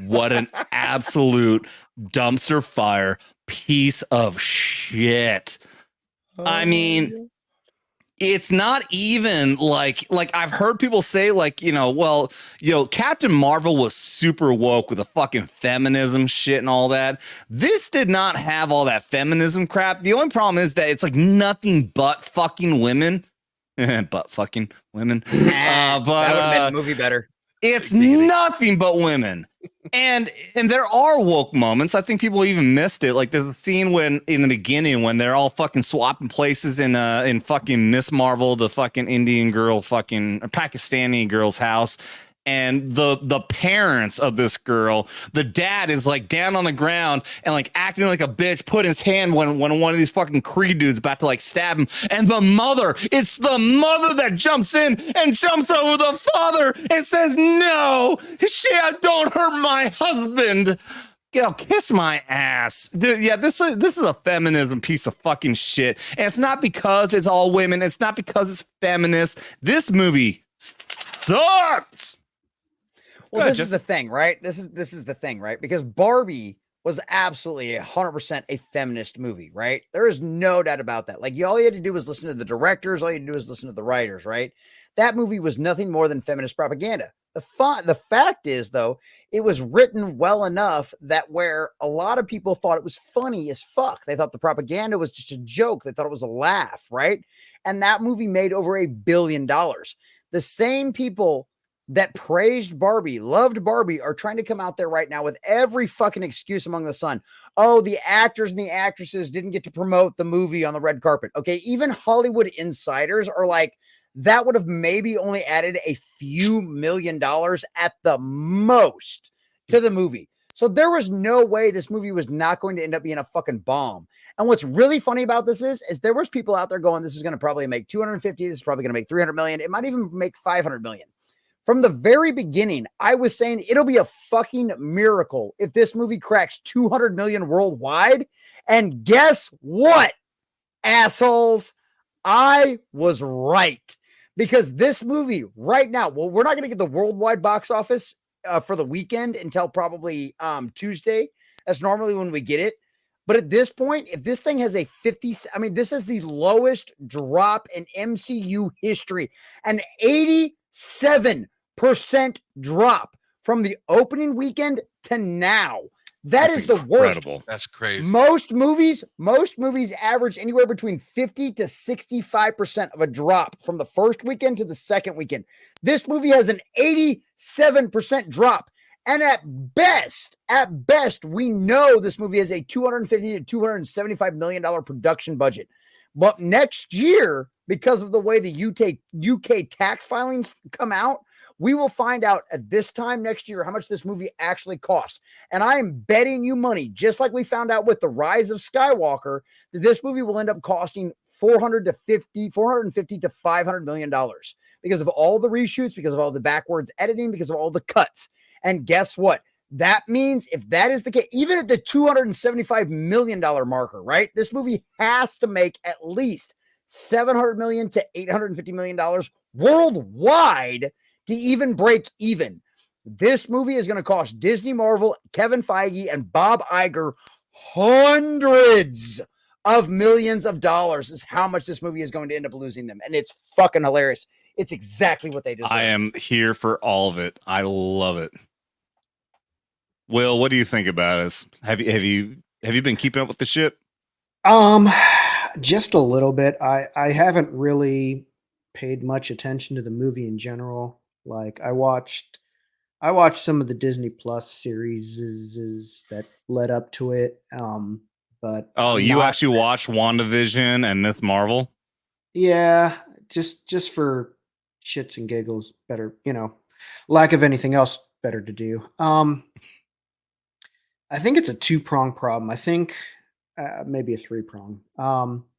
what an absolute dumpster fire piece of shit. I mean, it's not even like I've heard people say Captain Marvel was super woke with the fucking feminism shit and all that. This did not have all that feminism crap. The only problem is that it's like nothing but fucking women. But fucking women. That would have made the movie better. It's nothing but women. And there are woke moments. I think people even missed it. Like there's a scene in the beginning when they're all fucking swapping places in fucking Miss Marvel, the fucking Indian girl, fucking Pakistani girl's house. And the parents of this girl, the dad is like down on the ground and like acting like a bitch, put his hand when one of these fucking Creed dudes about to like stab him. And it's the mother that jumps in and jumps over the father and says, "No, shit, don't hurt my husband." Yo, kiss my ass. Dude, yeah, this is a feminism piece of fucking shit. And it's not because it's all women. It's not because it's feminist. This movie sucks. Well, this is the thing, right? This is the thing, right? Because Barbie was absolutely 100% a feminist movie, right? There is no doubt about that. Like, all you had to do was listen to the directors. All you had to do was listen to the writers, right? That movie was nothing more than feminist propaganda. The fact is, though, it was written well enough that where a lot of people thought it was funny as fuck. They thought the propaganda was just a joke. They thought it was a laugh, right? And that movie made over $1 billion. The same people that praised Barbie, loved Barbie, are trying to come out there right now with every fucking excuse among the sun. Oh, the actors and the actresses didn't get to promote the movie on the red carpet. Okay, even Hollywood insiders are like, that would have maybe only added a few $1 million at the most to the movie. So there was no way this movie was not going to end up being a fucking bomb. And what's really funny about this is there was people out there going, this is going to probably make 250. This is probably going to make 300 million. It might even make 500 million. From the very beginning, I was saying it'll be a fucking miracle if this movie cracks 200 million worldwide. And guess what, assholes? I was right. Because this movie right now, well, we're not going to get the worldwide box office for the weekend until probably Tuesday. That's normally when we get it. But at this point, if this thing has a 50, I mean, this is the lowest drop in MCU history, an 87% drop from the opening weekend to now. That's the worst. That's crazy. Most movies average anywhere between 50 to 65% of a drop from the first weekend to the second weekend. This movie has an 87% drop. And at best, we know this movie has a $250 to $275 million production budget. But next year, because of the way the UK tax filings come out, we will find out at this time next year how much this movie actually costs. And I am betting you money, just like we found out with The Rise of Skywalker, that this movie will end up costing $450 to $500 million because of all the reshoots, because of all the backwards editing, because of all the cuts. And guess what? That means if that is the case, even at the $275 million marker, right? This movie has to make at least $700 million to $850 million worldwide to even break even. This movie is going to cost Disney, Marvel, Kevin Feige, and Bob Iger hundreds of millions of dollars is how much this movie is going to end up losing them. And it's fucking hilarious. It's exactly what they deserve. I am here for all of it. I love it. Will, what do you think about us? Have you been keeping up with the shit? Just a little bit. I haven't really paid much attention to the movie in general. Like I watched some of the Disney Plus series that led up to it. But you actually watched WandaVision and Myth Marvel? Yeah, just for shits and giggles, better, lack of anything else better to do. I think it's a two-prong problem. I think maybe a three-prong.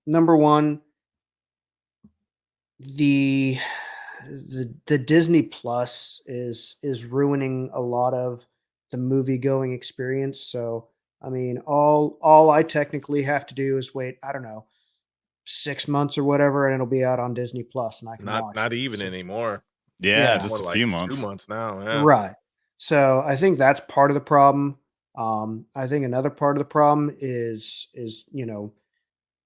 Number one, the Disney Plus is ruining a lot of the movie-going experience. So, I mean, all I technically have to do is wait, I don't know, 6 months or whatever, and it'll be out on Disney Plus, and I can watch not it. even anymore. Yeah, just a More few like months. 2 months now. Yeah. Right. So I think that's part of the problem. I think another part of the problem is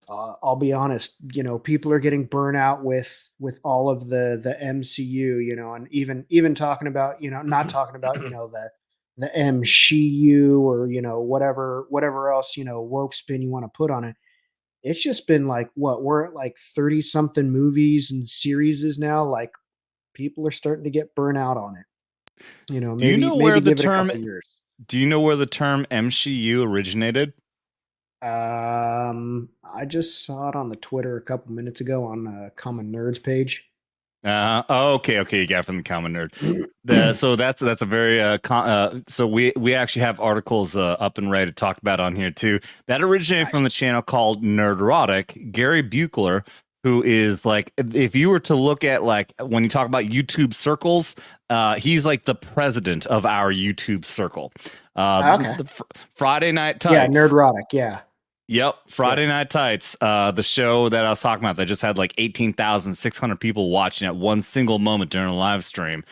I'll be honest, people are getting burnt out with all of the MCU, and even talking about, not talking about, the MCU or, whatever else, woke spin you want to put on it. It's just been like, we're at like 30 something movies and series now. Like people are starting to get burnt out on it. Do you know where the term MCU originated? I just saw it on the Twitter a couple minutes ago on Common Nerds page. Okay, you got it from the Common Nerd. So that's a very so we actually have articles up and ready to talk about on here too. That originated from the channel called Nerdrotic. Gary Buechler, who is like, if you were to look at like when you talk about YouTube circles, he's like the president of our YouTube circle. Friday Night Tights. Yeah, Nerdrotic. Yeah. Yep, Friday Night Tights, the show that I was talking about that just had like 18,600 people watching at one single moment during a live stream.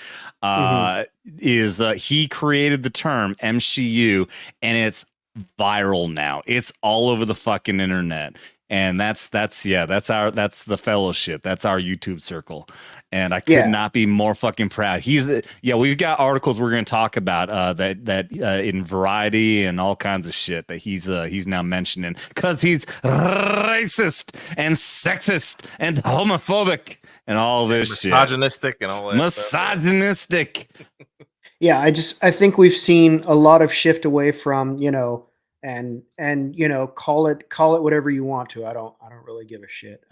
He created the term MCU, and it's viral now. It's all over the fucking internet. And that's the fellowship. That's our YouTube circle. And I could not be more fucking proud. We've got articles we're going to talk about that in Variety and all kinds of shit that he's now mentioning because he's racist and sexist and homophobic and all this misogynistic and all that. Misogynistic. Yeah, I think we've seen a lot of shift away from, and call it whatever you want to. I don't really give a shit.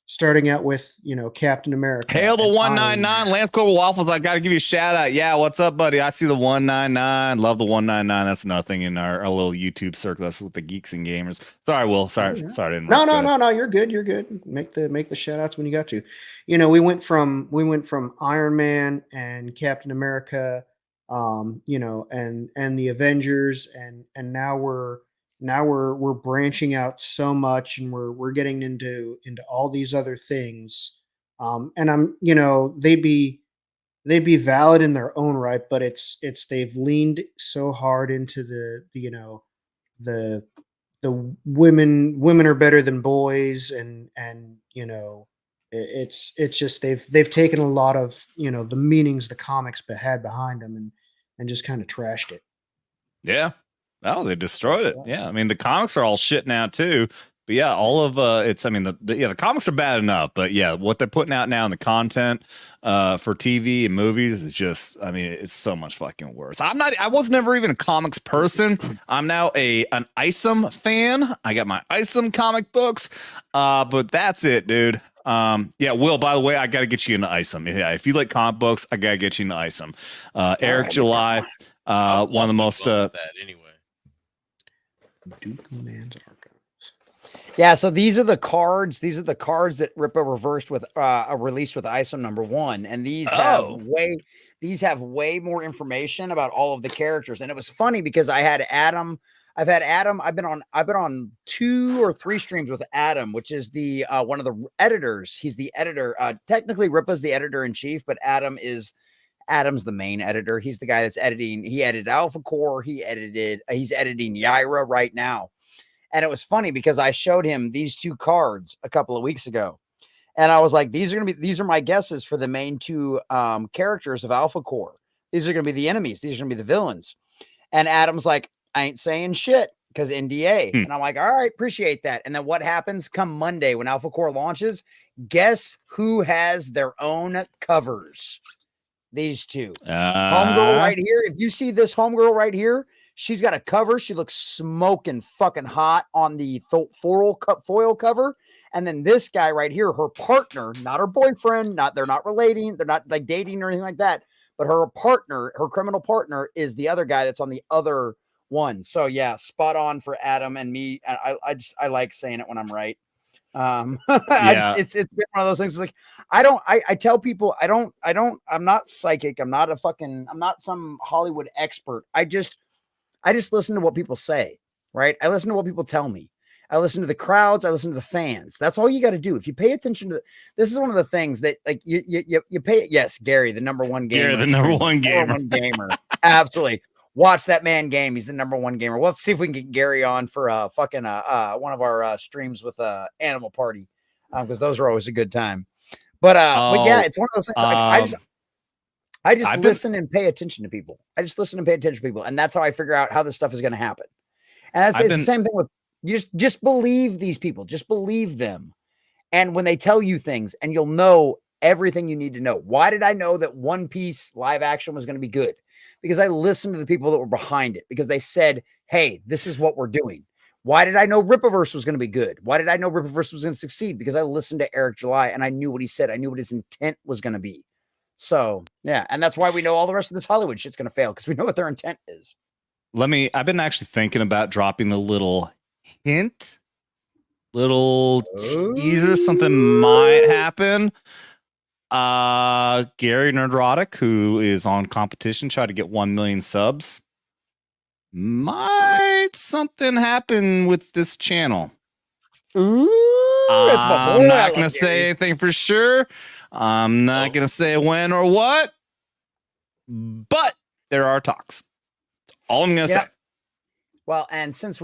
starting out with, you know, Captain America. Hail the and 199. Lance Corporal Waffles, I got to give you a shout out. Yeah, what's up, buddy? I see the 199. Love the 199. That's another thing in our little YouTube circle. That's with the geeks and gamers. Sorry, Will. Sorry. Yeah. Sorry to No, interrupt. no. You're good. You're good. Make the shout outs when you got to. You know, we went from Iron Man and Captain America, you know, and the Avengers, and now we're branching out so much, and we're getting into all these other things. And I'm, you know, they'd be valid in their own right, but it's they've leaned so hard into the you know, the women are better than boys, and you know, it's just they've taken a lot of, you know, the meanings the comics had behind them, and just kind of trashed it. Yeah. Oh, they destroyed it. Yeah. I mean, the comics are all shit now too. But yeah, all of it's, I mean, the comics are bad enough, but yeah, what they're putting out now in the content for TV and movies is just, I mean, it's so much fucking worse. I was never even a comics person. I'm now an Isom fan. I got my Isom comic books, but that's it, dude. Yeah, Will, by the way, I got to get you into Isom. Yeah, if you like comic books, I got to get you into Isom. Eric July, one of the most, that anyway. Duke Man's Archives. Yeah, so these are the cards. These are the cards that Rippa reversed with released with ISOM #1, and these have way more information about all of the characters. And it was funny because I had Adam. I've been on 2 or 3 streams with Adam, which is the one of the editors. He's the editor. Technically, Rippa's the editor in chief, but Adam's the main editor. He's the guy that's editing. He edited Alpha Core. He's editing Yaira right now. And it was funny because I showed him these 2 cards a couple of weeks ago. And I was like, these are my guesses for the main 2 characters of Alpha Core. These are going to be the enemies. These are going to be the villains. And Adam's like, I ain't saying shit because NDA. And I'm like, all right, appreciate that. And then what happens come Monday when Alpha Core launches? Guess who has their own covers? These 2. Homegirl right here. If you see this homegirl right here, she's got a cover. She looks smoking fucking hot on the foil cover. And then this guy right here, her partner, not her boyfriend, they're not relating. They're not like dating or anything like that. But her partner, her criminal partner, is the other guy that's on the other one. So yeah, spot on for Adam and me. I like saying it when I'm right. It's been one of those things. Like I tell people I'm not psychic. I'm not some Hollywood expert. I just listen to what people say, right? I listen to what people tell me. I listen to the crowds. I listen to the fans. That's all you got to do. If you pay attention to this is one of the things that like you pay. Yes, Gary, the #1 gamer. Gary, the #1 gamer. Absolutely. Watch that man game. He's the #1 gamer. Let's see if we can get Gary on for one of our streams with Animal Party, because those are always a good time. But yeah, it's one of those things. I just listen and pay attention to people. And that's how I figure out how this stuff is going to happen. And it's the same thing with just believe these people. Just believe them. And when they tell you things, and you'll know everything you need to know. Why did I know that One Piece live action was going to be good? Because I listened to the people that were behind it, because they said, hey, this is what we're doing. Why did I know Rippaverse was going to be good? Why did I know Rippaverse was going to succeed? Because I listened to Eric July and I knew what he said. I knew what his intent was going to be. So yeah. And that's why we know all the rest of this Hollywood shit's going to fail, because we know what their intent is. I've been actually thinking about dropping the little hint, teaser, something might happen. Gary Nerdrotic, who is on competition, try to get 1 million subs. Might something happen with this channel? Ooh, I'm not going to say anything for sure. I'm not going to say when or what, but there are talks. That's all I'm going to say. Well, and since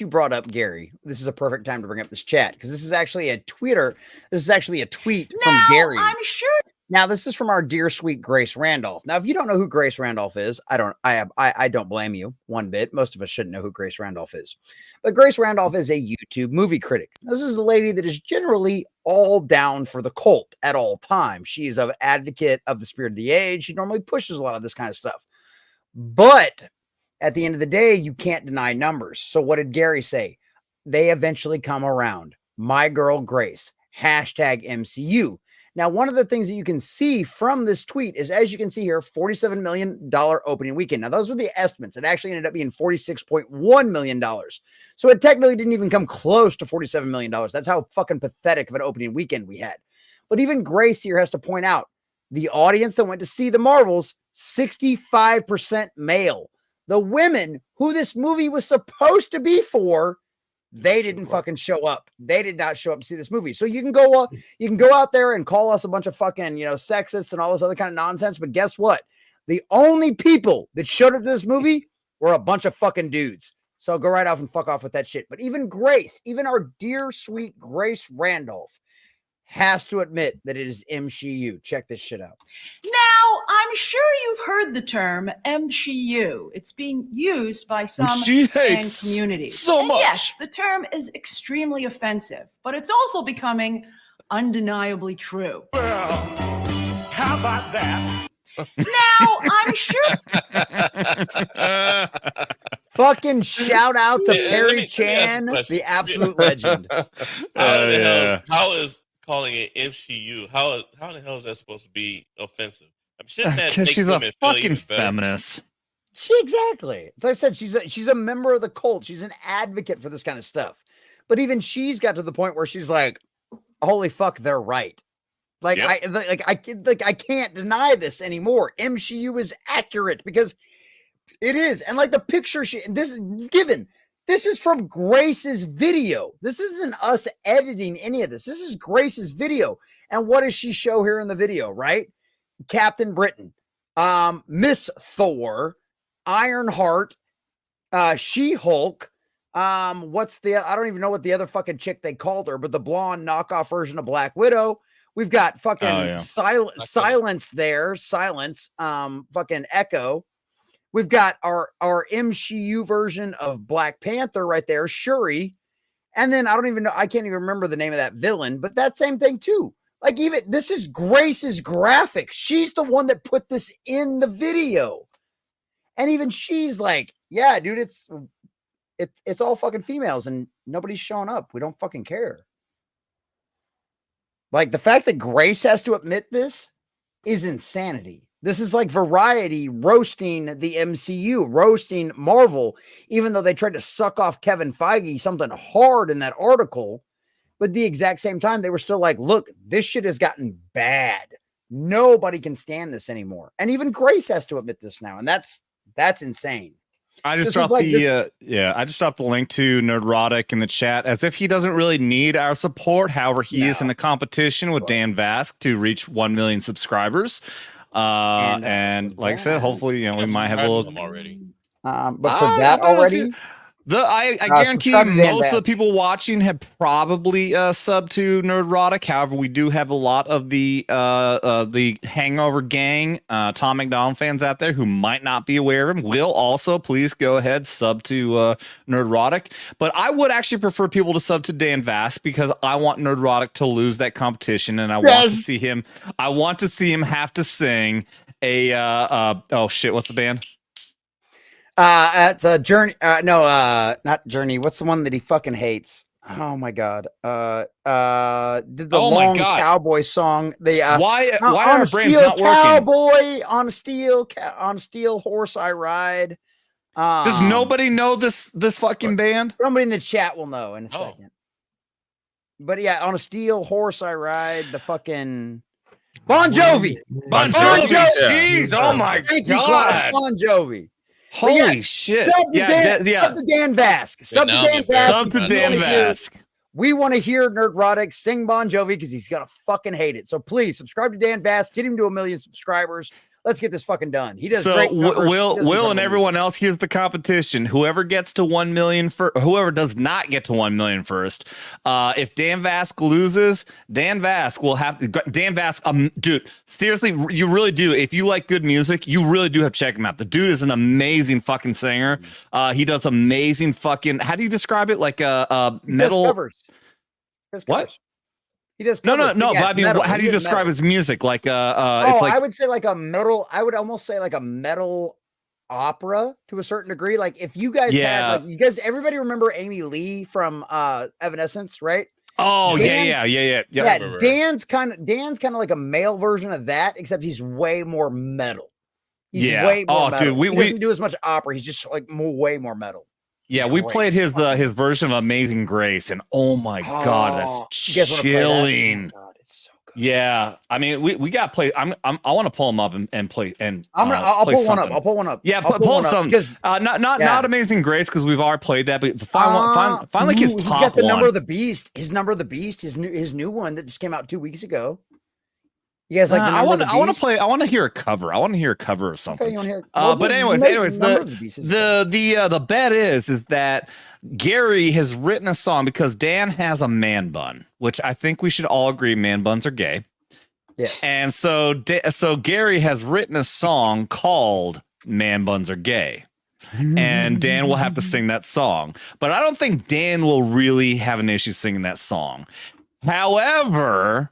you brought up Gary, this is a perfect time to bring up this chat, because this is actually a tweet from Gary. I'm sure. Now, this is from our dear sweet Grace Randolph. Now, if you don't know who Grace Randolph is, I don't blame you one bit. Most of us shouldn't know who Grace Randolph is. But Grace Randolph is a YouTube movie critic. This is a lady that is generally all down for the cult at all times. She's an advocate of the spirit of the age. She normally pushes a lot of this kind of stuff. But at the end of the day, you can't deny numbers. So what did Gary say? They eventually come around. My girl Grace hashtag MCU. Now, one of the things that you can see from this tweet is, as you can see here, $47 million opening weekend. Now, those were the estimates. It actually ended up being $46.1 million. So it technically didn't even come close to $47 million. That's how fucking pathetic of an opening weekend we had. But even Grace here has to point out, the audience that went to see the Marvels, 65% male. The women who this movie was supposed to be for, they didn't fucking show up. They did not show up to see this movie. So you can go out there and call us a bunch of fucking, sexists and all this other kind of nonsense. But guess what? The only people that showed up to this movie were a bunch of fucking dudes. So go right off and fuck off with that shit. But even Grace, even our dear, sweet Grace Randolph, has to admit that it is MCU. Check this shit out. Now, I'm sure you've heard the term MCU. It's being used by some fan communities. So much. Yes, the term is extremely offensive, but it's also becoming undeniably true. Well, how about that? Now, I'm sure. Fucking shout out to Perry Chan, the absolute legend. How is calling it MCU? How in the hell is that supposed to be offensive? Shouldn't that Because make she's a women feel fucking even better? feminist. Exactly. As I said, she's a member of the cult. She's an advocate for this kind of stuff. But even she's got to the point where she's like, "Holy fuck, they're right." Like I can't deny this anymore. MCU is accurate because it is. And like the picture this is from Grace's video. This isn't us editing any of this. This is Grace's video. And what does she show here in the video, right? Captain Britain, Miss Thor, Ironheart, She-Hulk. I don't even know what the other fucking chick they called her, but the blonde knockoff version of Black Widow. We've got fucking Silence there. Silence, fucking Echo. We've got our MCU version of Black Panther right there, Shuri. And then I can't even remember the name of that villain, but that same thing too. Like this is Grace's graphics. She's the one that put this in the video. And even she's like, yeah, dude, it's all fucking females and nobody's showing up. We don't fucking care. Like the fact that Grace has to admit this is insanity. This is like Variety roasting the MCU, roasting Marvel, even though they tried to suck off Kevin Feige something hard in that article. But the exact same time, they were still like, look, this shit has gotten bad. Nobody can stand this anymore. And even Grace has to admit this now. And that's insane. I just dropped I just dropped the link to Nerdrotic in the chat as if he doesn't really need our support. However, he is in the competition with Dan Vask to reach 1 million subscribers. And like I said, hopefully, we might have a little already. But for that already, I guarantee most of the people watching have probably subbed to Nerdrotic. However, we do have a lot of the Hangover gang, Tom McDonald fans out there who might not be aware of him. Will also please go ahead sub to Nerdrotic. But I would actually prefer people to sub to Dan Vask because I want Nerdrotic to lose that competition, and I want to see him. I want to see him have to sing a oh shit, what's the band? It's a Journey. Not Journey. What's the one that he fucking hates? Oh my god. Did the long cowboy song? The why on are our brains not working? On a steel horse I ride. Does nobody know this fucking band? Somebody in the chat will know in a second. But yeah, on a steel horse I ride. The fucking Bon Jovi. Bon Jovi. Jeez. Oh my god. Bon Jovi. Holy shit. Sub to Dan Vask. Sub to Dan Vask. Sub to Dan Vask. We want to hear Nerdrotic sing Bon Jovi because he's going to fucking hate it. So please subscribe to Dan Vask. Get him to 1 million subscribers. Let's get this fucking done. He does great numbers. Will and everyone else, here's the competition. Whoever gets to 1 million whoever does not get to 1 million first. If Dan Vask loses, Dan Vask will have Dan Vask. Dude, seriously, you really do. If you like good music, you really do have to check him out. The dude is an amazing fucking singer. He does amazing fucking. How do you describe it? Like metal covers. What? He does no. Yeah, But I mean, how do you describe his music? Like, it's like I would say like a metal. I would almost say like a metal opera to a certain degree. Like if you guys had, like, everybody remember Amy Lee from Evanescence, right? Oh Dan- yeah. Dan's kind of like a male version of that, except he's way more metal. He's way more metal. Dude, he doesn't do as much opera. He's just like way more metal. Yeah, we played his version of Amazing Grace, and oh my god, that's chilling. Oh, God, it's so good. Yeah, I mean, we got to play. I want to pull him up and play. And I'll play pull one something. up. I'll pull one up. Yeah, I'll pull one up, some. because Not Amazing Grace, because we've already played that. But find like his top he's got the one. Number of the Beast. His Number of the Beast. His new one that just came out 2 weeks ago. You guys like the I want to play. I want to hear a cover. I want to hear a cover or something. Okay, you want to hear? But anyways, the bet is that Gary has written a song because Dan has a man bun, which I think we should all agree man buns are gay. Yes. And so Gary has written a song called "Man Buns Are Gay." And Dan will have to sing that song, but I don't think Dan will really have an issue singing that song. However,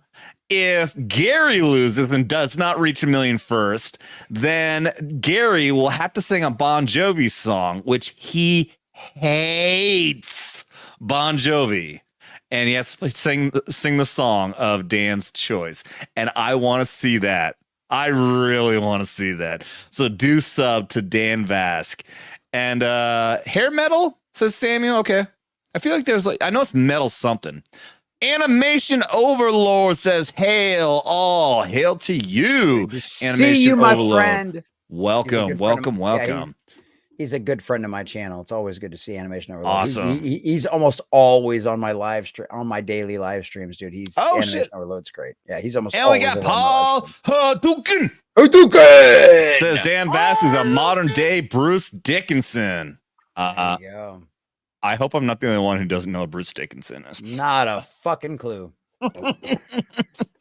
if Gary loses and does not reach 1 million first, then Gary will have to sing a Bon Jovi song, which he hates Bon Jovi. And he has to sing the song of Dan's choice. And I want to see that. I really want to see that. So do sub to Dan Vask. And hair metal, says Samuel. Okay. I feel like there's I know it's metal something. Animation Overlord says, hail to you. Animation See you, my Overlord. friend. Welcome. Yeah, he's a good friend of my channel. It's always good to see Animation Overlord. Awesome. He's almost always on my live stream, on my daily live streams, dude. Animation Overlord's great. Yeah, he's almost. And we got Paul Hadouken. Says Dan Vass is a modern day Bruce Dickinson. There you go. I hope I'm not the only one who doesn't know what Bruce Dickinson is. Not a fucking clue.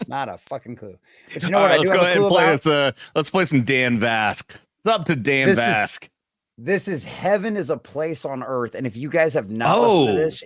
Not a fucking clue. But you know what? Right, I do let's go ahead and play this. Let's play some Dan Vask. Up to Dan Vask. This is Heaven is a Place on Earth. And if you guys have not listened to this,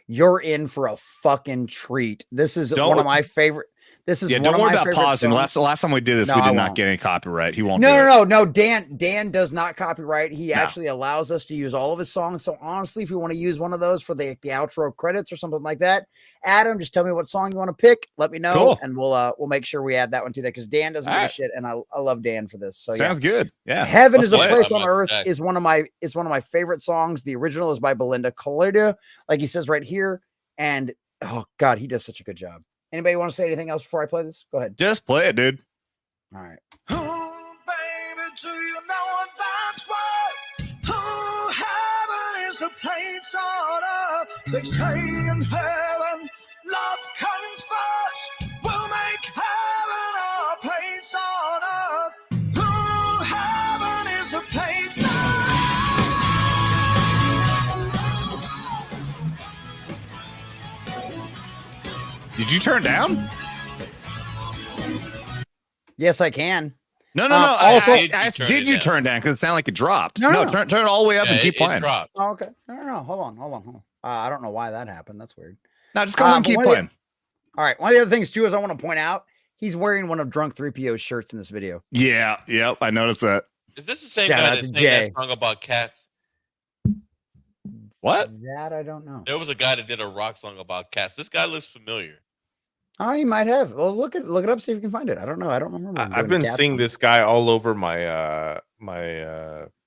you're in for a fucking treat. This is one of my favorite. This is don't worry about pausing. Last time we did this, we did not get any copyright. He won't. No. Dan does not copyright. He actually allows us to use all of his songs. So honestly, if you want to use one of those for the outro credits or something like that, Adam, just tell me what song you want to pick. Let me know, and we'll make sure we add that one to that because Dan doesn't give a shit, and I love Dan for this. So sounds good. Yeah, Heaven is a Place on Earth is one of my favorite songs. The original is by Belinda Colada, like he says right here, and oh god, he does such a good job. Anybody want to say anything else before I play this? Go ahead. Just play it, dude. All right. Oh, baby, do you know that's right? Oh, heaven is a place on earth. They say in heaven, love comes first. We'll make heaven a place on earth. Oh, heaven is a place on earth. Did you turn down? Yes, I can. No. Also, I asked, did you turn down? Because it sounded like it dropped. No, turn it all the way up and keep playing. Oh, okay. No. Hold on. I don't know why that happened. That's weird. No, just go ahead and keep playing. All right. One of the other things too is I want to point out he's wearing one of Drunk 3PO's shirts in this video. Yeah. Yep. I noticed that. Is this the same guy that sang that song about cats? What? That I don't know. There was a guy that did a rock song about cats. This guy looks familiar. Oh, you might have. Well, look it up, see if you can find it. I don't know. I don't remember. I've been seeing this guy all over my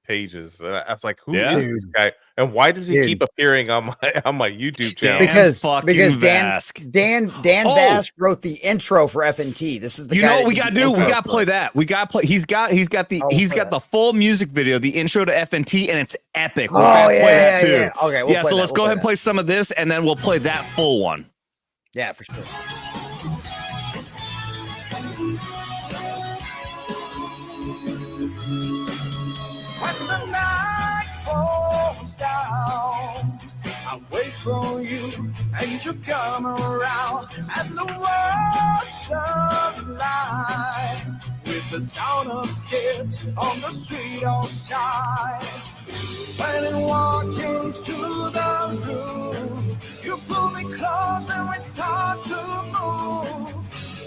pages. I was like, who is this guy? And why does he keep appearing on my YouTube channel? Because Dan Vask wrote the intro for FNT. This is the guy. What we gotta do? We gotta play that. We gotta play. He's got the full music video, the intro to FNT, and it's epic. We're gonna play that too. Yeah. Okay, so let's go ahead and play some of this, and then we'll play that full one. Yeah, for sure. When the night falls down, I wait for you and you come around, and the world sublime with the sound of kids on the street outside. When I walk into the room, you pull me close and we start to move,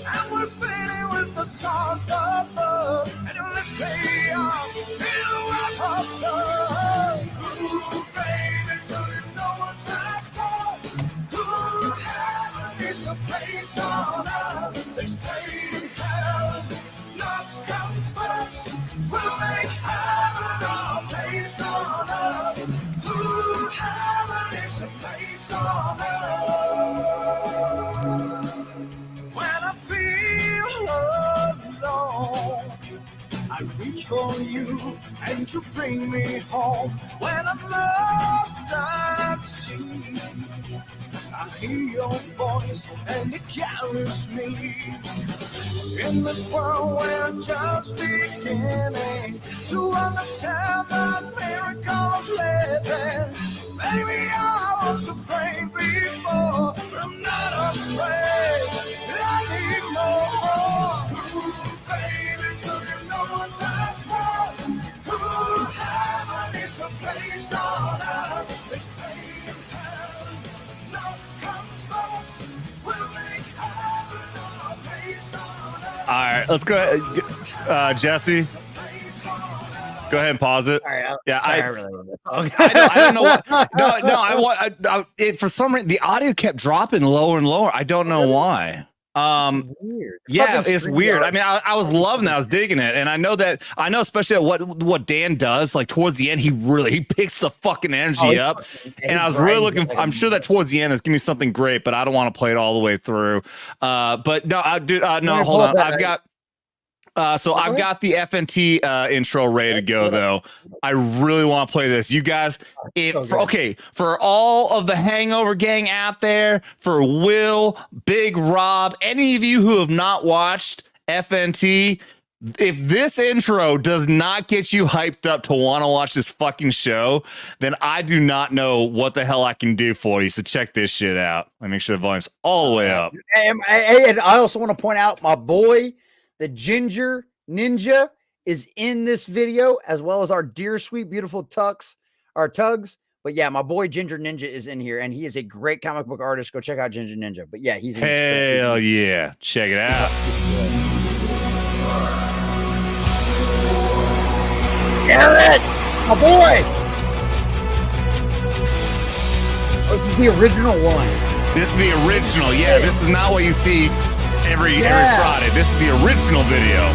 and we're spinning with the songs above, and you lift me up in a world of love. Ooh, baby, do you know what that's for? Ooh, heaven you and to bring me home when I'm lost at sea. I hear your voice and it carries me in this world we're just beginning to understand the miracle of living. Maybe I was afraid before, but I'm not afraid anymore. Ooh, baby, do you know what that's worth? Ooh, heaven is a place on earth. They say in heaven, love comes first. We'll make heaven our place on earth. All right, let's go ahead. Jesse, go ahead and pause it. I really love this song. I don't know what. No, for some reason the audio kept dropping lower and lower. I don't know why. Weird. Yeah, it's weird. I mean, I was loving it. I was digging it, and I know especially what Dan does. Like towards the end, he picks the fucking energy up, and I was really looking. I'm sure that towards the end is gonna be something great, but I don't want to play it all the way through. But no, no, hold on. I've got. So I've got the FNT intro ready to go, though. I really want to play this. You guys, for all of the Hangover gang out there, for Will, Big Rob, any of you who have not watched FNT, if this intro does not get you hyped up to want to watch this fucking show, then I do not know what the hell I can do for you. So check this shit out. Let me make sure the volume's all the way up. And I also want to point out my boy, the Ginger Ninja, is in this video, as well as our dear, sweet, beautiful tugs. But yeah, my boy Ginger Ninja is in here, and he is a great comic book artist. Go check out Ginger Ninja. But yeah, he's in this. Hell yeah. Check it out. Garrett, my boy. Oh, this is the original one. This is the original. Yeah, this is not what you see every Friday. This is the original video.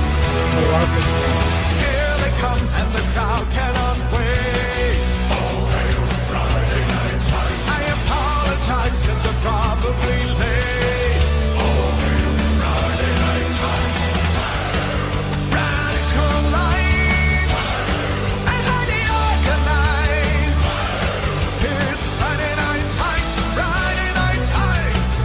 Here they come and the crowd cannot wait. Oh, hail Friday Night Tights. I apologize because I'm probably late. Oh, hail Friday Night Tights. Radical lights and highly organized. It's Friday Night Tights, Friday Night Tights.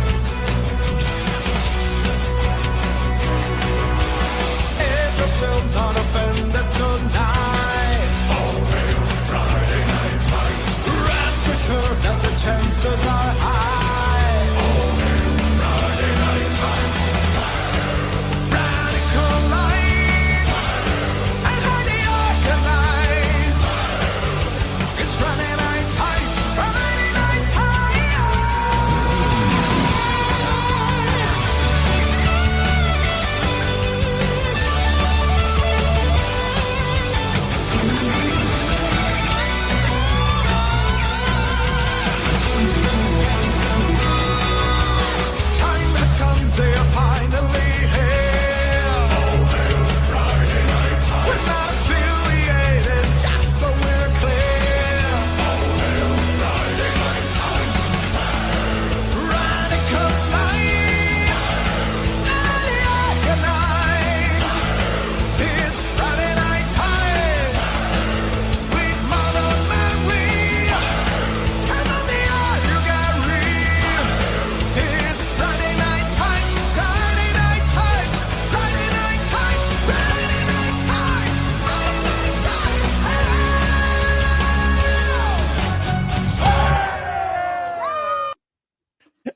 If you're still not offended tonight, oh, hail Friday Night Tights. Rest assured that the chances are high. Oh, hail Friday Night Tights. Radical lights and highly organized. It's Friday Night Tights, Friday Night Time has come, they are finally here. Oh, hail Friday Night Tights. We're not affiliated, just so we're clear. Oh, hail Friday Night Tights. Radical lights, highly organized. It's Friday Night Tights. Sweet Mother Mary, turn on the eye you got real. It's Friday Night Tights, Friday Night Tights, Friday Night Tights, Friday Night Tights, Friday Night Tights.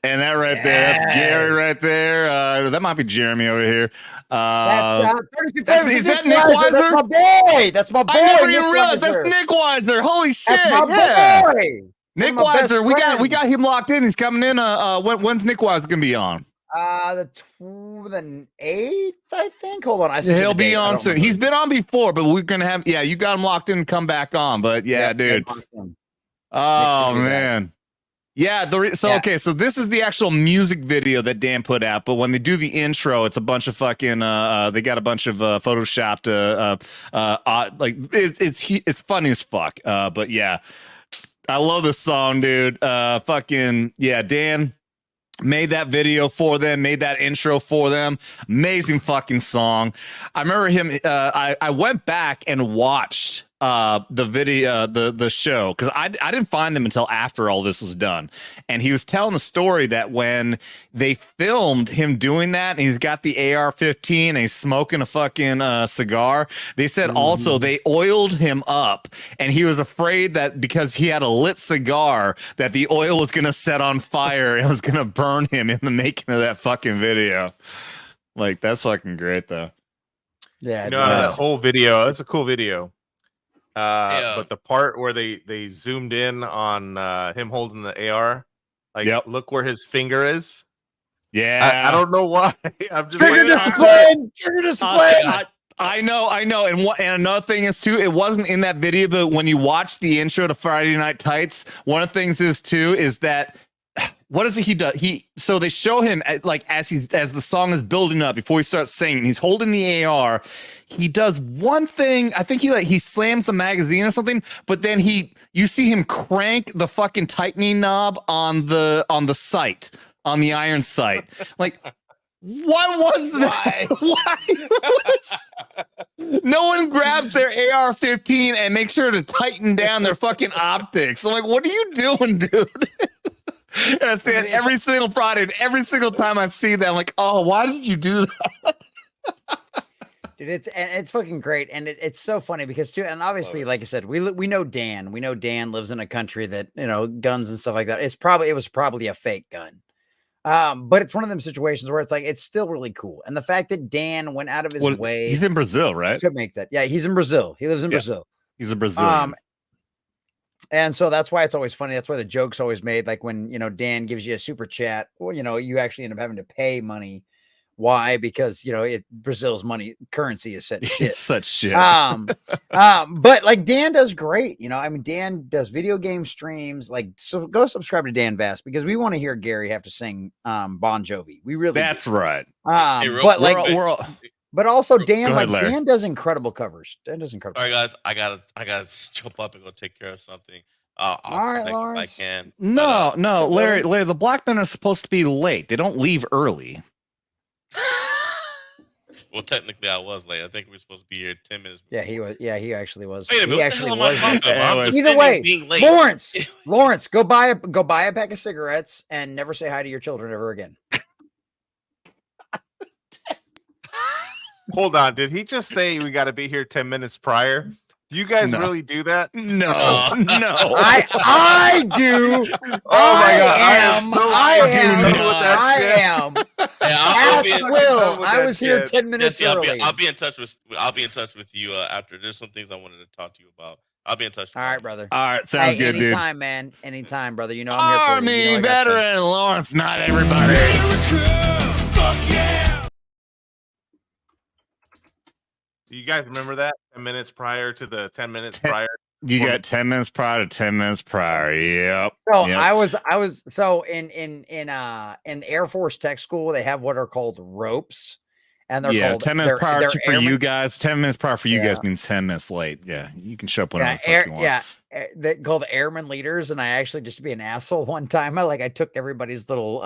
And that right there, that's Gary right there. That might be Jeremy over here. Is that Nick Weiser? That's my boy. That's my boy. I never Nick even realized Weiser. that's Nick Weiser. Holy shit! That's my Yeah, boy. Nick That's my best Weiser. We got friend. him locked in. He's coming in. When's Nick Weiser gonna be on? The 8th, I think. Hold on, He'll be on soon. He's been on before, but we're gonna have. Yeah, you got him locked in and come back on. But yeah, dude. Oh man. Yeah, okay, so this is the actual music video that Dan put out, but when they do the intro, it's a bunch of fucking they got a bunch of photoshopped like it's funny as fuck. But yeah. I love this song, dude. Fucking yeah, Dan. made that video for them, made that intro for them. Amazing fucking song. I remember him. I went back and watched the video, the show, because I didn't find them until after all this was done. And he was telling the story that when they filmed him doing that, and he's got the AR-15 and he's smoking a fucking cigar, they said also they oiled him up, and he was afraid that because he had a lit cigar that the oil was gonna set on fire and was gonna burn him in the making of that fucking video. Like, that's fucking great though. Yeah, that whole video, it's a cool video. But the part where they zoomed in on him holding the AR, like, look where his finger is. Yeah, I don't know why. I'm just trigger discipline. Trigger discipline. I know. And another thing is too, it wasn't in that video, but when you watch the intro to Friday Night Tights, one of the things is too is that what is it he does? So they show him like as the song is building up before he starts singing, he's holding the AR. He does one thing. I think he slams the magazine or something, but then you see him crank the fucking tightening knob on the sight, on the iron sight. Like, what was that? Why? No one grabs their AR-15 and makes sure to tighten down their fucking optics. I'm like, what are you doing, dude? And I say it every single Friday, and every single time I see that, I'm like, oh, why did you do that? Dude, it's fucking great, and it's so funny because too, and obviously, like I said, we know Dan. We know Dan lives in a country that, you know, guns and stuff like that. It was probably a fake gun, but it's one of them situations where it's like it's still really cool, and the fact that Dan went out of his way. He's in Brazil, right? To make that, yeah, he's in Brazil. He lives in Brazil. He's a Brazilian. And so that's why it's always funny. That's why the joke's always made. Like when, you know, Dan gives you a super chat, or, you know, you actually end up having to pay money. Why? Because, you know, Brazil's money currency is such shit. It's such shit. But like Dan does great. You know, I mean, Dan does video game streams. Like, so go subscribe to Dan Bass because we want to hear Gary have to sing Bon Jovi. We really That's do. Right. But like but also Dan, ahead, like Larry. Dan does incredible covers. Dan does incredible. All right, guys, I gotta jump up and go take care of something. I'll All right, connect Lawrence. if I can. No, Larry, the black men are supposed to be late. They don't leave early. Well, technically, I was late. I think we were supposed to be here 10 minutes. Yeah, he was. Yeah, he actually was. Wait a minute, He what the actually hell am I was. talking about? I'm Either way, being late. Lawrence, go buy a pack of cigarettes and never say hi to your children ever again. Hold on. Did he just say we got to be here 10 minutes prior? Do you guys No. really do that? No. I do. Oh my god! I am. Ask Will. I was here 10 minutes early. I'll be in touch with you after. There's some things I wanted to talk to you about. I'll be in touch. All right, brother. All right, sounds good, dude. Anytime, man. Anytime, brother. You know I'm here for you. Army You know I got you. veteran Lawrence, not everybody. Do you guys remember that 10 minutes prior to the 10 minutes prior? You got 10 minutes prior to 10 minutes prior. Yep. So yep. I was so in Air Force Tech School, they have what are called ropes. And they're called 10 minutes prior they're for you airmen. guys. 10 minutes prior for you guys means 10 minutes late. Yeah, you can show up whenever the fuck you want. They called airman leaders, and I actually, just to be an asshole, one time I took everybody's little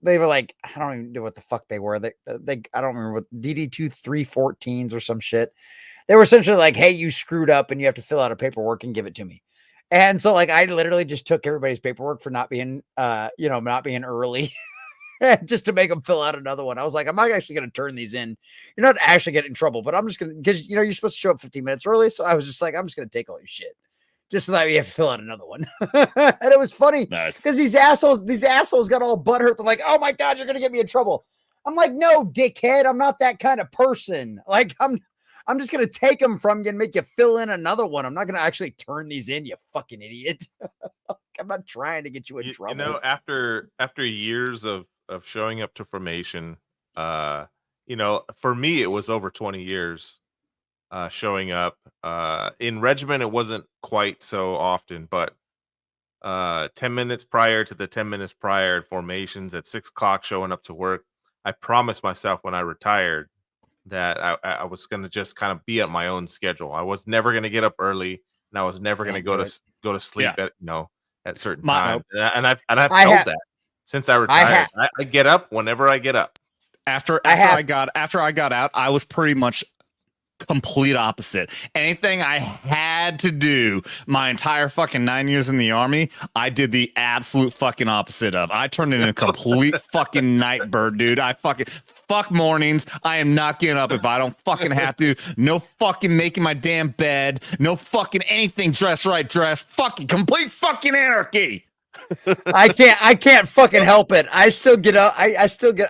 they were like, I don't even know what the fuck they were. They I don't remember what DD2 314s or some shit. They were essentially like, hey, you screwed up and you have to fill out a paperwork and give it to me. And so like I literally just took everybody's paperwork for not being not being early. Just to make them fill out another one. I was like, I'm not actually going to turn these in. You're not actually getting in trouble, but I'm just going to, because, you're supposed to show up 15 minutes early. So I was just like, I'm just going to take all your shit just so that you have to fill out another one. And it was funny because these assholes got all butthurt. They're like, oh my God, you're going to get me in trouble. I'm like, no, dickhead. I'm not that kind of person. Like, I'm just going to take them from you and make you fill in another one. I'm not going to actually turn these in, you fucking idiot. I'm not trying to get you in trouble. After years of showing up to formation, for me it was over 20 years showing up. In regiment it wasn't quite so often, but 10 minutes prior to the 10 minutes prior formations at 6 o'clock showing up to work. I promised myself when I retired that I was going to just kind of be at my own schedule. I was never going to get up early, and I was never going to go to sleep at certain times. And I've felt that. Since I retired, I get up whenever I get up. After I got out, I was pretty much complete opposite. Anything I had to do my entire fucking 9 years in the army, I did the absolute fucking opposite of. I turned into a complete fucking night bird, dude. I fuck mornings. I am not getting up if I don't fucking have to. No fucking making my damn bed. No fucking anything dress right dress. Fucking complete fucking anarchy. I can't fucking help it. I still get up. I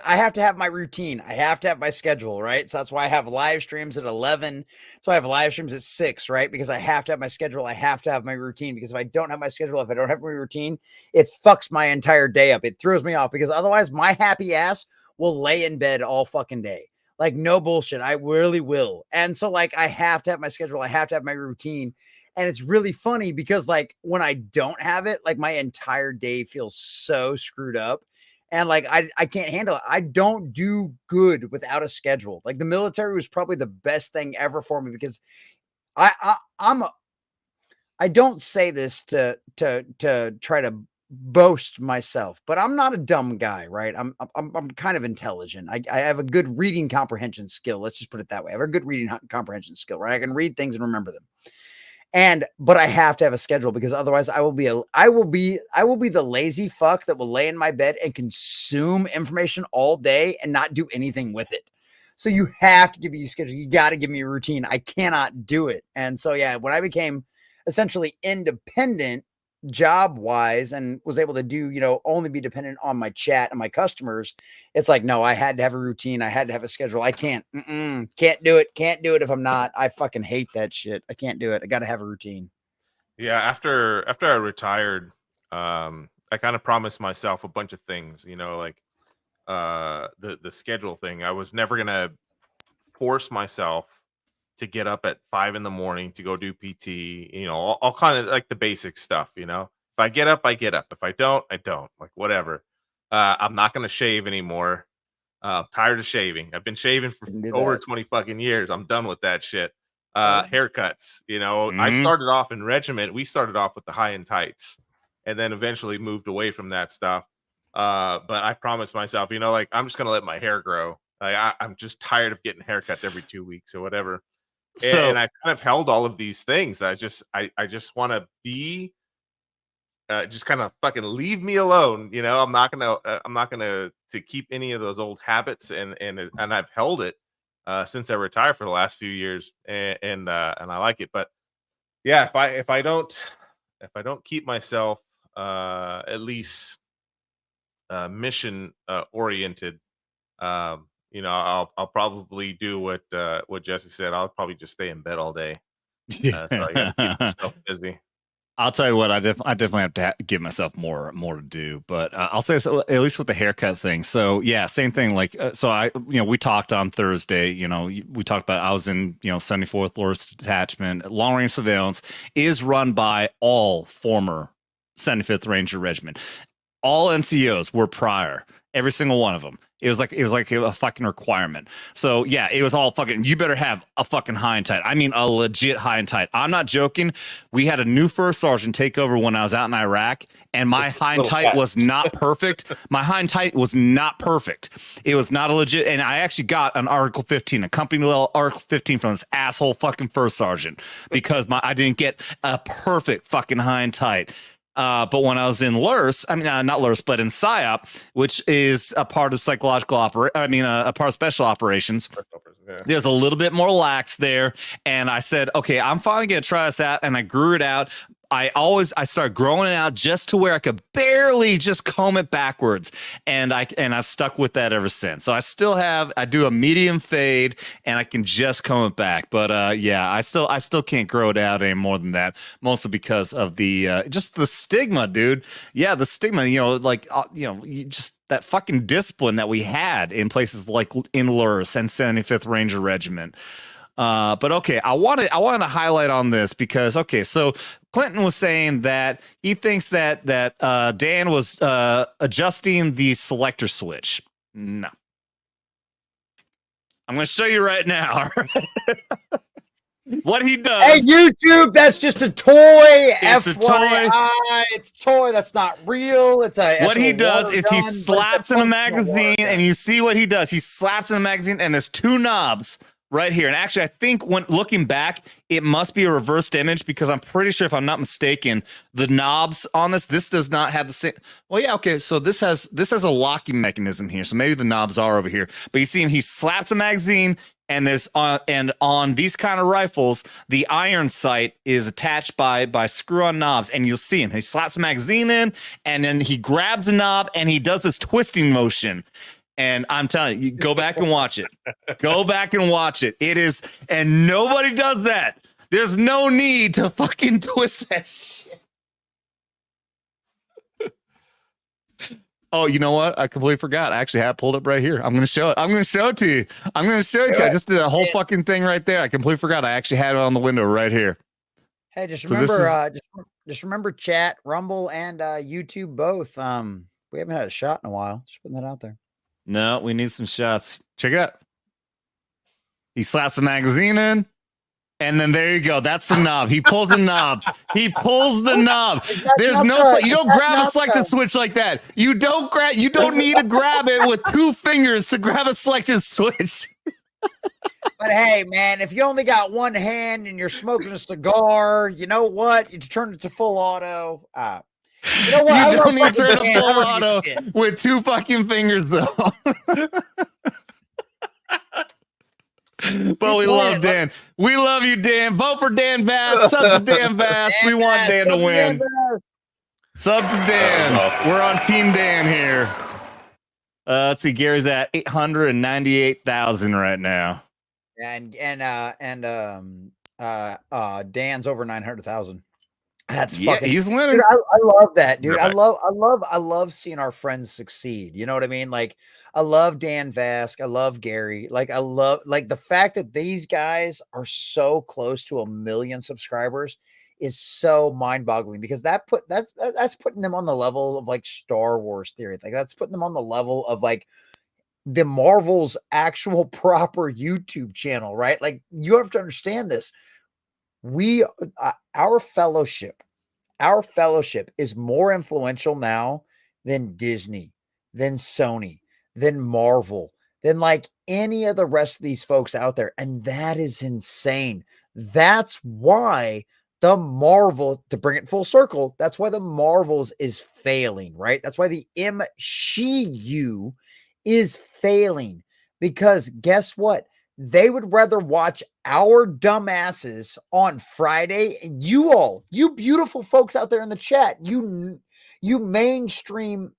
have to have my routine. I have to have my schedule, right? So that's why I have live streams at 11. So I have live streams at 6, right? Because I have to have my schedule. I have to have my routine, because if I don't have my schedule, if I don't have my routine, it fucks my entire day up. It throws me off, because otherwise my happy ass will lay in bed all fucking day. Like, no bullshit. I really will. And so, like, I have to have my schedule. I have to have my routine. And it's really funny because, like, when I don't have it, like, my entire day feels so screwed up. And, like, I can't handle it. I don't do good without a schedule. Like, the military was probably the best thing ever for me, because I don't say this to try to boast myself, but I'm not a dumb guy, right? I'm kind of intelligent. I have a good reading comprehension skill. Let's just put it that way. I have a good reading comprehension skill, right? I can read things and remember them. But I have to have a schedule, because otherwise I will be the lazy fuck that will lay in my bed and consume information all day and not do anything with it. So you have to give me a schedule. You got to give me a routine. I cannot do it. And so, yeah, when I became essentially independent job wise and was able to do, only be dependent on my chat and my customers, it's like, no, I had to have a routine. I had to have a schedule. I can't do it. Can't do it if I'm not. I fucking hate that shit. I can't do it. I got to have a routine. Yeah. After I retired, I kind of promised myself a bunch of things, like the schedule thing. I was never going to force myself to get up at 5 a.m. to go do PT, all kind of like the basic stuff, If I get up, I get up. If I don't, I don't. Like, whatever. I'm not going to shave anymore. Tired of shaving. I've been shaving for over 20 fucking years. I'm done with that shit. Haircuts, I started off in regiment. We started off with the high and tights, and then eventually moved away from that stuff. But I promised myself, like, I'm just going to let my hair grow. I'm just tired of getting haircuts every 2 weeks or whatever. And I kind of held all of these things. I just want to be, just kind of fucking leave me alone. I'm not gonna to keep any of those old habits, and I've held it since I retired for the last few years, and I like it. But yeah, if I don't keep myself at least mission oriented, I'll probably do what Jesse said. I'll probably just stay in bed all day. So I gotta keep myself busy. I'll tell you what, I definitely have to give myself more to do, but I'll say so, at least with the haircut thing. So yeah, same thing. Like, so we talked on Thursday, we talked about, I was in, 74th Lord's Detachment. Long Range Surveillance is run by all former 75th Ranger Regiment. All NCOs were prior, every single one of them. It was like a fucking requirement. So yeah, it was all fucking, you better have a fucking high and tight. I mean, a legit high and tight. I'm not joking. We had a new first sergeant take over when I was out in Iraq, and my high and tight was not perfect. My high and tight was not perfect. It was not a legit, and I actually got an Article 15, a company level Article 15 from this asshole fucking first sergeant, because I didn't get a perfect fucking high and tight. But when I was in LURS, not LURS, but in PSYOP, which is a part of psychological a part of special operations, there's a little bit more lax there. And I said, okay, I'm finally going to try this out. And I grew it out. I started growing it out just to where I could barely just comb it backwards, and I've stuck with that ever since. So I do a medium fade, and I can just comb it back. But yeah, I still can't grow it out any more than that, mostly because of the just the stigma, dude. Yeah, the stigma. Just that fucking discipline that we had in places like in LURS and 75th Ranger Regiment. But okay, I wanted to highlight on this because, okay, so Clinton was saying that he thinks that Dan was adjusting the selector switch. No. I'm going to show you right now. What he does. Hey, YouTube, that's just a toy. It's a toy. It's a toy. That's not real. It's a. What he does water is he gun, but slaps it's in a functional water magazine, gun. and you see what he does. He slaps in a magazine, and there's two knobs right here. And actually, I think when looking back, it must be a reversed image because I'm pretty sure, if I'm not mistaken, the knobs on this does not have the same. Well, yeah, okay. So this has a locking mechanism here. So maybe the knobs are over here. But you see him, he slaps a magazine. And there's on these kind of rifles, the iron sight is attached by screw-on knobs, and you'll see him. He slaps a magazine in, and then he grabs a knob and he does this twisting motion. And I'm telling you, go back and watch it. Go back and watch it. It is, and nobody does that. There's no need to fucking twist that shit. Oh, you know what? I completely forgot. I actually have it pulled up right here. I'm going to show it. I'm going to show it to you. I'm going to show it to you. I just did a whole fucking thing right there. I completely forgot. I actually had it on the window right here. Hey, just So remember, just remember, chat, Rumble, and YouTube both. We haven't had a shot in a while. Just putting that out there. No, we need some shots. Check it out. He slaps the magazine in. And then there you go. That's the knob. He pulls the knob. He pulls the knob. There's no. You don't grab a selection switch like that. You don't grab. You don't need to grab it with two fingers to grab a selection switch. But hey, man, if you only got one hand and you're smoking a cigar, you know what? You turn it to full auto. You know what? You don't need to turn a full auto with two fucking fingers, though. But we love Dan. We love you, Dan. Vote for Dan Vass. Sub to Dan Vass. We want Dan to win. Sub to Dan. We're on Team Dan here. Let's see. Gary's at 898,000 right now. And Dan's over 900,000. That's fucking. He's winning. Dude, I love that, dude. I love seeing our friends succeed. You know what I mean? Like, I love Dan Vask. I love Gary. Like, I love the fact that these guys are so close to 1 million subscribers is so mind-boggling because that's putting them on the level of like Star Wars theory. Like, that's putting them on the level of like the Marvel's actual proper YouTube channel, right? Like, you have to understand this. Our fellowship is more influential now than Disney, than Sony, than Marvel, than like any of the rest of these folks out there. And that is insane. That's why the Marvel, to bring it full circle, that's why the Marvels is failing, right? That's why the MCU is failing, because guess what? They would rather watch our dumbasses on Friday. And you beautiful folks out there in the chat, you Main Street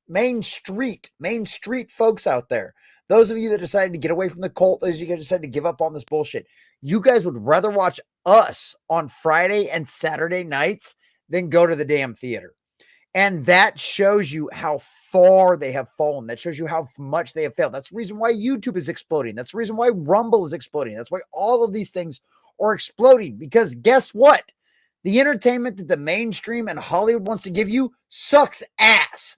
folks out there, those of you that decided to get away from the cult, those of you that decided to give up on this bullshit, you guys would rather watch us on Friday and Saturday nights than go to the damn theater. And that shows you how far they have fallen. That shows you how much they have failed. That's the reason why YouTube is exploding. That's the reason why Rumble is exploding. That's why all of these things are exploding. Because guess what? The entertainment that the mainstream and Hollywood wants to give you sucks ass.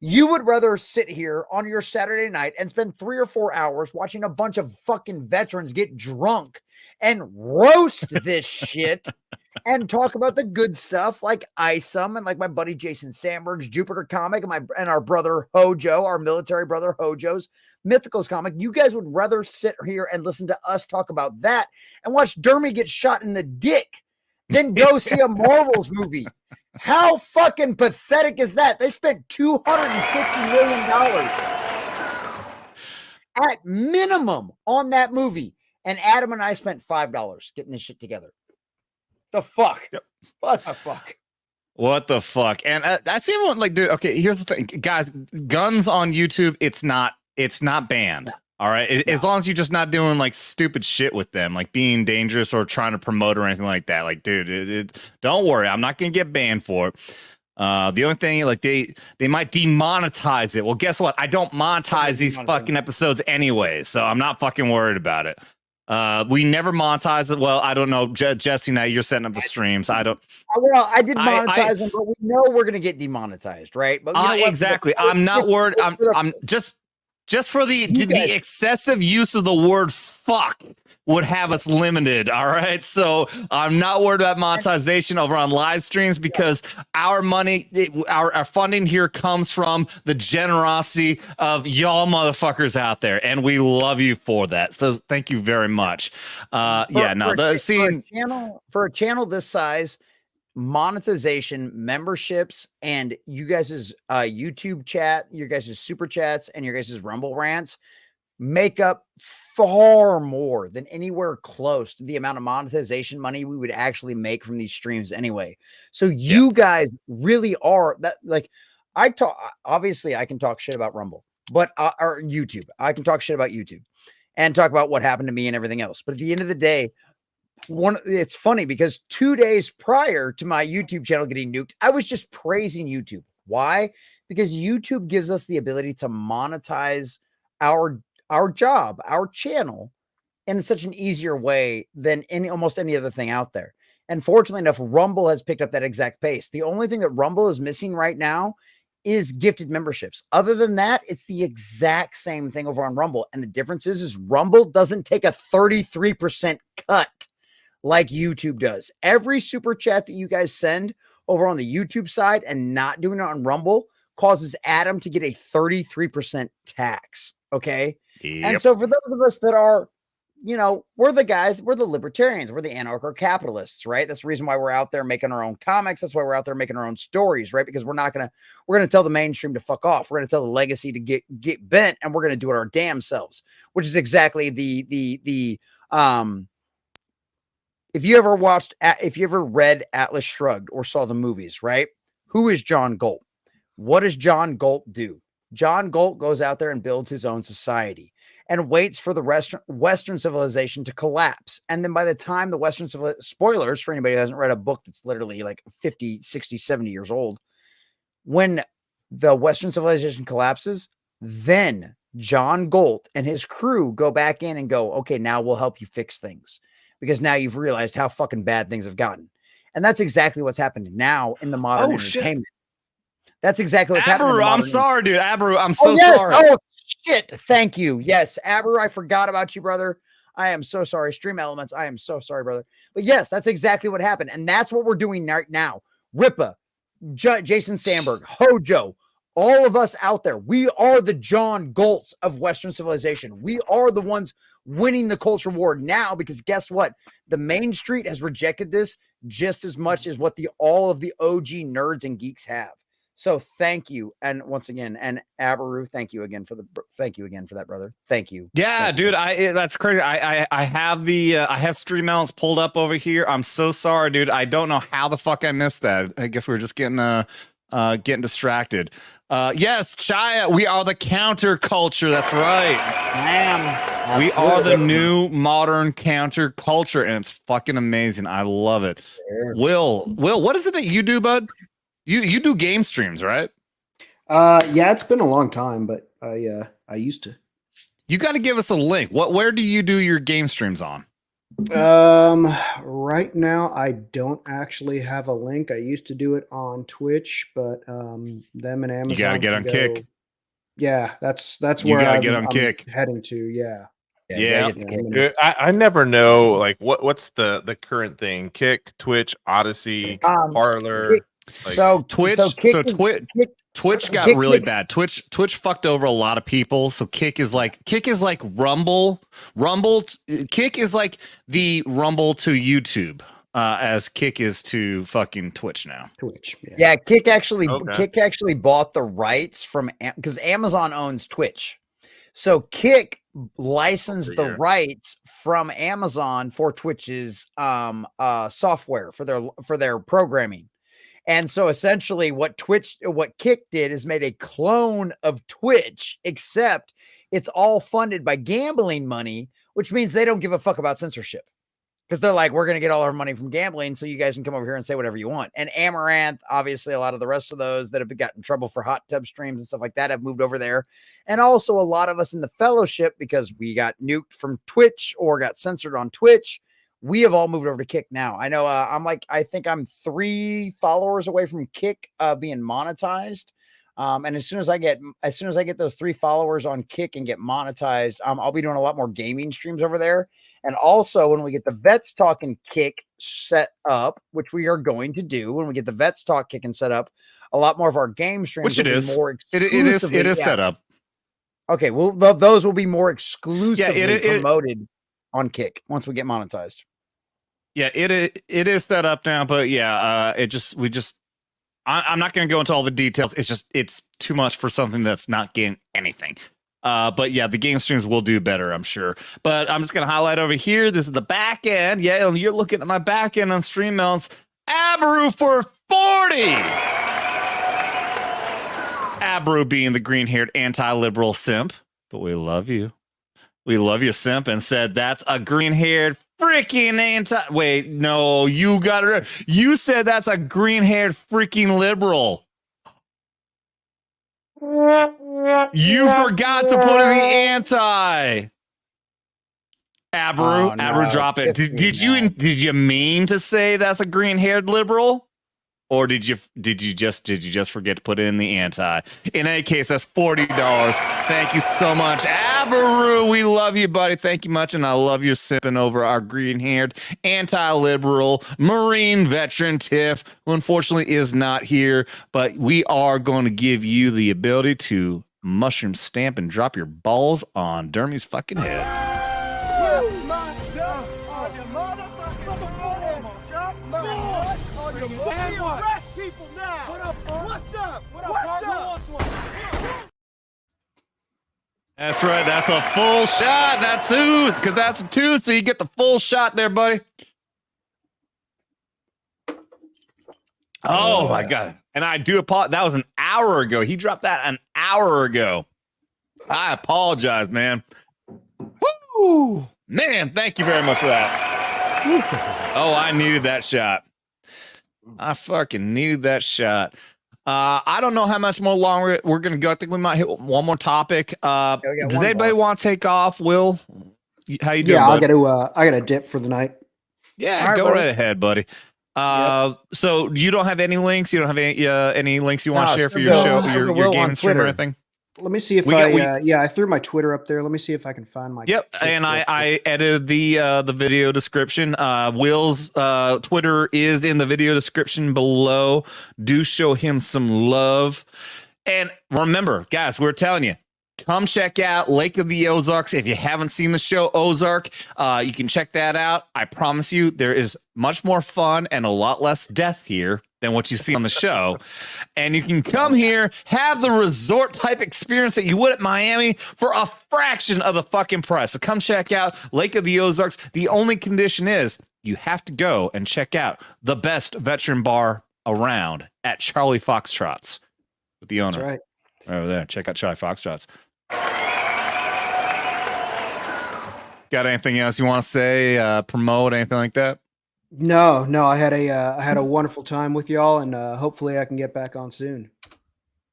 You would rather sit here on your Saturday night and spend 3 or 4 hours watching a bunch of fucking veterans get drunk and roast this shit and talk about the good stuff like ISOM and like my buddy Jason Sandberg's Jupiter comic and our brother Hojo, our military brother Hojo's Mythicals comic. You guys would rather sit here and listen to us talk about that and watch Dermy get shot in the dick than go see a Marvels movie. How fucking pathetic is that? They spent $250 million at minimum on that movie. And Adam and I spent $5 getting this shit together. The fuck? Yep. What the fuck? What the fuck? And that's even like, dude, okay, here's the thing. Guys, guns on YouTube, it's not banned. All right. As long as you're just not doing like stupid shit with them, like being dangerous or trying to promote or anything like that. Like, dude, don't worry. I'm not going to get banned for it. The only thing, like they might demonetize it. Well, guess what? I don't monetize these fucking episodes anyway, so I'm not fucking worried about it. We never monetize it. Well, I don't know. Jesse, now you're setting up the streams. I don't. Well, I did monetize them, but we know we're going to get demonetized, right? But you know exactly. I'm not worried. I'm just for the excessive use of the word fuck would have us limited. All right. So I'm not worried about monetization over on live streams because our money, our funding here comes from the generosity of y'all motherfuckers out there. And we love you for that. So thank you very much. For a channel this size, monetization, memberships, and you guys' YouTube chat, your guys' super chats, and your guys' Rumble rants make up far more than anywhere close to the amount of monetization money we would actually make from these streams anyway. So you guys really are that, like, obviously I can talk shit about Rumble, but or YouTube, I can talk shit about YouTube and talk about what happened to me and everything else. But at the end of the day, it's funny because 2 days prior to my YouTube channel getting nuked, I was just praising YouTube. Why? Because YouTube gives us the ability to monetize our job, our channel, in such an easier way than almost any other thing out there. And fortunately enough, Rumble has picked up that exact pace. The only thing that Rumble is missing right now is gifted memberships. Other than that, it's the exact same thing over on Rumble. And the difference is Rumble doesn't take a 33% cut like YouTube does. Every super chat that you guys send over on the YouTube side and not doing it on Rumble causes Adam to get a 33% tax. Okay. Yep. And so for those of us that are, you know, we're the guys, we're the libertarians, we're the anarcho-capitalists, right? That's the reason why we're out there making our own comics. That's why we're out there making our own stories, right? Because we're going to tell the mainstream to fuck off. We're going to tell the legacy to get bent, and we're going to do it our damn selves, which is exactly if you ever read Atlas Shrugged or saw the movies, right? Who is John Galt? What does John Galt do? John Galt goes out there and builds his own society and waits for the Western civilization to collapse. And then by the time the Western civilization, spoilers for anybody who hasn't read a book that's literally like 50, 60, 70 years old, when the Western civilization collapses, then John Galt and his crew go back in and go, okay, now we'll help you fix things because now you've realized how fucking bad things have gotten. And that's exactly what's happened now in the modern entertainment. That's exactly what's happening. I'm sorry, dude. Abaru, I'm so sorry. Oh, shit. Thank you. Yes, Abaru, I forgot about you, brother. I am so sorry. Stream Elements, I am so sorry, brother. But yes, that's exactly what happened. And that's what we're doing right now. Ripa, Jason Sandberg, Hojo, all of us out there, we are the John Galts of Western civilization. We are the ones winning the culture war now because guess what? The main street has rejected this just as much as what all of the OG nerds and geeks have. So thank you. And once again, and Abaru, thank you again for that, brother. Thank you. Yeah, thank dude, you. that's crazy. I have I have Stream Elements pulled up over here. I'm so sorry, dude. I don't know how the fuck I missed that. I guess we were just getting distracted. Yes, Chaya, we are the counterculture. That's right. We are the new modern counterculture, and it's fucking amazing. I love it. Will, what is it that you do, bud? You do game streams, right? Yeah, it's been a long time, but I used to. You got to give us a link. Where do you do your game streams on? Right now I don't actually have a link. I used to do it on Twitch, but them and Amazon. You got to get on Kick. Yeah, that's you where I'm, get on I'm Kick. Heading to. Yeah. Dude, I never know like what's the current thing. Kick, Twitch, Odyssey, Parlor. So Twitch, Twitch got really bad. Twitch fucked over a lot of people. So Kick is like Rumble. Kick is like the Rumble to YouTube, as Kick is to fucking Twitch now. Twitch, yeah. Kick actually bought the rights from because Amazon owns Twitch, so Kick licensed the rights from Amazon for Twitch's software for their programming. And so essentially what Kick did is made a clone of Twitch, except it's all funded by gambling money, which means they don't give a fuck about censorship because they're like, we're going to get all our money from gambling. So you guys can come over here and say whatever you want. And Amaranth, obviously a lot of the rest of those that have gotten in trouble for hot tub streams and stuff like that have moved over there. And also a lot of us in the fellowship, because we got nuked from Twitch or got censored on Twitch, we have all moved over to Kick now. I know I think I'm 3 followers away from Kick being monetized. And as soon as I get those 3 followers on Kick and get monetized, I'll be doing a lot more gaming streams over there. And also when we get the Vets Talking Kick set up, which we are going to do when we get the Vets Talk Kick and set up, a lot more of our game streams Which will it be is. more It is exclusively- set up. Okay, well those will be more exclusively promoted on Kick once we get monetized. Yeah, it is set up now, but yeah, I'm not going to go into all the details. It's too much for something that's not getting anything. But yeah, the game streams will do better, I'm sure. But I'm just going to highlight over here. This is the back end. Yeah, and you're looking at my back end on Stream Melts. Abaru for 40. Abaru being the green-haired anti-liberal simp, but we love you. We love you, simp, and said that's a green-haired freaking wait, no, you got it. You said that's a green-haired freaking liberal. You forgot to put in the anti. Abaru, Oh, no. Abaru, drop it. Did you mean to say that's a green-haired liberal? Or did you just forget to put in the anti? In any case, that's $40. Thank you so much, Abaru. We love you, buddy. Thank you much, and I love you sipping over our green-haired anti-liberal Marine veteran Tiff, who unfortunately is not here, but we are going to give you the ability to mushroom stamp and drop your balls on Dermy's fucking head. That's right. That's a full shot. That's two, because that's a 2, so you get the full shot there, buddy. Oh my god! And I do apologize. That was an hour ago. He dropped that an hour ago. I apologize, man. Woo! Man, thank you very much for that. Oh, I needed that shot. I fucking needed that shot. I don't know how much more longer we're going to go. I think we might hit one more topic. Does anybody want to take off? Will, how you doing? Yeah, bud? I got to dip for the night. Yeah, go right ahead, buddy. So you don't have any links? You don't have any links you want to share for your show, your game stream or anything? Let me see if I threw my Twitter up there. Let me see if I can find my. Yep, and I edited the video description. Will's Twitter is in the video description below. Do show him some love, and remember, guys, we're telling you, come check out Lake of the Ozarks. If you haven't seen the show Ozark, you can check that out. I promise you, there is much more fun and a lot less death here than what you see on the show. And you can come here, have the resort type experience that you would at Miami for a fraction of the fucking price. So come check out Lake of the Ozarks. The only condition is you have to go and check out the best veteran bar around at Charlie Foxtrots with the owner. That's right. Over there. Check out Charlie Foxtrots. Got anything else you want to say, promote, anything like that? No, I had a wonderful time with y'all, and hopefully I can get back on soon.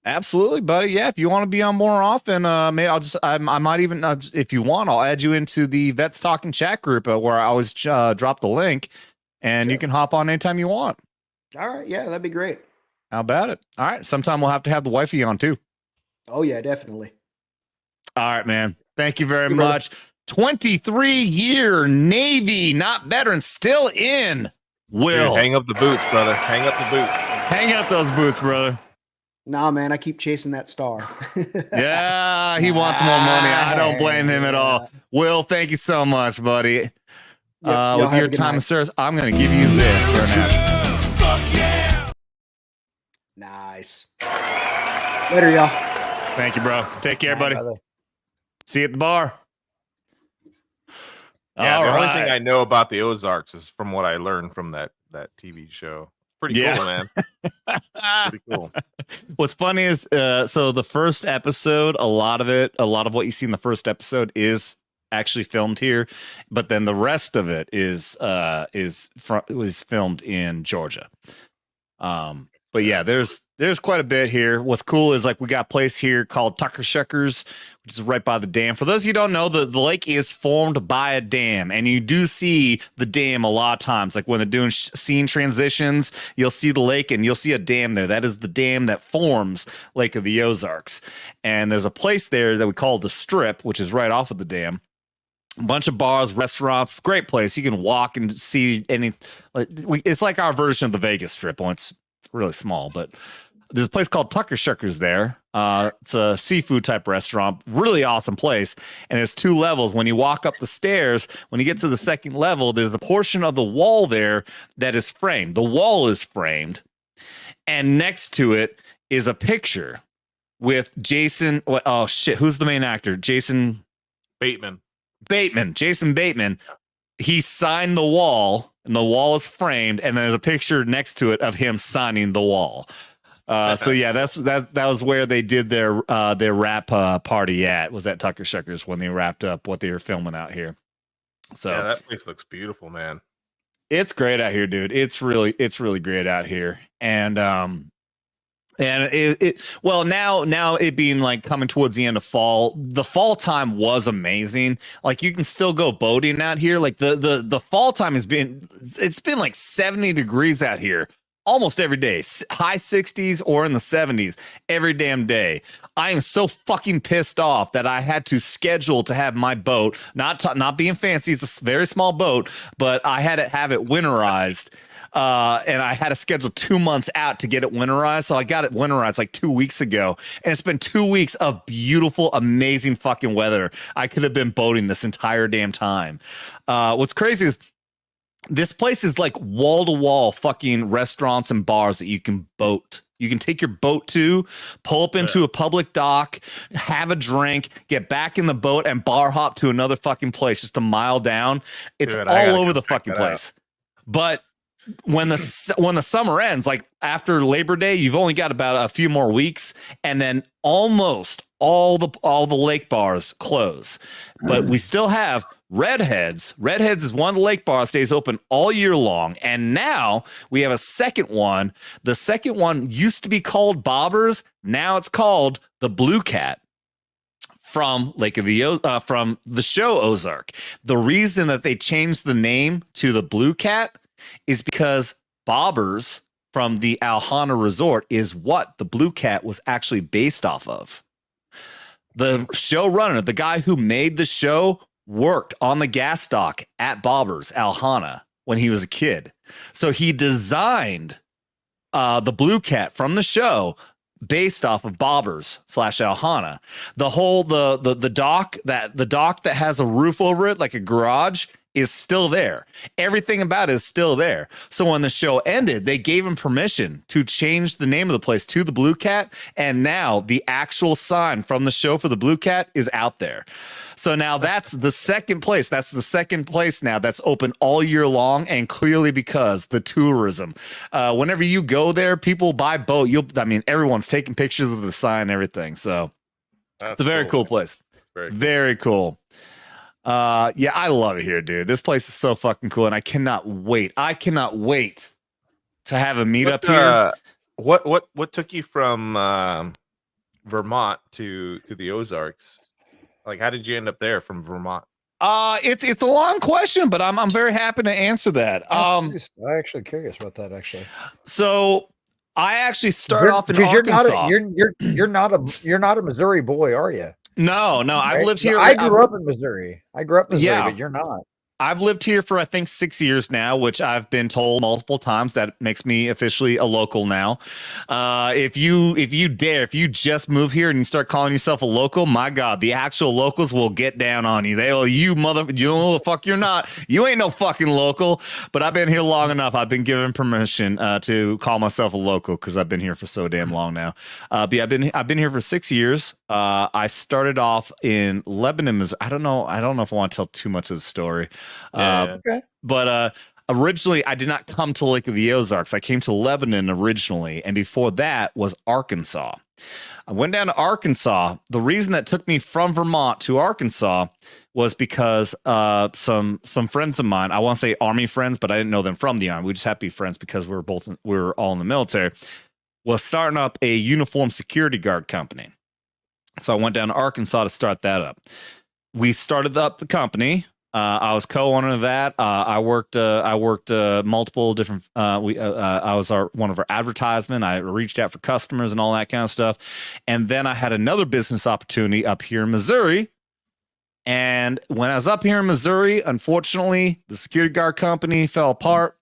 Absolutely, buddy. Yeah, if you want to be on more often, maybe I might even, if you want, I'll add you into the Vets Talking chat group where I always drop the link, and you can hop on anytime you want. All right, yeah, that'd be great. How about it? All right, sometime we'll have to have the wifey on too. Oh yeah, definitely. All right, man. Thank you very much. 23-year Navy, not veteran, still in. Will. Dude, hang up the boots, brother. Hang up the boots. Hang up those boots, brother. Nah, man, I keep chasing that star. Yeah, he wants more money. I don't blame him at all. Will, thank you so much, buddy. With your time of service, I'm going to give you this. Nice. Later, y'all. Thank you, bro. Take care, buddy. Brother. See you at the bar. Yeah, All the only right. thing I know about the Ozarks is from what I learned from that TV show. Pretty cool, man. Pretty cool. What's funny is, so the first episode, a lot of what you see in the first episode is actually filmed here, but then the rest of it was filmed in Georgia. But But yeah, there's quite a bit here. What's cool is like we got a place here called Tucker Shuckers, which is right by the dam. For those of you who don't know, the lake is formed by a dam, and you do see the dam a lot of times. Like when they're doing scene transitions, you'll see the lake and you'll see a dam there. That is the dam that forms Lake of the Ozarks. And there's a place there that we call the Strip, which is right off of the dam. A bunch of bars, restaurants, great place. You can walk and see any. It's like our version of the Vegas Strip. Well, it's really small, but there's a place called Tucker Shuckers there. It's a seafood type restaurant, really awesome place. And it's 2 levels. When you walk up the stairs, when you get to the second level, there's a portion of the wall there that is framed. The wall is framed, and next to it is a picture with Jason. Oh shit, who's the main actor? Jason Bateman. Jason Bateman. He signed the wall, and the wall is framed, and there's a picture next to it of him signing the wall. So yeah, that was where they did their wrap party at, was at Tucker Shuckers when they wrapped up what they were filming out here. So yeah, that place looks beautiful, man. It's great out here, dude. It's really great out here. And well, now it being like coming towards the end of fall, the fall time was amazing. Like you can still go boating out here. Like the fall time it's been like 70 degrees out here almost every day, high 60s or in the 70s every damn day. I am so fucking pissed off that I had to schedule to have my boat, not being fancy, it's a very small boat, but I had to have it winterized. And I had to schedule 2 months out to get it winterized. So I got it winterized like 2 weeks ago. And it's been 2 weeks of beautiful, amazing fucking weather. I could have been boating this entire damn time. What's crazy is this place is like wall to wall fucking restaurants and bars that you can boat. You can take your boat to, pull up into a public dock, have a drink, get back in the boat, and bar hop to another fucking place just a mile down. It's all over the fucking place. But when the summer ends, like after Labor Day, you've only got about a few more weeks, and then almost all the lake bars close. But we still have Redheads. Redheads is one of the lake bars, stays open all year long, and now we have a second one. The second one used to be called Bobbers. Now it's called the Blue Cat. From from the show Ozark. The reason that they changed the name to the Blue Cat is because Bobbers from the Alhana Resort is what the Blue Cat was actually based off of. The showrunner, the guy who made the show, worked on the gas dock at Bobbers, Alhana, when he was a kid. So he designed the Blue Cat from the show based off of Bobbers / Alhana. The whole the dock that has a roof over it, like a garage, is still there. Everything about it is still there. So when the show ended, they gave him permission to change the name of the place to the Blue Cat, and now the actual sign from the show for the Blue Cat is out there. So now that's the second place. That's the second place now that's open all year long, and clearly because the tourism. Whenever you go there, people buy boat. Everyone's taking pictures of the sign and everything. So it's a very cool place. Very cool. Yeah, I love it here, dude. This place is so fucking cool, and I cannot wait. To have a meetup here. What took you from Vermont to the Ozarks? Like, how did you end up there from Vermont? It's a long question, but I'm very happy to answer that. I'm actually curious about that. Actually, so I actually started off in Arkansas. You're not a Missouri boy, are you? No, I've lived here. I grew up in Missouri. But you're not. I've lived here for I think 6 years now, which I've been told multiple times that makes me officially a local now. If you just move here and you start calling yourself a local, my God, the actual locals will get down on you. You know the fuck you're not. You ain't no fucking local. But I've been here long enough. I've been given permission to call myself a local because I've been here for so damn long now. But yeah, I've been here for 6 years. I started off in Lebanon, Missouri. I don't know if I want to tell too much of the story. Okay. But originally, I did not come to Lake of the Ozarks. I came to Lebanon originally, and before that was Arkansas. I went down to Arkansas. The reason that took me from Vermont to Arkansas was because some friends of mine, I want to say Army friends, but I didn't know them from the Army. We just had to be friends because we were all in the military. was starting up a uniform security guard company. So I went down to Arkansas to start that up. We started up the company. I was co-owner of that. I worked multiple different. I was one of our advertisement. I reached out for customers and all that kind of stuff. And then I had another business opportunity up here in Missouri. And when I was up here in Missouri, unfortunately, the security guard company fell apart.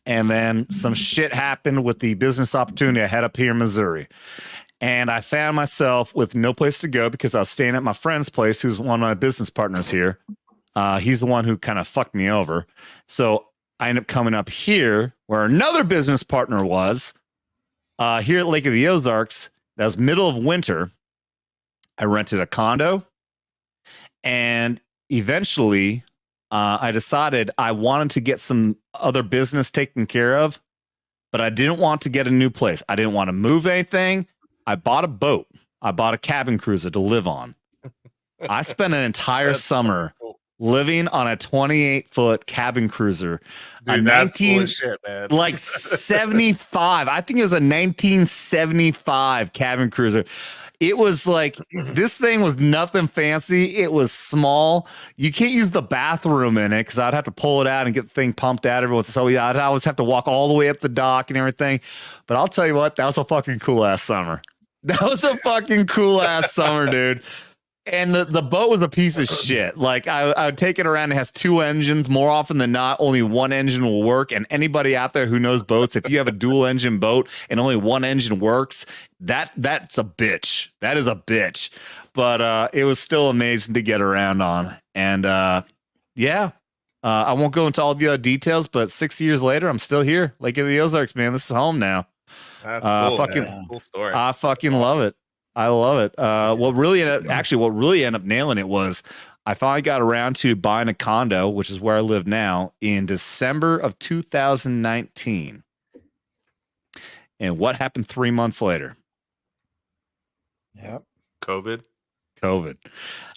And then some shit happened with the business opportunity I had up here in Missouri. And I found myself with no place to go because I was staying at my friend's place, who's one of my business partners here. He's the one who kind of fucked me over. So I ended up coming up here where another business partner was, here at Lake of the Ozarks. That was middle of winter. I rented a condo. And eventually, I decided I wanted to get some other business taken care of, but I didn't want to get a new place. I didn't want to move anything. I bought a boat. I bought a cabin cruiser to live on. I spent an entire summer living on a 28-foot cabin cruiser. Dude, a that's bullshit, man. Like 75. I think it was a 1975 cabin cruiser. It was like, this thing was nothing fancy. It was small. You can't use the bathroom in it because I'd have to pull it out and get the thing pumped out every once. So yeah, I'd always have to walk all the way up the dock and everything. But I'll tell you what, that was a fucking cool ass summer. That was a fucking cool ass summer, dude. And the boat was a piece of shit. Like I would take it around. It has 2 engines. More often than not, only one engine will work. And anybody out there who knows boats, if you have a dual engine boat and only one engine works, that's a bitch. That is a bitch. But it was still amazing to get around on. And yeah, I won't go into all the other details. But 6 years later, I'm still here. Lake of the Ozarks, man. This is home now. That's cool. Cool story. I fucking love it. I love it. What really ended up nailing it was I finally got around to buying a condo, which is where I live now, in December of 2019. And what happened 3 months later? Yep. COVID.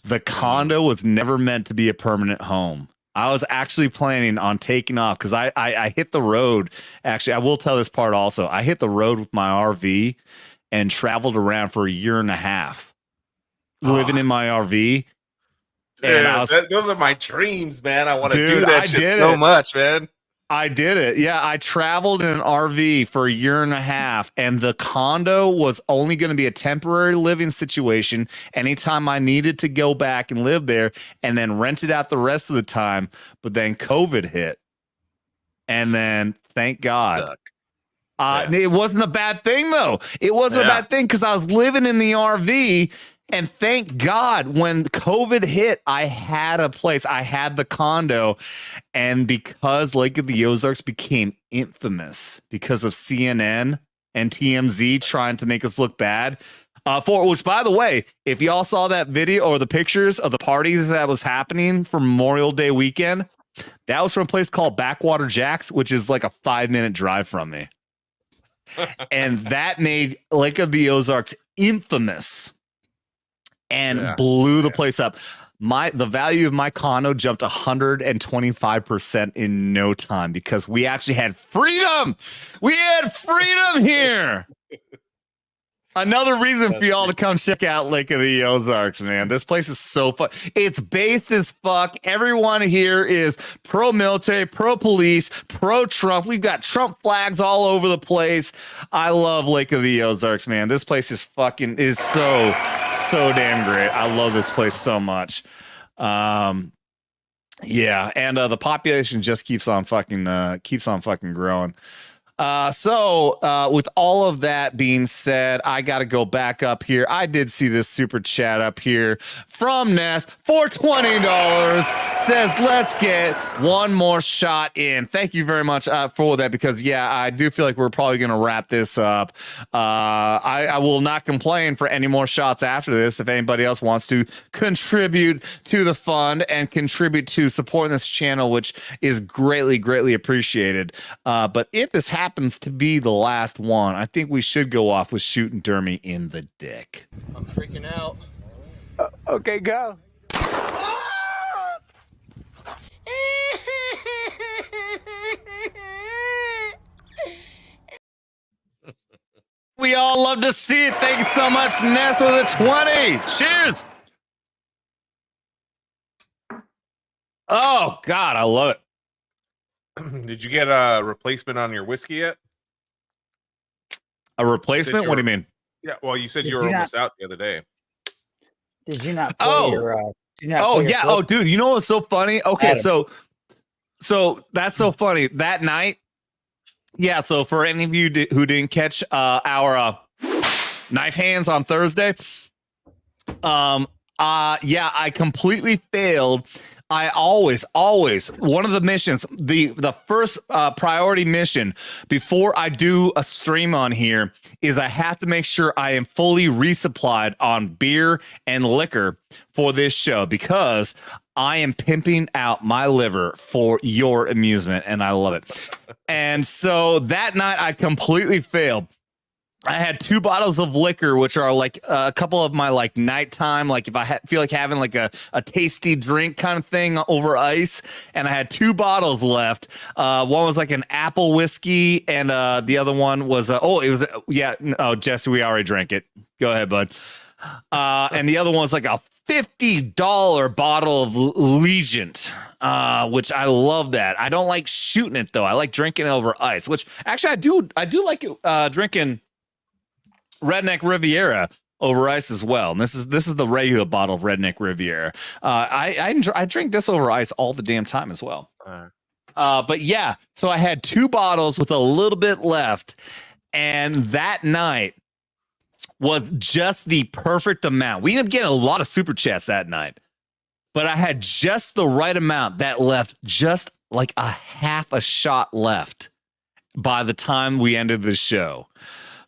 The condo was never meant to be a permanent home. I was actually planning on taking off because I hit the road. Actually, I will tell this part also. I hit the road with my RV and traveled around for a year and a half living in my RV. Dude, And those are my dreams, man. I want to Dude, do that I shit did so it. much, man. I did it. Yeah, I traveled in an RV for a year and a half, and the condo was only going to be a temporary living situation anytime I needed to go back and live there, and then rent it out the rest of the time. But then COVID hit. And then, thank God. Stuck. It wasn't a bad thing, though. It wasn't a bad thing because I was living in the RV. And thank God when COVID hit, I had a place. I had the condo. And because Lake of the Ozarks became infamous because of CNN and TMZ trying to make us look bad, for which, by the way, if y'all saw that video or the pictures of the parties that was happening for Memorial Day weekend, that was from a place called Backwater Jack's, which is like a 5-minute drive from me. And that made Lake of the Ozarks infamous and blew the place up. The value of my condo jumped 125% in no time because we actually had freedom. We had freedom here. Another reason for y'all to come check out Lake of the Ozarks, man. This place is so fun. It's based as fuck. Everyone here is pro-military, pro-police, pro-Trump. We've got Trump flags all over the place. I love Lake of the Ozarks, man. This place is so damn great. I love this place so much. Yeah, and the population just keeps on fucking growing. So with all of that being said, I got to go back up here. I did see this super chat up here from Ness for $20. Says, let's get one more shot in. Thank you very much for that because, yeah, I do feel like we're probably going to wrap this up. I will not complain for any more shots after this if anybody else wants to contribute to the fund and contribute to supporting this channel, which is greatly, greatly appreciated. But if this happens to be the last one, I think we should go off with shooting Dermy in the dick. I'm freaking out. Okay, go. we all love to see it. Thank you so much, Ness, with a 20. Cheers. Oh, God, I love it. Did you get a replacement on your whiskey yet? A replacement? What do you mean? Yeah, well, you said Did you were you not- almost out the other day. Did you not play Oh. your? Did you not Oh, play your yeah. clip? Oh, dude, you know what's so funny? Okay, Adam. so that's so funny. That night, yeah, so for any of you who didn't catch our knife hands on Thursday, yeah, I completely failed. I always one of the missions, the first priority mission before I do a stream on here is I have to make sure I am fully resupplied on beer and liquor for this show because I am pimping out my liver for your amusement and I love it. And so that night I completely failed. I had 2 bottles of liquor, which are like a couple of my like nighttime, like if I feel like having like a tasty drink kind of thing over ice. And I had 2 bottles left. One was like an apple whiskey, and the other one was Jesse, we already drank it. Go ahead, bud. And the other one was like a $50 bottle of Legent, which I love that. I don't like shooting it though. I like drinking it over ice, which actually I do like it, drinking Redneck Riviera over ice as well. And this is the regular bottle of Redneck Riviera. I drink this over ice all the damn time as well. But yeah, so I had 2 bottles with a little bit left, and that night was just the perfect amount. We ended up getting a lot of super chats that night, but I had just the right amount that left just like a half a shot left by the time we ended the show.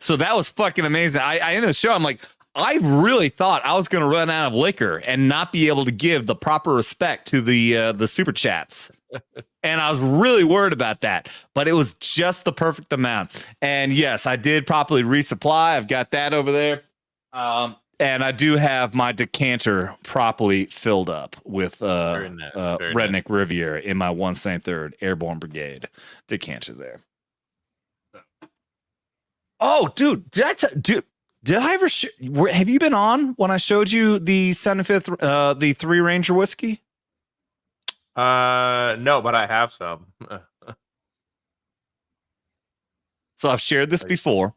So that was fucking amazing. I ended the show. I'm like, I really thought I was going to run out of liquor and not be able to give the proper respect to the super chats. And I was really worried about that, but it was just the perfect amount. And yes, I did properly resupply. I've got that over there. And I do have my decanter properly filled up with Redneck Riviera in my 173rd Airborne Brigade decanter there. Oh, dude, did I ever have you been on when I showed you the 75th, the 3 Ranger whiskey? No, but I have some. So I've shared this before.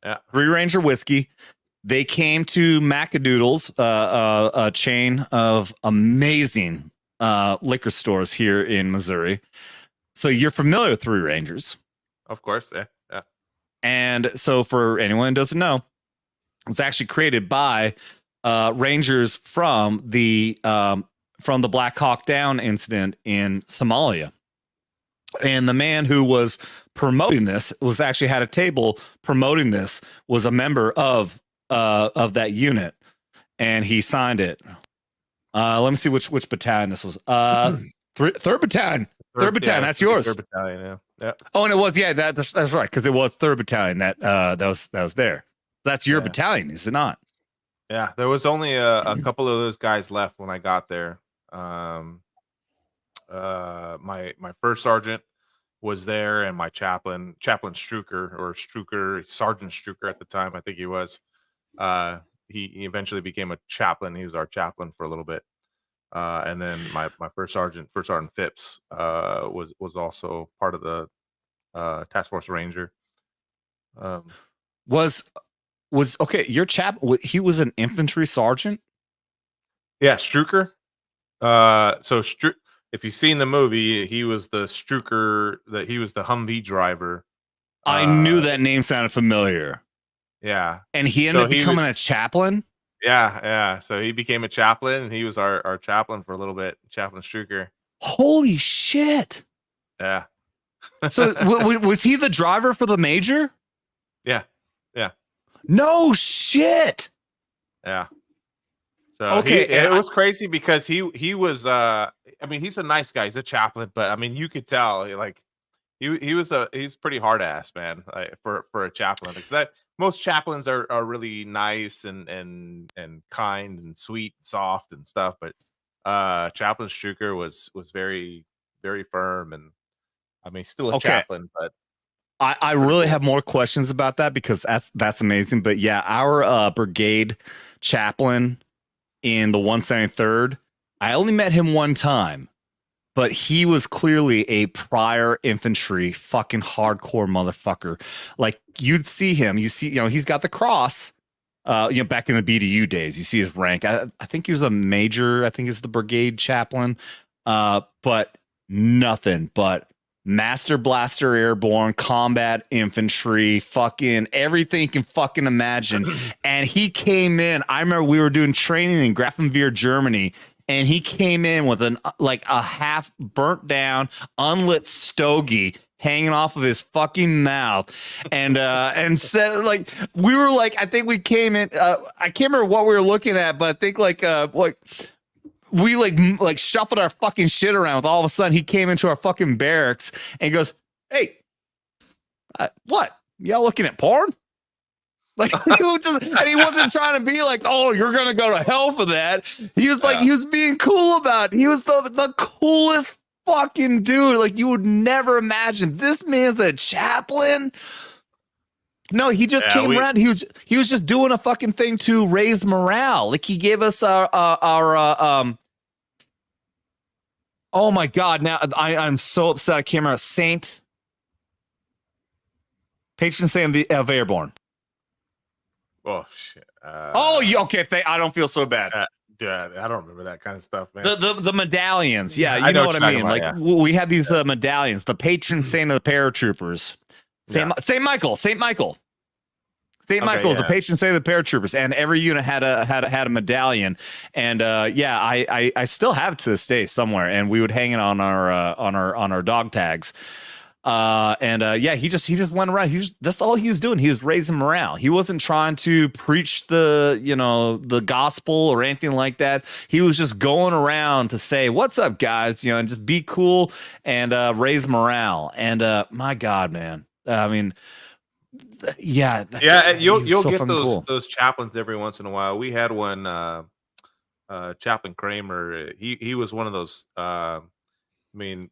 Yeah. 3 Ranger whiskey. They came to Macadoodles, a chain of amazing liquor stores here in Missouri. So you're familiar with 3 Rangers. Of course, yeah. And so for anyone who doesn't know, it's actually created by Rangers from the Black Hawk Down incident in Somalia. And the man who was promoting this was actually had a table promoting this, was a member of that unit, and he signed it. Let me see which battalion this was. Third battalion. Third battalion. That's yours. Third battalion. Yeah. Yeah. Oh, and it was that's right, because it was 3rd battalion that was there. That's your battalion, is it not? Yeah, there was only a couple of those guys left when I got there. My first sergeant was there, and my chaplain Strucker, Sergeant Strucker at the time, I think he was. He eventually became a chaplain. He was our chaplain for a little bit. And then my first sergeant Phipps, was also part of the Task Force Ranger. Was okay. Your he was an infantry sergeant. Yeah, Strucker. If you've seen the movie, he was the Strucker. He was the Humvee driver. I knew that name sounded familiar. Yeah, and he ended up becoming a chaplain. Yeah. So he became a chaplain, and he was our chaplain for a little bit, Chaplain Strucker. Holy shit! Yeah. So was he the driver for the major? Yeah. No shit. Yeah. So okay, it was crazy because he was I mean, he's a nice guy, he's a chaplain, but I mean, you could tell like he's pretty hard ass, man, like, for a chaplain, because most chaplains are really nice and kind and sweet, soft and stuff, but Chaplain Strucker was very, very firm, and I mean, still a chaplain, but I really have more questions about that because that's amazing. But yeah, our brigade chaplain in the 173rd, I only met him one time, but he was clearly a prior infantry fucking hardcore motherfucker. Like you'd see him, he's got the cross. Back in the BDU days, you see his rank. I think he was a major. I think he's the brigade chaplain. But nothing but Master Blaster Airborne, combat infantry, fucking everything you can fucking imagine. And he came in. I remember we were doing training in Grafenwehr, Germany, and he came in with a half burnt down, unlit stogie hanging off of his fucking mouth, and said we were I think we came in. I can't remember what we were looking at, but I think we shuffled our fucking shit around. With all of a sudden, he came into our fucking barracks and he goes, "Hey, what? Y'all looking at porn?" And he wasn't trying to be like, "Oh, you're gonna go to hell for that." He was he was being cool about it. He was the coolest fucking dude. Like you would never imagine. This man's a chaplain. No, he just came around. He was just doing a fucking thing to raise morale. Like he gave us our oh my God! Now I'm so upset. I can't remember Saint patron saint of Airborne. Oh shit! Okay. I don't feel so bad. Yeah, I don't remember that kind of stuff, man. The medallions, yeah, you know what I mean. About, we had these medallions. The patron saint of the paratroopers, Saint Michael, is the patron saint of the paratroopers, and every unit had a medallion. And I still have it to this day somewhere, and we would hang it on our dog tags. He just went around. That's all he was doing. He was raising morale. He wasn't trying to preach the gospel or anything like that. He was just going around to say, "What's up, guys?" And just be cool and raise morale. And my God, man. I mean, you'll so get cool. those chaplains every once in a while. We had one, Chaplain Kramer. He was one of those. Man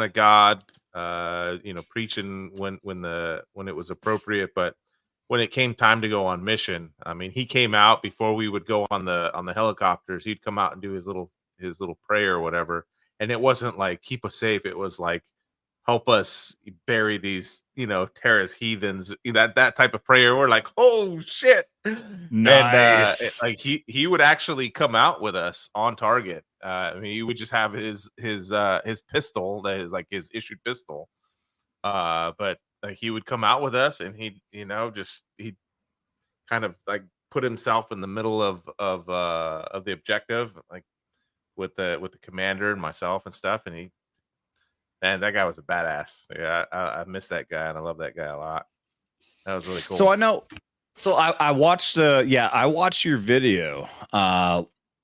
of God. Preaching when it was appropriate, but when it came time to go on mission, I mean, he came out before we would go on the helicopters. He'd come out and do his little prayer or whatever, and it wasn't like keep us safe. It was like help us bury these terrorist heathens. That type of prayer. We're like, oh shit, nice. And he would actually come out with us on target. I mean, he would just have his pistol, like his issued pistol. But he would come out with us, and he'd kind of like put himself in the middle of the objective, like with the commander and myself and stuff. And that guy was a badass. Yeah, I miss that guy, and I love that guy a lot. That was really cool. So I know. So I watched. I watched your video.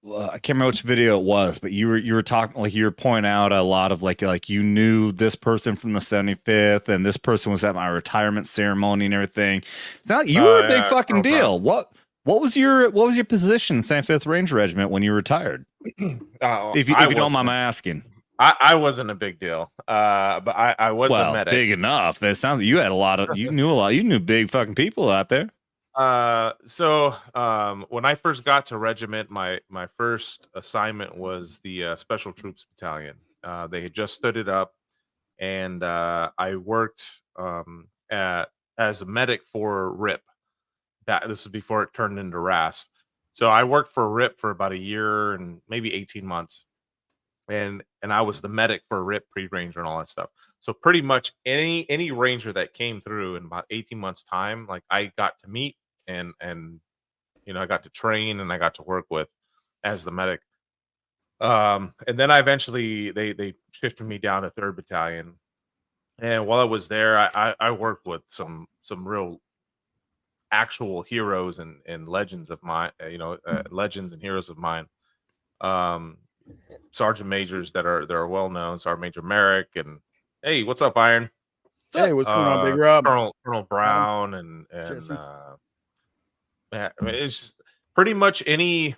I can't remember which video it was, but you were talking, you were pointing out a lot of like you knew this person from the 75th, and this person was at my retirement ceremony and everything. It's not you were a big fucking deal. What was your position in 75th Ranger Regiment when you retired? If you don't mind my asking. I wasn't a big deal, but I was a medic. Big enough. It sounds like you had a lot of you knew big fucking people out there. So when I first got to regiment, my first assignment was the Special Troops Battalion. They had just stood it up, and I worked as a medic for RIP. This is before it turned into RASP. So I worked for RIP for about a year and maybe 18 months, and I was the medic for RIP, pre-ranger, and all that stuff. So pretty much any ranger that came through in about 18 months time, like I got to meet and I got to train and I got to work with as the medic. And then I eventually they shifted me down to 3rd Battalion. And while I was there, I worked with some real actual heroes and legends of mine, legends and heroes of mine. Sergeant majors that are well known, Sergeant Major Merrick, and hey, what's up, Iron? Hey, what's going on, Big Rob? Colonel Brown and it's just pretty much any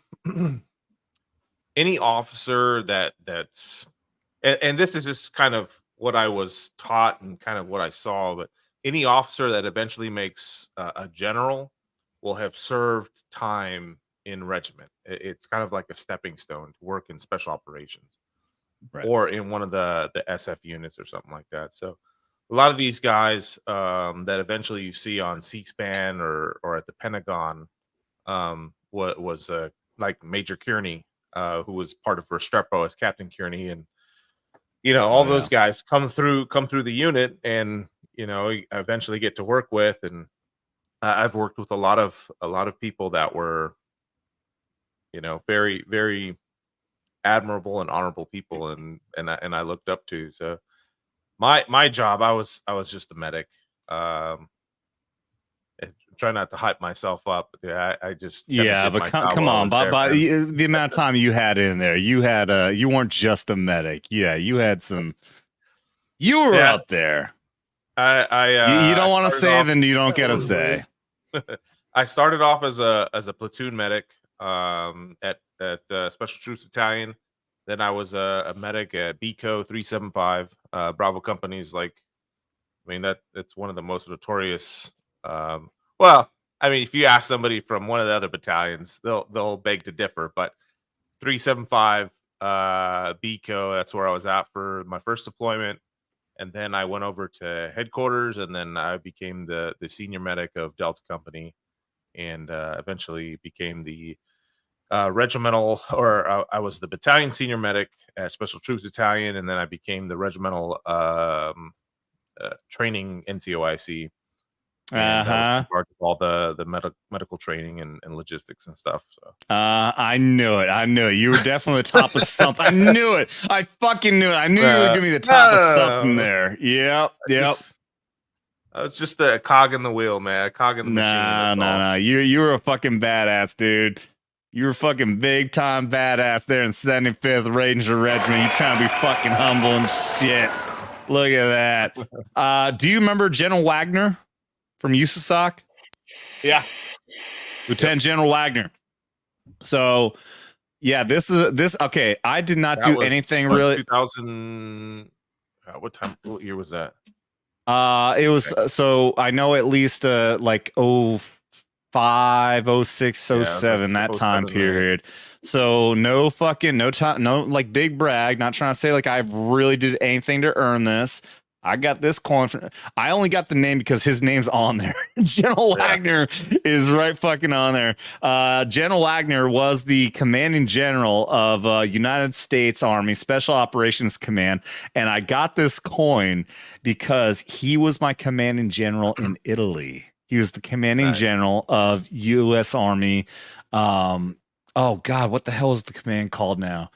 officer that's and this is just kind of what I was taught and kind of what I saw, but any officer that eventually makes a general will have served time in regiment. It's kind of like a stepping stone to work in special operations, or in one of the SF units or something like that. So a lot of these guys that eventually you see on C-SPAN or at the Pentagon was like Major Kearney, who was part of Restrepo as Captain Kearney, and all those guys come through the unit, and eventually get to work with. And I've worked with a lot of people that were very, very admirable and honorable people, and I looked up to. So my job, I was just a medic. Try not to hype myself up. I just but come on, by the amount of time you had in there, you weren't just a medic. Yeah, you had some. You were up there. You don't want to say, then you don't get to say. I started off as a platoon medic at Special Troops Battalion. Then I was a medic at BCO 375 Bravo companies. It's one of the most notorious. Well, I mean, if you ask somebody from one of the other battalions, they'll beg to differ. But 375 BCO, that's where I was at for my first deployment. And then I went over to headquarters, and then I became the senior medic of Delta Company, and eventually became the regimental, or I was the battalion senior medic at Special Troops Battalion, and then I became the regimental training NCOIC. And in charge of all the medical training and logistics and stuff. So I knew it. You were definitely the top of something. I knew it. I fucking knew it. I knew you were gonna be the top of something there. Yep. I was just a cog in the wheel, man. A cog in the machine. No. You were a fucking badass, dude. You were fucking big time badass there in 75th Ranger Regiment. You trying to be fucking humble and shit. Look at that. Do you remember General Wagner from USASOC? Yeah. Lieutenant General Wagner. So, yeah, this. Okay, I did not do anything really. 2000. What year was that? It was so I know at least like 05, 06, 07, that time period. So no time, no like big brag. Not trying to say like I really did anything to earn this. I got this coin. I only got the name because his name's on there. General Wagner is right fucking on there. General Wagner was the commanding general of United States Army Special Operations Command. And I got this coin because he was my commanding general in Italy. He was the commanding general of U.S. Army. Oh, God, what the hell is the command called now?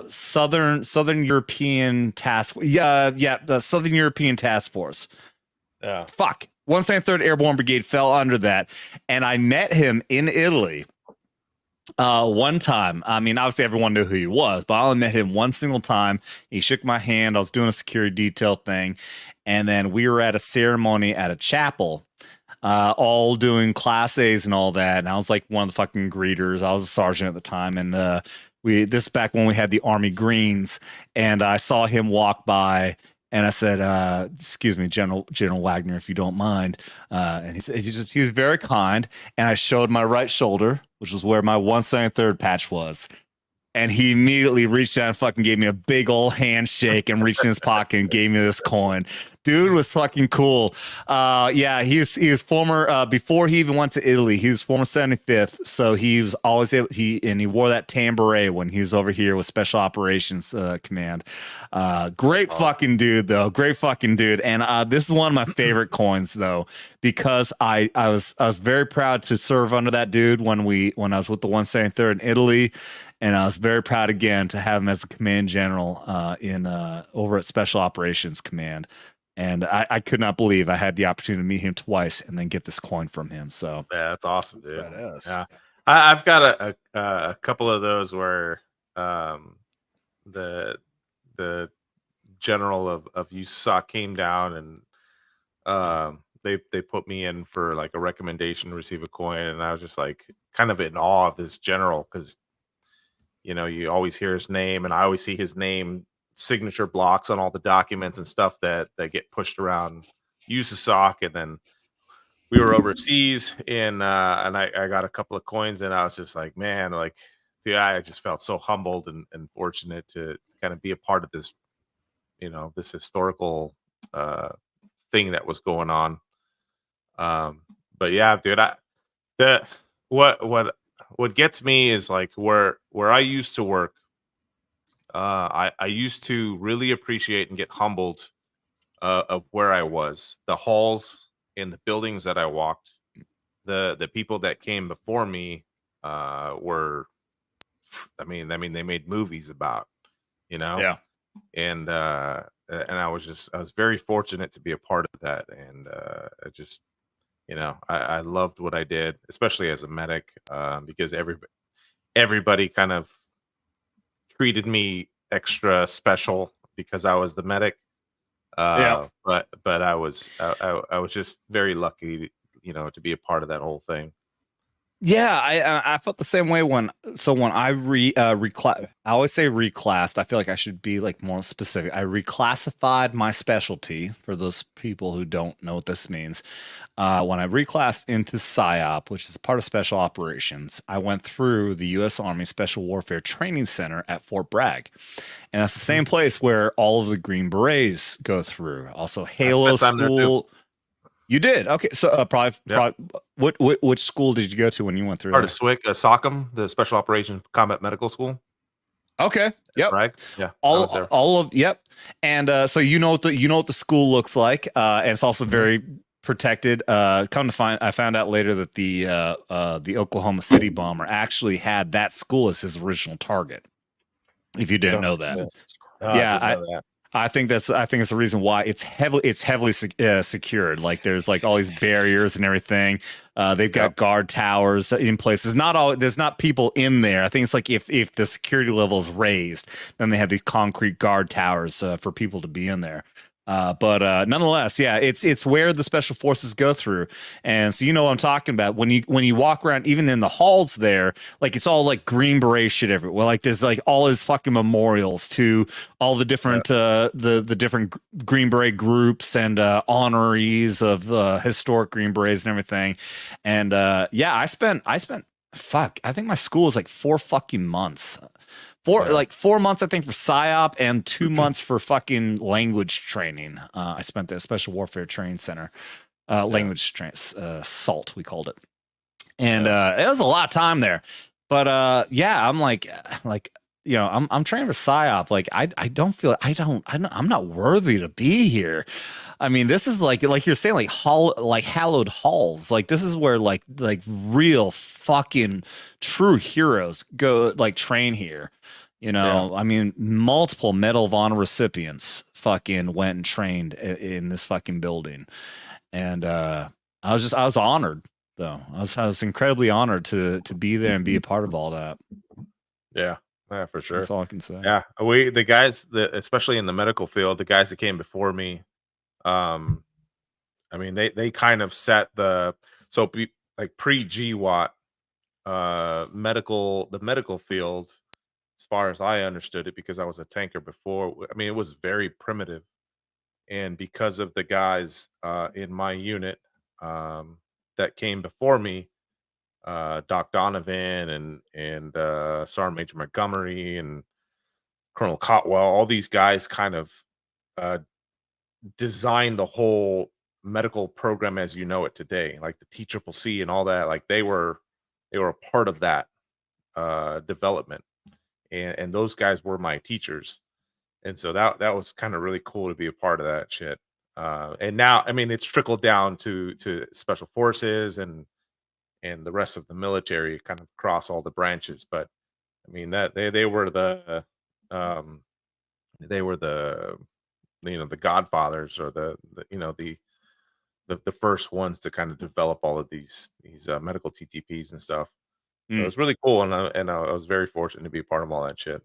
Southern European Task, the Southern European Task Force. Fuck. 173rd Airborne Brigade fell under that, and I met him in Italy one time. I mean, obviously everyone knew who he was, but I only met him one single time. He shook my hand. I was doing a security detail thing, and then we were at a ceremony at a chapel. All doing Class A's and all that, and I was like one of the fucking greeters. I was a sergeant at the time, and this is back when we had the Army Greens, and I saw him walk by, and I said, "Excuse me, General Wagner, if you don't mind." And he was very kind, and I showed my right shoulder, which was where my 173rd patch was. And he immediately reached out and fucking gave me a big old handshake and reached in his pocket and gave me this coin. Dude was fucking cool. He was former, before he even went to Italy, he was former 75th. So he was always able, he wore that tambourine when he was over here with Special Operations Command. Great fucking dude, though. Great fucking dude. And this is one of my favorite coins, though, because I was very proud to serve under that dude when I was with the 173rd in Italy. And I was very proud again to have him as a command general over at Special Operations Command. And I could not believe I had the opportunity to meet him twice and then get this coin from him. So yeah, that's awesome, dude. Yeah, I've got a couple of those where the general of USAC came down and they put me in for like a recommendation to receive a coin, and I was just like kind of in awe of this general because you always hear his name, and I always see his name signature blocks on all the documents and stuff that get pushed around used to sock, and then we were overseas, and I got a couple of coins, and I was just like, man, like, dude, I just felt so humbled and fortunate to kind of be a part of this, this historical thing that was going on. But yeah, dude, what gets me is like where I used to work. I used to really appreciate and get humbled of where I was, the halls and the buildings that I walked. The people that came before me were, I mean, they made movies about, Yeah. And I was very fortunate to be a part of that, and I just, I loved what I did, especially as a medic, because everybody kind of treated me extra special because I was the medic. Yeah. But I was just very lucky, to be a part of that whole thing. Yeah, I felt the same way when I I always say reclassed. I feel like I should be like more specific. I reclassified my specialty for those people who don't know what this means. When I reclassed into PSYOP, which is part of Special Operations, I went through the U.S. Army Special Warfare Training Center at Fort Bragg, and that's the same place where all of the Green Berets go through. Also, Halo School. You did? Okay. So probably which school did you go to when you went through? Part of SOCM, the Special Operations Combat Medical School. Okay. Yep. Right. Yeah. All of yep. And so you know what the school looks like, and it's also very protected. I found out later that the Oklahoma City bomber actually had that school as his original target. If you didn't know that, I think it's the reason why it's heavily secured. Like there's like all these barriers and everything. They've got guard towers in place. There's not people in there. I think it's like if the security level is raised, then they have these concrete guard towers for people to be in there. But nonetheless, yeah, it's where the special forces go through, and so you know what I'm talking about when you walk around, even in the halls there, like it's all like Green Beret shit everywhere. Like there's like all his fucking memorials to all the different the different Green Beret groups and honorees of historic Green Berets and everything. And yeah, I spent I think my school was like 4 fucking months. 4 months, I think, for PSYOP and 2 months for fucking language training. I spent at Special Warfare Training Center, language training, SALT, we called it. And it was a lot of time there. But yeah, I'm like, I'm training for PSYOP. Like, I don't feel, I'm not worthy to be here. I mean, this is like you're saying, like hallowed halls. Like this is where like real fucking true heroes go like train here. I mean, multiple Medal of Honor recipients fucking went and trained in this fucking building, and I was honored though. I was incredibly honored to be there and be a part of all that. Yeah, for sure. That's all I can say. Yeah, the guys that, especially in the medical field, the guys that came before me, I mean, they kind of set like pre-GWAT the medical field, as far as I understood it, because I was a tanker before. I mean, it was very primitive, and because of the guys in my unit that came before me, Doc Donovan and Sergeant Major Montgomery and Colonel Cotwell, all these guys kind of designed the whole medical program as you know it today, like the TCCC and all that. Like they were a part of that development, and those guys were my teachers, and so that was kind of really cool to be a part of that shit. And now, I mean, it's trickled down to special forces and the rest of the military, kind of across all the branches. But I mean, that they were the the godfathers, or the first ones to kind of develop all of these medical TTPs and stuff. So it was really cool, and I was very fortunate to be a part of all that shit.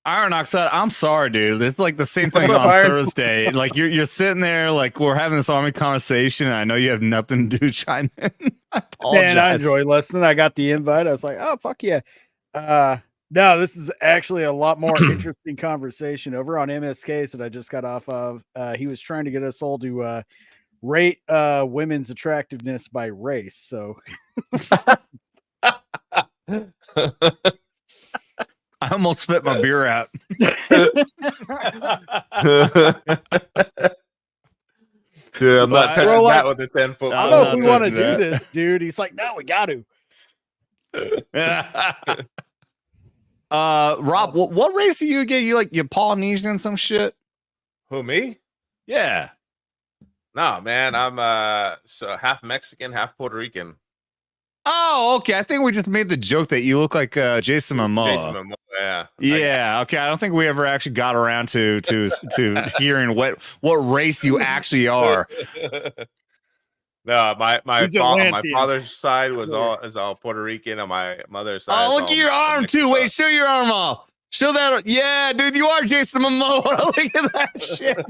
Iron Oxide, I'm sorry, dude. It's like the same thing on Thursday. Like you're sitting there, like we're having this Army conversation, and I know you have nothing to do. Chime in. I apologize. Man, I enjoy listening. I got the invite. I was like, oh fuck yeah. No, this is actually a lot more interesting conversation over on MSK's that I just got off of. He was trying to get us all to rate women's attractiveness by race. So I almost spit my beer out. Dude, I'm not touching that with the 10-foot. I don't know if we want to do this, dude. He's like, no, we got to. Rob, what race are you again? You like you Polynesian and some shit? Who, me? Yeah. No, man, I'm so half Mexican, half Puerto Rican. Oh, okay. I think we just made the joke that you look like Jason Momoa. Jason Momoa, yeah. Yeah. Okay. I don't think we ever actually got around to hearing what race you actually are. No, my Atlantean. father's side is all Puerto Rican. On my mother's side, Oh, look at your arm too. Wait, show your arm off. Show that. Yeah, dude, you are Jason Momoa. Look at that shit.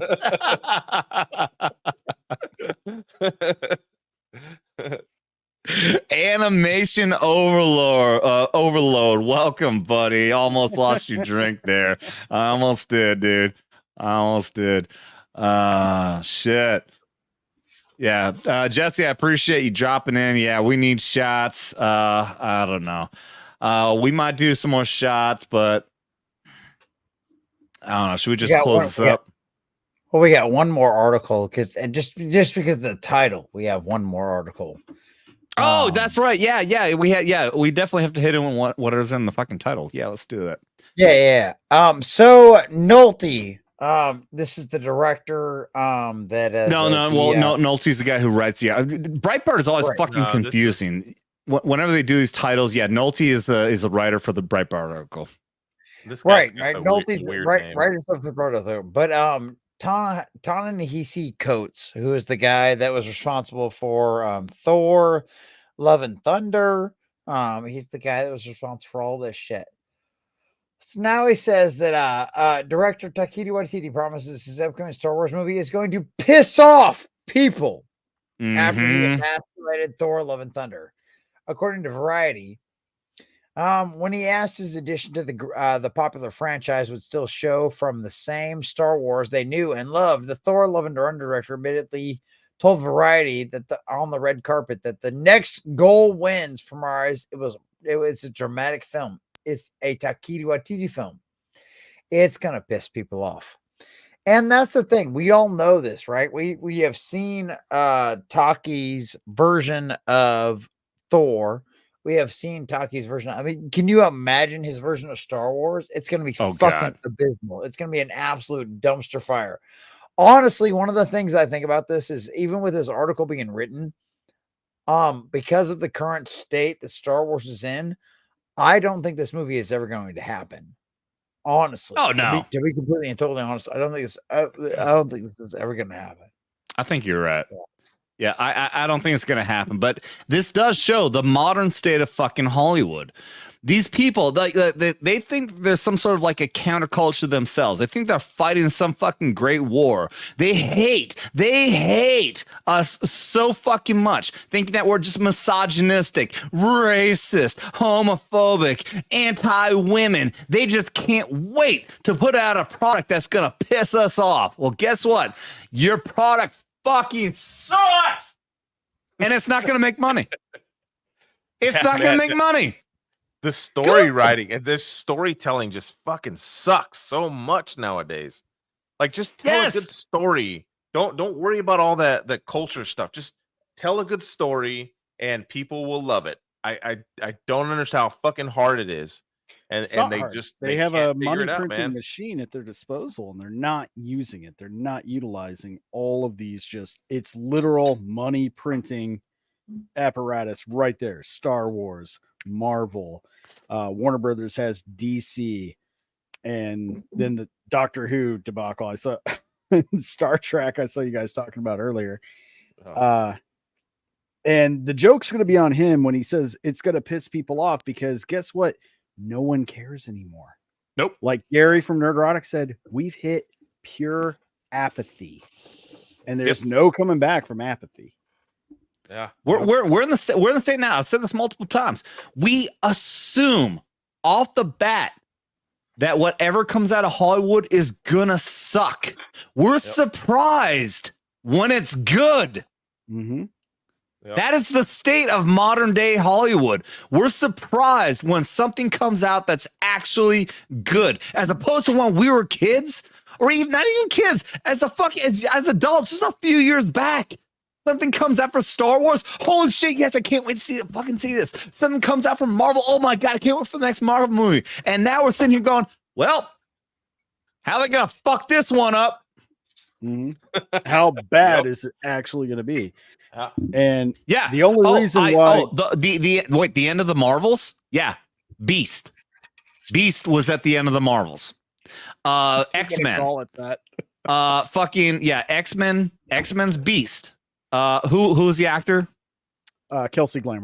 Animation overload. Welcome, buddy. Almost lost your drink there. I almost did, dude. I almost did. Shit. Yeah, Jesse, I appreciate you dropping in. Yeah, we need shots. I don't know. We might do some more shots, but I don't know. Should we just close this up? Well, we got one more article because just because of the title, we have one more article. Oh, that's right. Yeah. We definitely have to hit in what is in the fucking title. Yeah, let's do that. Yeah. So Nolte, this is the director. Nolte's the guy who writes. Yeah, Breitbart is always fucking confusing. Whenever they do these titles, yeah, Nolte is a writer for the Breitbart article. This right. Nolte's writer for the Breitbart, but Ta-Nehisi Coates, who is the guy that was responsible for Thor, Love and Thunder. He's the guy that was responsible for all this shit. So now he says that director Taika Waititi promises his upcoming Star Wars movie is going to piss off people after he emasculated Thor, Love and Thunder. According to Variety, when he asked his addition to the popular franchise would still show from the same Star Wars they knew and loved, the Thor Love and Thunder director admittedly told Variety that on the red carpet that the next goal wins from our eyes. It's a dramatic film. It's a Taika Waititi film. It's gonna piss people off, and that's the thing. We all know this, right? We have seen Taki's version of Thor. We have seen Taki's version. I mean, can you imagine his version of Star Wars? It's going to be fucking abysmal. It's going to be an absolute dumpster fire. Honestly, one of the things I think about this is even with this article being written, because of the current state that Star Wars is in, I don't think this movie is ever going to happen. Honestly. Oh no. To be completely and totally honest, I don't think this is ever going to happen. I think you're right. Yeah, I don't think it's going to happen, but this does show the modern state of fucking Hollywood. These people, they think there's some sort of like a counterculture to themselves. They think they're fighting some fucking great war. They hate us so fucking much, thinking that we're just misogynistic, racist, homophobic, anti-women. They just can't wait to put out a product that's going to piss us off. Well, guess what? Your product fucking sucks, and it's not going to make money. It's not going to make money. The story writing and this storytelling just fucking sucks so much nowadays. Like, just tell a good story. Don't worry about all that culture stuff. Just tell a good story, and people will love it. I don't understand how fucking hard it is. And they have a money printing machine at their disposal, and they're not using it. They're not utilizing all of these. It's literal money printing apparatus right there. Star Wars, Marvel, Warner Brothers has DC, and then the Doctor Who debacle I saw, Star Trek I saw you guys talking about earlier. And the joke's going to be on him when he says it's going to piss people off, because guess what? No one cares anymore. Nope. Like Gary from Nerdrotic said, we've hit pure apathy, and there's no coming back from apathy. Yeah, we're in the state now. I've said this multiple times. We assume off the bat that whatever comes out of Hollywood is gonna suck. We're surprised when it's good. Mm-hmm. That is the state of modern day Hollywood. We're surprised when something comes out that's actually good, as opposed to when we were kids, or even not even kids, as adults, just a few years back. Something comes out for Star Wars. Holy shit, yes, I can't wait to see this. Something comes out from Marvel. Oh my God, I can't wait for the next Marvel movie. And now we're sitting here going, well, how are they going to fuck this one up? Mm-hmm. How bad is it actually going to be? And the only reason why the end of the Marvels, Beast was at the end of the Marvels. X-Men, call it that. X-Men's Beast. Who's the actor? Kelsey Grammer.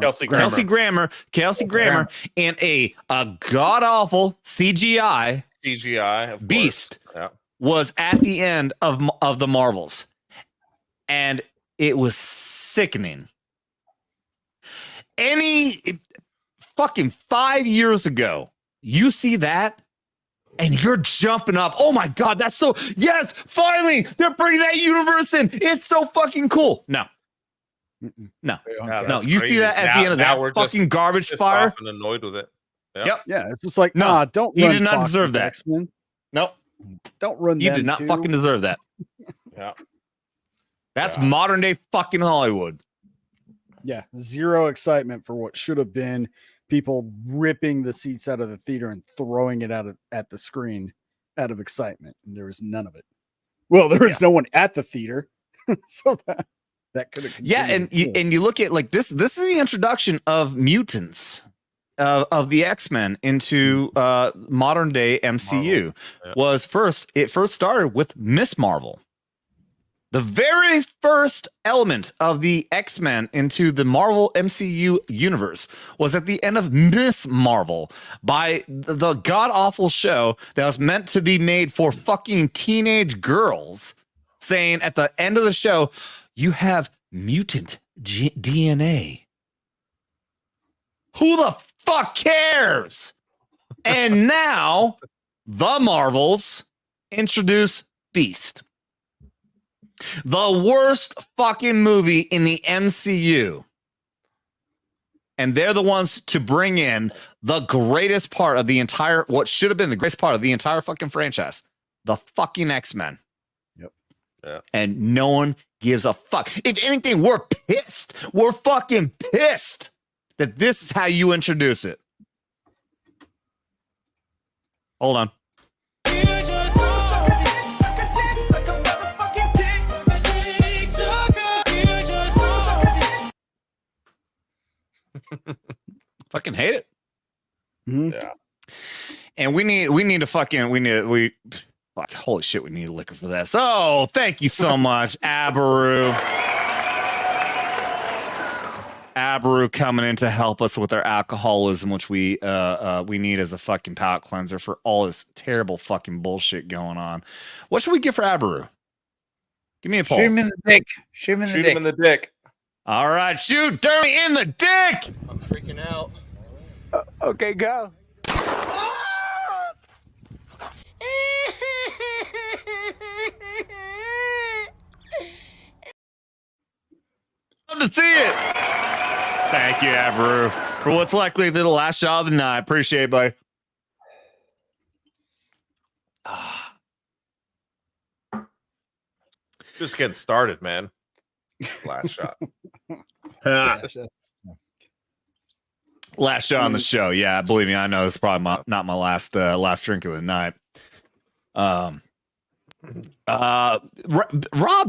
Kelsey Grammer in a god awful CGI of Beast was at the end of the Marvels, and it was sickening. Fucking 5 years ago, you see that and you're jumping up. Oh my God, that's so, yes, finally, they're bringing that universe in. It's so fucking cool. No. You see that at the end of that fucking garbage fire. And annoyed with it. Yep. Yeah, it's just like, don't. You did not deserve that. X-Men. Nope. Don't run. You did not fucking deserve that. Yeah. That's modern day fucking Hollywood. Yeah, zero excitement for what should have been people ripping the seats out of the theater and throwing it at the screen out of excitement. And there was none of it. Well, there was no one at the theater. So that could have continued. And you look at like this is the introduction of mutants of the X-Men into modern day MCU. It first started with Miss Marvel. The very first element of the X-Men into the Marvel MCU universe was at the end of Miss Marvel, by the god-awful show that was meant to be made for fucking teenage girls, saying at the end of the show, you have mutant DNA. Who the fuck cares? And now the Marvels introduce Beast. The worst fucking movie in the MCU. And they're the ones to bring in the greatest part of the entire, what should have been the greatest part of the entire fucking franchise. The fucking X-Men. Yep. Yeah. And no one gives a fuck. If anything, we're pissed. We're fucking pissed that this is how you introduce it. Hold on. Fucking hate it. Mm-hmm. Yeah. And we need holy shit, we need liquor for this. Oh, thank you so much, Abaru coming in to help us with our alcoholism, which we need as a fucking palate cleanser for all this terrible fucking bullshit going on. What should we get for Abaru? Give me a poll. Shoot him in the dick. Shoot him in the dick. All right, shoot Dermy in the dick. I'm freaking out. Okay, go. Love to see it. Thank you, Abaru, for what's likely to be the last shot of the night. Appreciate it, buddy. Just getting started, man. Last shot. Last shot on the show. Yeah, believe me, I know it's probably not my last drink of the night. Rob,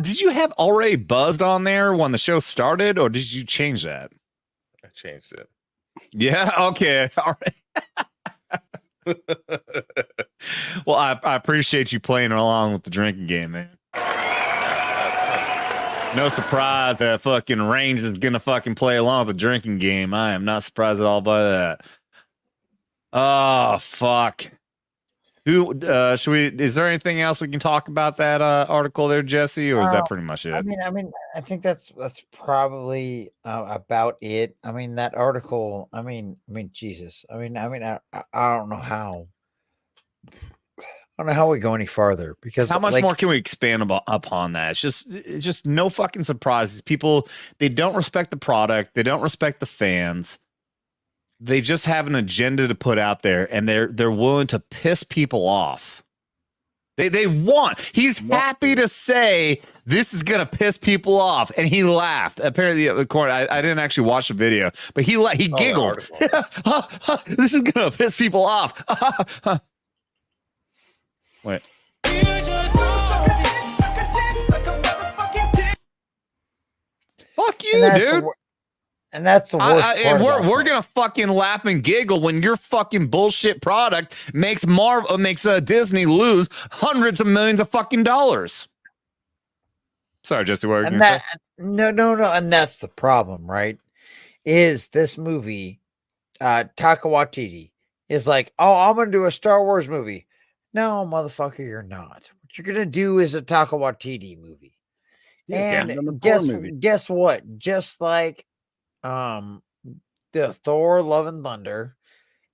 did you have already buzzed on there when the show started, or did you change that? I changed it. Yeah. Okay. All right. Well, I appreciate you playing along with the drinking game, man. No surprise that fucking Ranger's gonna fucking play along with the drinking game. I am not surprised at all by that. Oh, fuck. Who should we? Is there anything else we can talk about that article there, Jesse, or is that pretty much it? I think that's probably about it. I mean, that article. I mean, Jesus. I don't know how. I don't know how we go any farther because how much more can we expand upon that? It's just no fucking surprises. People, they don't respect the product. They don't respect the fans. They just have an agenda to put out there, and they're willing to piss people off. They want. He's happy to say this is gonna piss people off, and he laughed. Apparently, I didn't actually watch the video, but he giggled. This is gonna piss people off. Wait. Fuck you, dude. And that's the worst part. And we're gonna fucking laugh and giggle when your fucking bullshit product makes Disney lose hundreds of millions of fucking dollars. Sorry, Jesse, what are you gonna say? No, and that's the problem, right? Is this movie, Taika Waititi is like, oh, I'm gonna do a Star Wars movie. No, motherfucker, you're not. What you're gonna do is a Taika Waititi movie. And guess what? Just like the Thor Love and Thunder,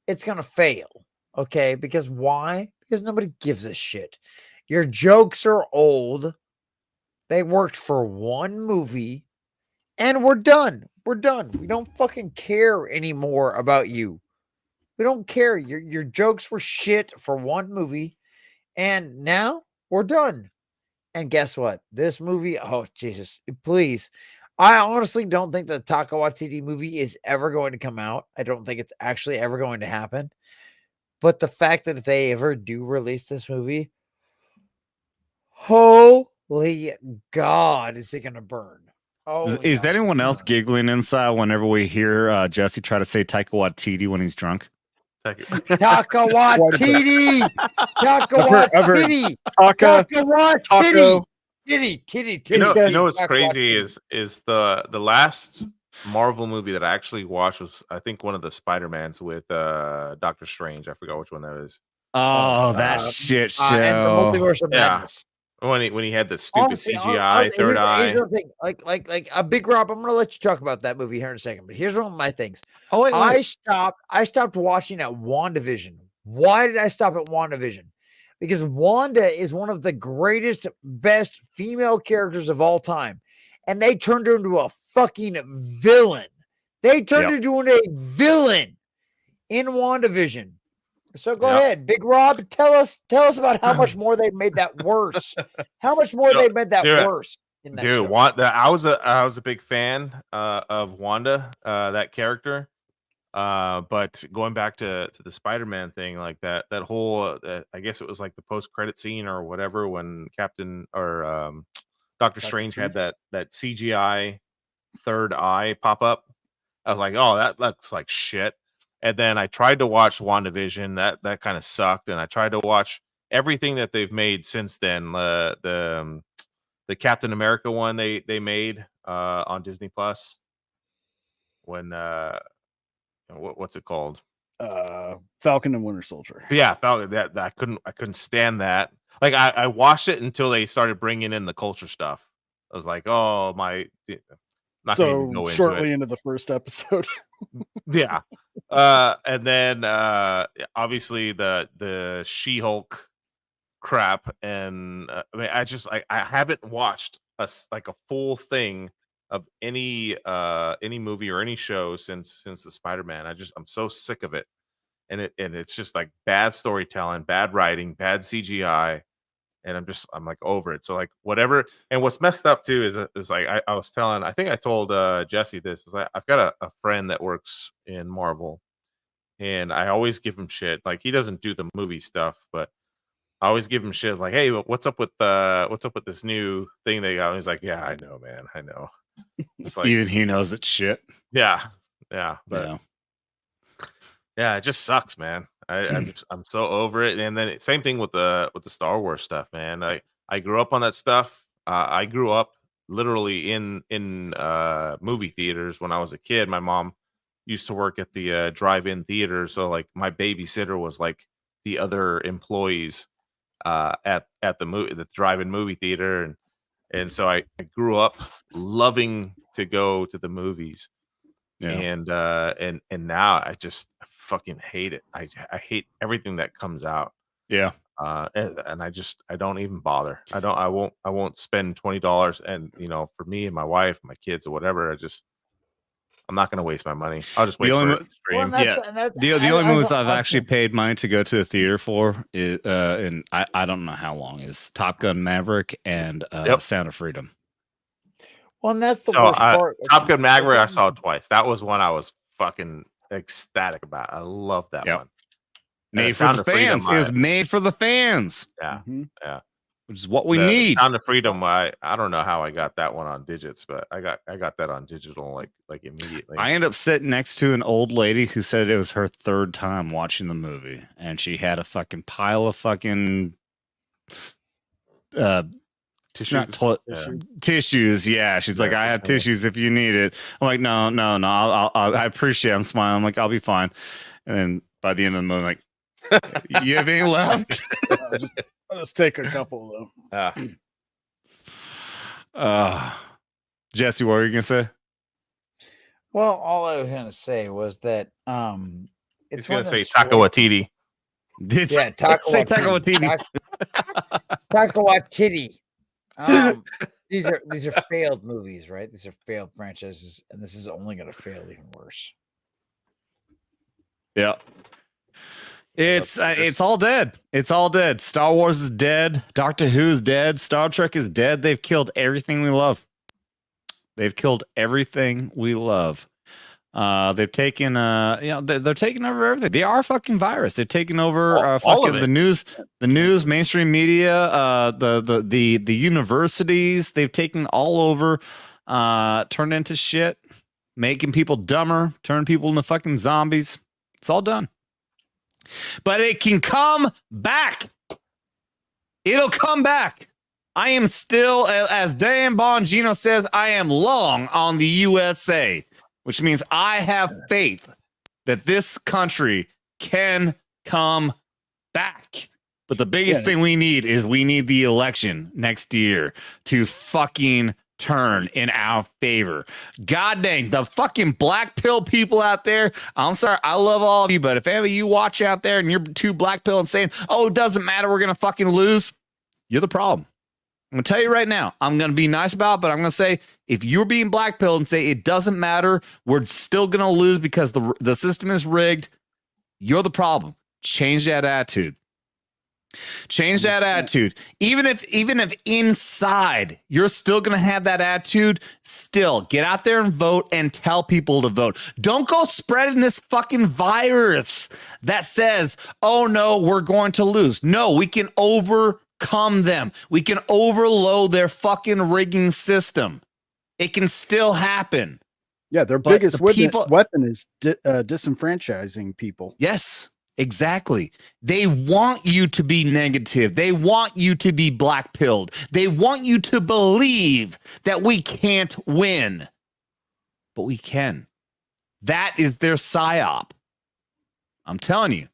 it's gonna fail. Okay, because why? Because nobody gives a shit. Your jokes are old. They worked for one movie, and we're done. We're done. We don't fucking care anymore about you. We don't care. Your jokes were shit for one movie, and now we're done. And guess what? This movie, oh Jesus, please. I honestly don't think the Taika Waititi movie is ever going to come out. I don't think it's actually ever going to happen. But the fact that if they ever do release this movie, holy God, is it going to burn? Is anyone else giggling inside whenever we hear Jesse try to say Taika Waititi when he's drunk? Taika Waititi! Taika Waititi! Titty. You know what's crazy is the last Marvel movie that I actually watched was, I think, one of the Spider-Mans with Doctor Strange. I forgot which one that is. Oh, that shit show. And the Multiverse of Madness. When he had the stupid CGI third eye. Here's the thing. Like a Big Rob, I'm gonna let you talk about that movie here in a second. But here's one of my things. Oh, wait. I stopped watching at WandaVision. Why did I stop at WandaVision? Because Wanda is one of the greatest, best female characters of all time. And they turned her into a fucking villain. They turned her into a villain in WandaVision. So go ahead, Big Rob. Tell us about how much more they made that worse. How much more they made that worse in that show. I was a big fan of Wanda, that character. But going back to the Spider-Man thing, like that whole I guess it was like the post-credit scene or whatever when Doctor Strange had that CGI third eye pop up. I was like, oh, that looks like shit. And then I tried to watch WandaVision. That kind of sucked. And I tried to watch everything that they've made since then. The Captain America one they made on Disney Plus. When what's it called? Falcon and Winter Soldier. Yeah, Falcon. That I couldn't stand that. Like I watched it until they started bringing in the culture stuff. I was like, oh my. Not so go shortly into the first episode. Yeah. And then obviously the She-Hulk crap, and I mean I haven't watched a full thing of any movie or any show since the Spider-Man. I'm so sick of it. And it's just like bad storytelling, bad writing, bad CGI. And I'm like over it. So like whatever. And what's messed up too is like I was telling, I think I told Jesse this, is like I've got a friend that works in Marvel, and I always give him shit. Like he doesn't do the movie stuff, but I always give him shit like, hey, what's up with this new thing they got? And he's like, yeah, I know, man, I know. It's like, even he knows it's shit. Yeah, but yeah, it just sucks, man. I'm so over it. And then same thing with the Star Wars stuff, man. I grew up on that stuff. I grew up literally in movie theaters when I was a kid. My mom used to work at the drive-in theater, so like my babysitter was like the other employees at the drive-in movie theater, and so I grew up loving to go to the movies. Yeah. And now I just fucking hate it. I hate everything that comes out. Yeah. And I don't even bother. I won't spend $20. And for me and my wife, my kids or whatever, I'm not going to waste my money. I'll just wait for it to stream. The only movies I've actually paid money to go to the theater for is, and I don't know how long, is Top Gun Maverick and Sound of Freedom. Well, and that's the worst part. Top Gun Maverick, I saw twice. That was one I was fucking ecstatic about. I love that one. Made for the fans. It was made for the fans. Yeah, yeah. Which is what we need. Sound of Freedom. I don't know how I got that one on digits, but I got that on digital like immediately. I ended up sitting next to an old lady who said it was her third time watching the movie, and she had a fucking pile of fucking tissues. Yeah, she's like, I have tissues if you need it. I'm like, no. I appreciate it. I'm smiling. I'm like, I'll be fine. And then by the end of the movie, I'm like, you have any left? I'll just take a couple though. Jesse, what were you gonna say? Well, all I was gonna say was that it's gonna say Taika Waititi. Yeah, Taika Waititi. Taika Waititi. These are failed movies, right? These are failed franchises, and this is only gonna fail even worse. Yeah. It's all dead. It's all dead. Star Wars is dead. Doctor Who is dead. Star Trek is dead. They've killed everything we love. They've killed everything we love. They've taken they're taking over everything. They are a fucking virus. They've taken over fucking the news, mainstream media, the universities. They've taken all over, turned into shit, making people dumber, turn people into fucking zombies. It's all done. But it can come back. It'll come back. I am still, as Dan Bongino says, I am long on the USA, which means I have faith that this country can come back. But the biggest thing we need is the election next year to fucking turn in our favor. God dang, the fucking black pill people out there. I'm sorry, I love all of you, but if any of you watch out there and you're too black pill and saying, oh, it doesn't matter, we're gonna fucking lose, you're the problem. I'm gonna tell you right now, I'm gonna be nice about it, but I'm gonna say, if you're being black pilled and say it doesn't matter, we're still gonna lose because the system is rigged, you're the problem. Change that attitude. Change that attitude. Even if inside you're still going to have that attitude, still get out there and vote and tell people to vote. Don't go spreading this fucking virus that says, oh no, we're going to lose. No, we can overcome them. We can overload their fucking rigging system. It can still happen. Yeah, their biggest weapon is disenfranchising people. Yes. Exactly. They want you to be negative. They want you to be black-pilled. They want you to believe that we can't win. But we can. That is their psyop. I'm telling you.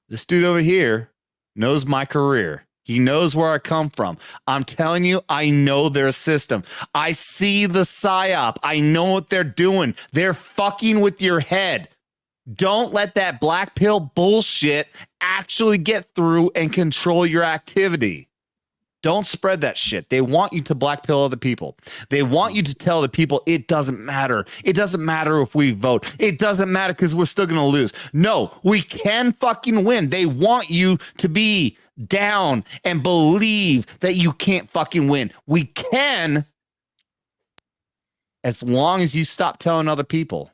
This dude over here knows my career. He knows where I come from. I'm telling you, I know their system. I see the psyop. I know what they're doing. They're fucking with your head. Don't let that black pill bullshit actually get through and control your activity. Don't spread that shit. They want you to black pill other people. They want you to tell the people it doesn't matter. It doesn't matter if we vote. It doesn't matter because we're still going to lose. No, we can fucking win. They want you to be down and believe that you can't fucking win. We can, as long as you stop telling other people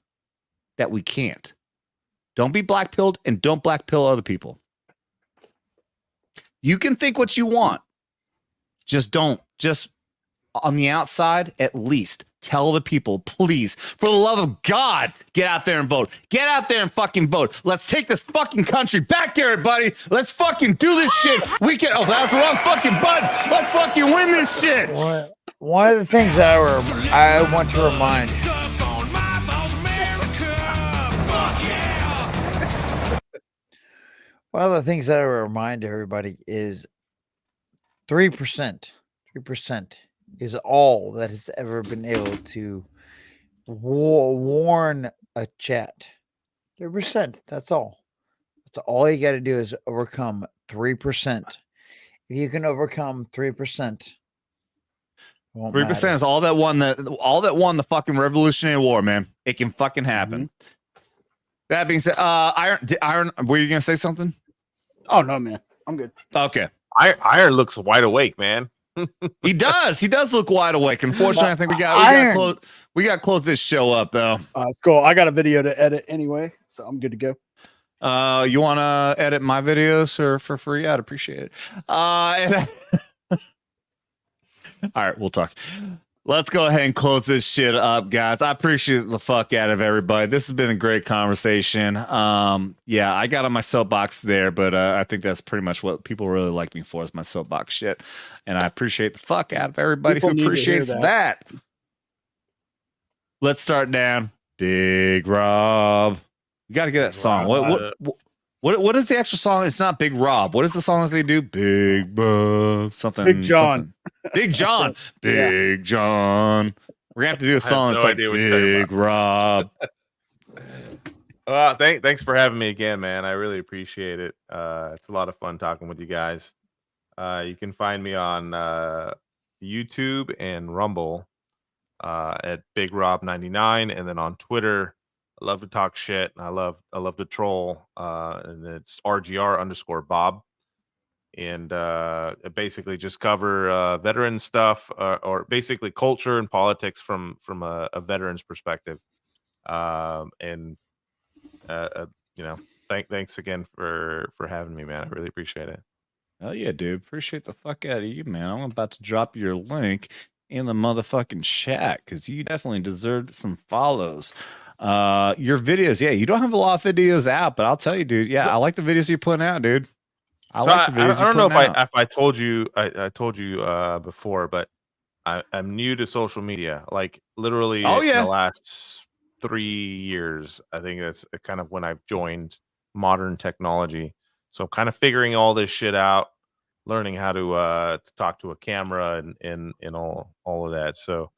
that we can't. Don't be black-pilled and don't black-pill other people. You can think what you want. Just don't. Just on the outside, at least tell the people, please, for the love of God, get out there and vote. Get out there and fucking vote. Let's take this fucking country back, everybody. Let's fucking do this shit. We can. Oh, that's the wrong fucking button. Let's fucking win this shit. One of the things that I want to remind. One of the things that I remind everybody is 3%. 3% is all that has ever been able to warn a chat. 3%. That's all. That's all you got to do is overcome 3%. If you can overcome 3%, 3% is all that won the fucking Revolutionary War, man. It can fucking happen. That being said, Iron, were you gonna say something? Oh no, man, I'm good. Okay. Iron looks wide awake, man. He does look wide awake. Unfortunately, I think we got to close this show up though. It's cool. I got a video to edit anyway, so I'm good to go. You want to edit my videos for free? I'd appreciate it. All right, we'll talk. Let's go ahead and close this shit up, guys. I appreciate the fuck out of everybody. This has been a great conversation. Yeah, I got on my soapbox there, but I think that's pretty much what people really like me for is my soapbox shit. And I appreciate the fuck out of everybody who appreciates that. Let's start down. Big Rob. You got to get that song. What is the extra song? It's not Big Rob. What is the song that they do? Big Bob. Something. Big John. Something. Big John. Big John. We're going to have to do a song that's like Big Rob. Thanks for having me again, man. I really appreciate it. It's a lot of fun talking with you guys. You can find me on YouTube and Rumble at Big Rob 99, and then on Twitter. I love to talk shit. I love to troll. And it's RGR_Bob. And basically just cover veteran stuff or basically culture and politics from a veteran's perspective. You know, thanks again for having me, man. I really appreciate it. Oh yeah, dude. Appreciate the fuck out of you, man. I'm about to drop your link in the motherfucking chat because you definitely deserved some follows. Your videos, yeah, you don't have a lot of videos out, but I'll tell you, dude, yeah, I like the videos you're putting out, dude. I don't know if I told you I told you before, but I'm new to social media. Like literally in the last 3 years, I think that's kind of when I've joined modern technology. So I'm kind of figuring all this shit out, learning how to talk to a camera and all of that. So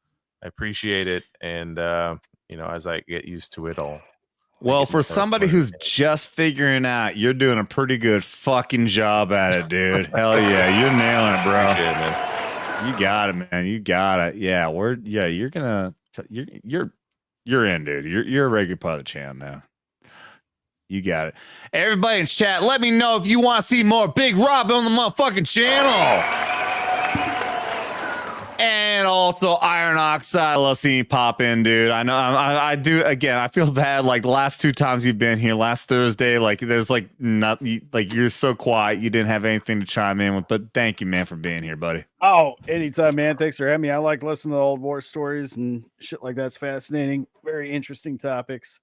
I appreciate it, and you know, as I get used to it all. Well, for somebody who's just figuring out, you're doing a pretty good fucking job at it, dude. Hell yeah, you're nailing it, bro. Appreciate it, man. You got it, man. You got it. Yeah, you're in, dude. You're a regular part of the channel now. You got it. Everybody in chat, let me know if you want to see more Big Rob on the motherfucking channel. And also Iron Oxide. I love seeing you pop in, dude. I know I do. Again, I feel bad. Like the last 2 times you've been here, last Thursday, like there's like nothing. Like you're so quiet. You didn't have anything to chime in with. But thank you, man, for being here, buddy. Oh, anytime, man. Thanks for having me. I like listening to old war stories and shit like that's fascinating. Very interesting topics.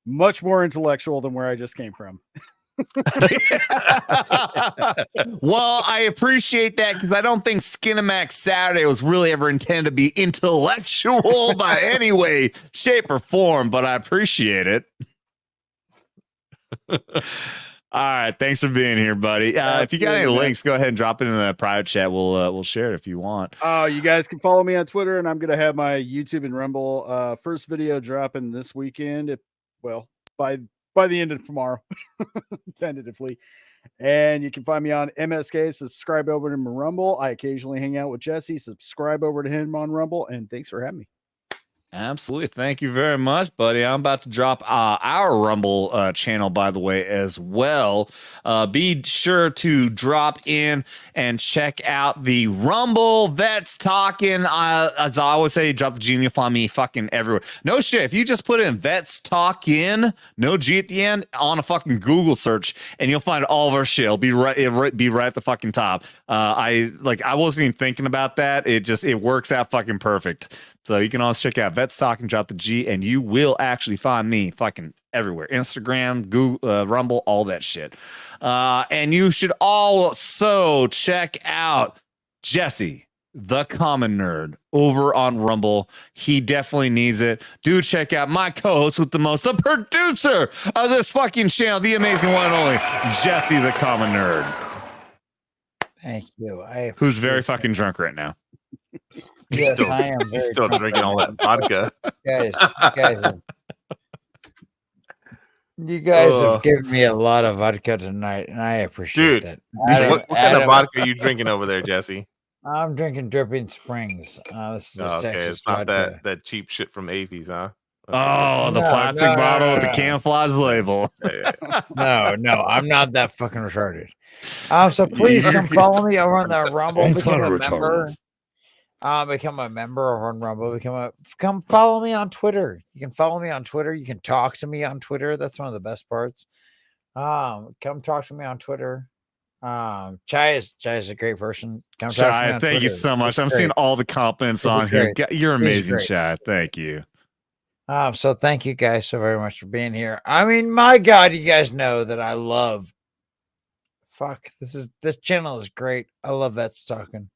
Much more intellectual than where I just came from. Well, I appreciate that because I don't think Skinemax Saturday was really ever intended to be intellectual by any way, shape, or form, but I appreciate it. All right, thanks for being here, buddy. If you got any links, go ahead and drop it in the private chat. We'll share it if you want. You guys can follow me on Twitter, and I'm gonna have my YouTube and Rumble first video dropping this weekend. By the end of tomorrow, tentatively. And you can find me on MSK. Subscribe over to my Rumble. I occasionally hang out with Jesse. Subscribe over to him on Rumble. And thanks for having me. Absolutely. Thank you very much, buddy. I'm about to drop our Rumble channel, by the way, as well. Be sure to drop in and check out the Rumble Vets Talking. As I always say, drop the G and you'll find me fucking everywhere. No shit. If you just put in Vets Talking, no G at the end, on a fucking Google search, and you'll find all of our shit. It'll be right at the fucking top. I wasn't even thinking about that. It works out fucking perfect. So you can always check out Vets Talk and drop the G, and you will actually find me fucking everywhere. Instagram, Google, Rumble, all that shit. And you should also check out Jesse, the Common Nerd over on Rumble. He definitely needs it. Do check out my co-host with the most, the producer of this fucking channel, the amazing one and only Jesse the Common Nerd. Thank you. Who's very fucking drunk right now. Yes, I am. He's still drinking all that vodka. You guys have given me a lot of vodka tonight, and I appreciate that. What kind of vodka are you drinking over there, Jesse? I'm drinking Dripping Springs. This is Texas it's not vodka. that cheap shit from Avies, huh? Oh, the plastic bottle with the camouflage label. No, I'm not that fucking retarded. So please come follow me over on the Rumble. Become a member. Become a member over on Rumble. Come follow me on Twitter. You can follow me on Twitter. You can talk to me on Twitter. That's one of the best parts. Come talk to me on Twitter. Chai is a great person. Come talk to me Chai, on thank you Twitter. so much. I'm seeing all the compliments on here. You're amazing, Chai. Thank you. So thank you guys so very much for being here. I mean, my God, you guys know that I love. This channel is great. I love Vets Talking.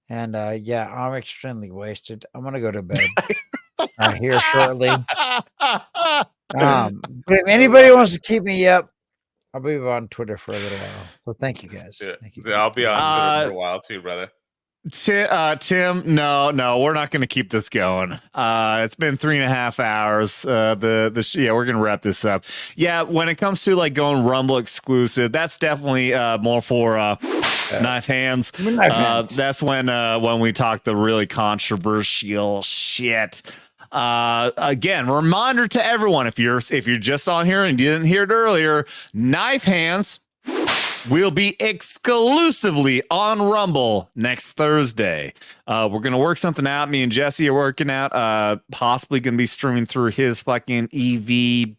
And yeah, I'm extremely wasted. I'm gonna go to bed here shortly. But if anybody wants to keep me up, I'll be on Twitter for a little while. So thank you guys. Thank you. I'll be on Twitter for a while too, brother. Tim, no, we're not going to keep this going. It's been 3.5 hours. We're going to wrap this up. Yeah, when it comes to like going Rumble exclusive, that's definitely more for Knife Hands. That's when we talk the really controversial shit. Again, reminder to everyone, if you're just on here and you didn't hear it earlier, Knife Hands will be exclusively on Rumble next Thursday. We're going to work something out. Me and Jesse are working out. Possibly going to be streaming through his fucking EV.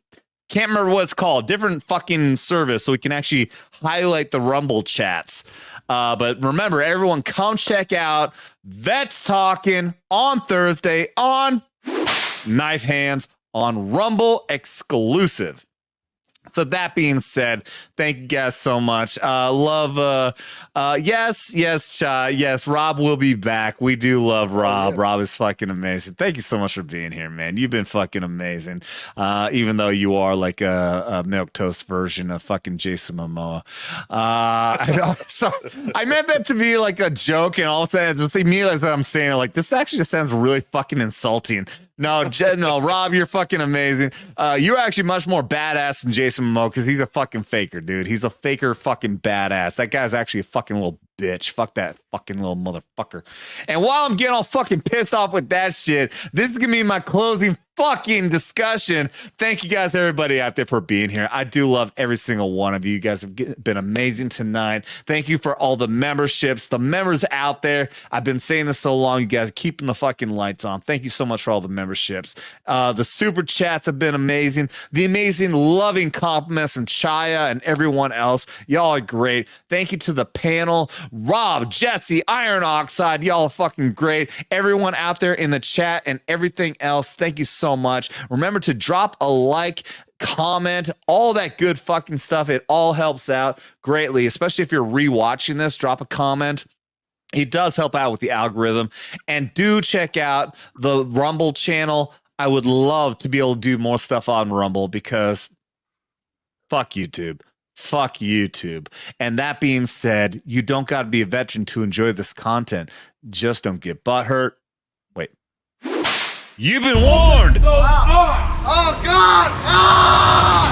Can't remember what it's called. Different fucking service. So we can actually highlight the Rumble chats. But remember, everyone, come check out Vets Talking on Thursday on Knife Hands on Rumble exclusive. So that being said, thank you guys so much. Yes, Rob will be back. We do love Rob. Yeah. Rob is fucking amazing. Thank you so much for being here, man. You've been fucking amazing. Even though you are like a milquetoast version of fucking Jason Momoa. I know. So I meant that to be like a joke, and all of a sudden, it's me as I'm saying it, like this actually just sounds really fucking insulting. No, Rob, you're fucking amazing. You're actually much more badass than Jason Momoa because he's a fucking faker, dude. He's a faker fucking badass. That guy's actually a fucking little bitch. Fuck that fucking little motherfucker. And while I'm getting all fucking pissed off with that shit, this is gonna be my closing fucking discussion. Thank you guys, everybody out there, for being here. I do love every single one of you. You guys have been amazing tonight. Thank you for all the memberships, the members out there. I've been saying this so long. You guys are keeping the fucking lights on. Thank you so much for all the memberships. The super chats have been amazing. The amazing, loving compliments and Chaya and everyone else. Y'all are great. Thank you to the panel. Rob, Jesse, Iron Oxide, y'all are fucking great. Everyone out there in the chat and everything else, thank you so much. Remember to drop a like, comment, all that good fucking stuff. It all helps out greatly, especially if you're rewatching this. Drop a comment. It does help out with the algorithm. And do check out the Rumble channel. I would love to be able to do more stuff on Rumble because fuck YouTube. Fuck YouTube. And that being said, you don't got to be a veteran to enjoy this content. Just don't get butthurt. Wait. You've been warned. Oh, God. Ah!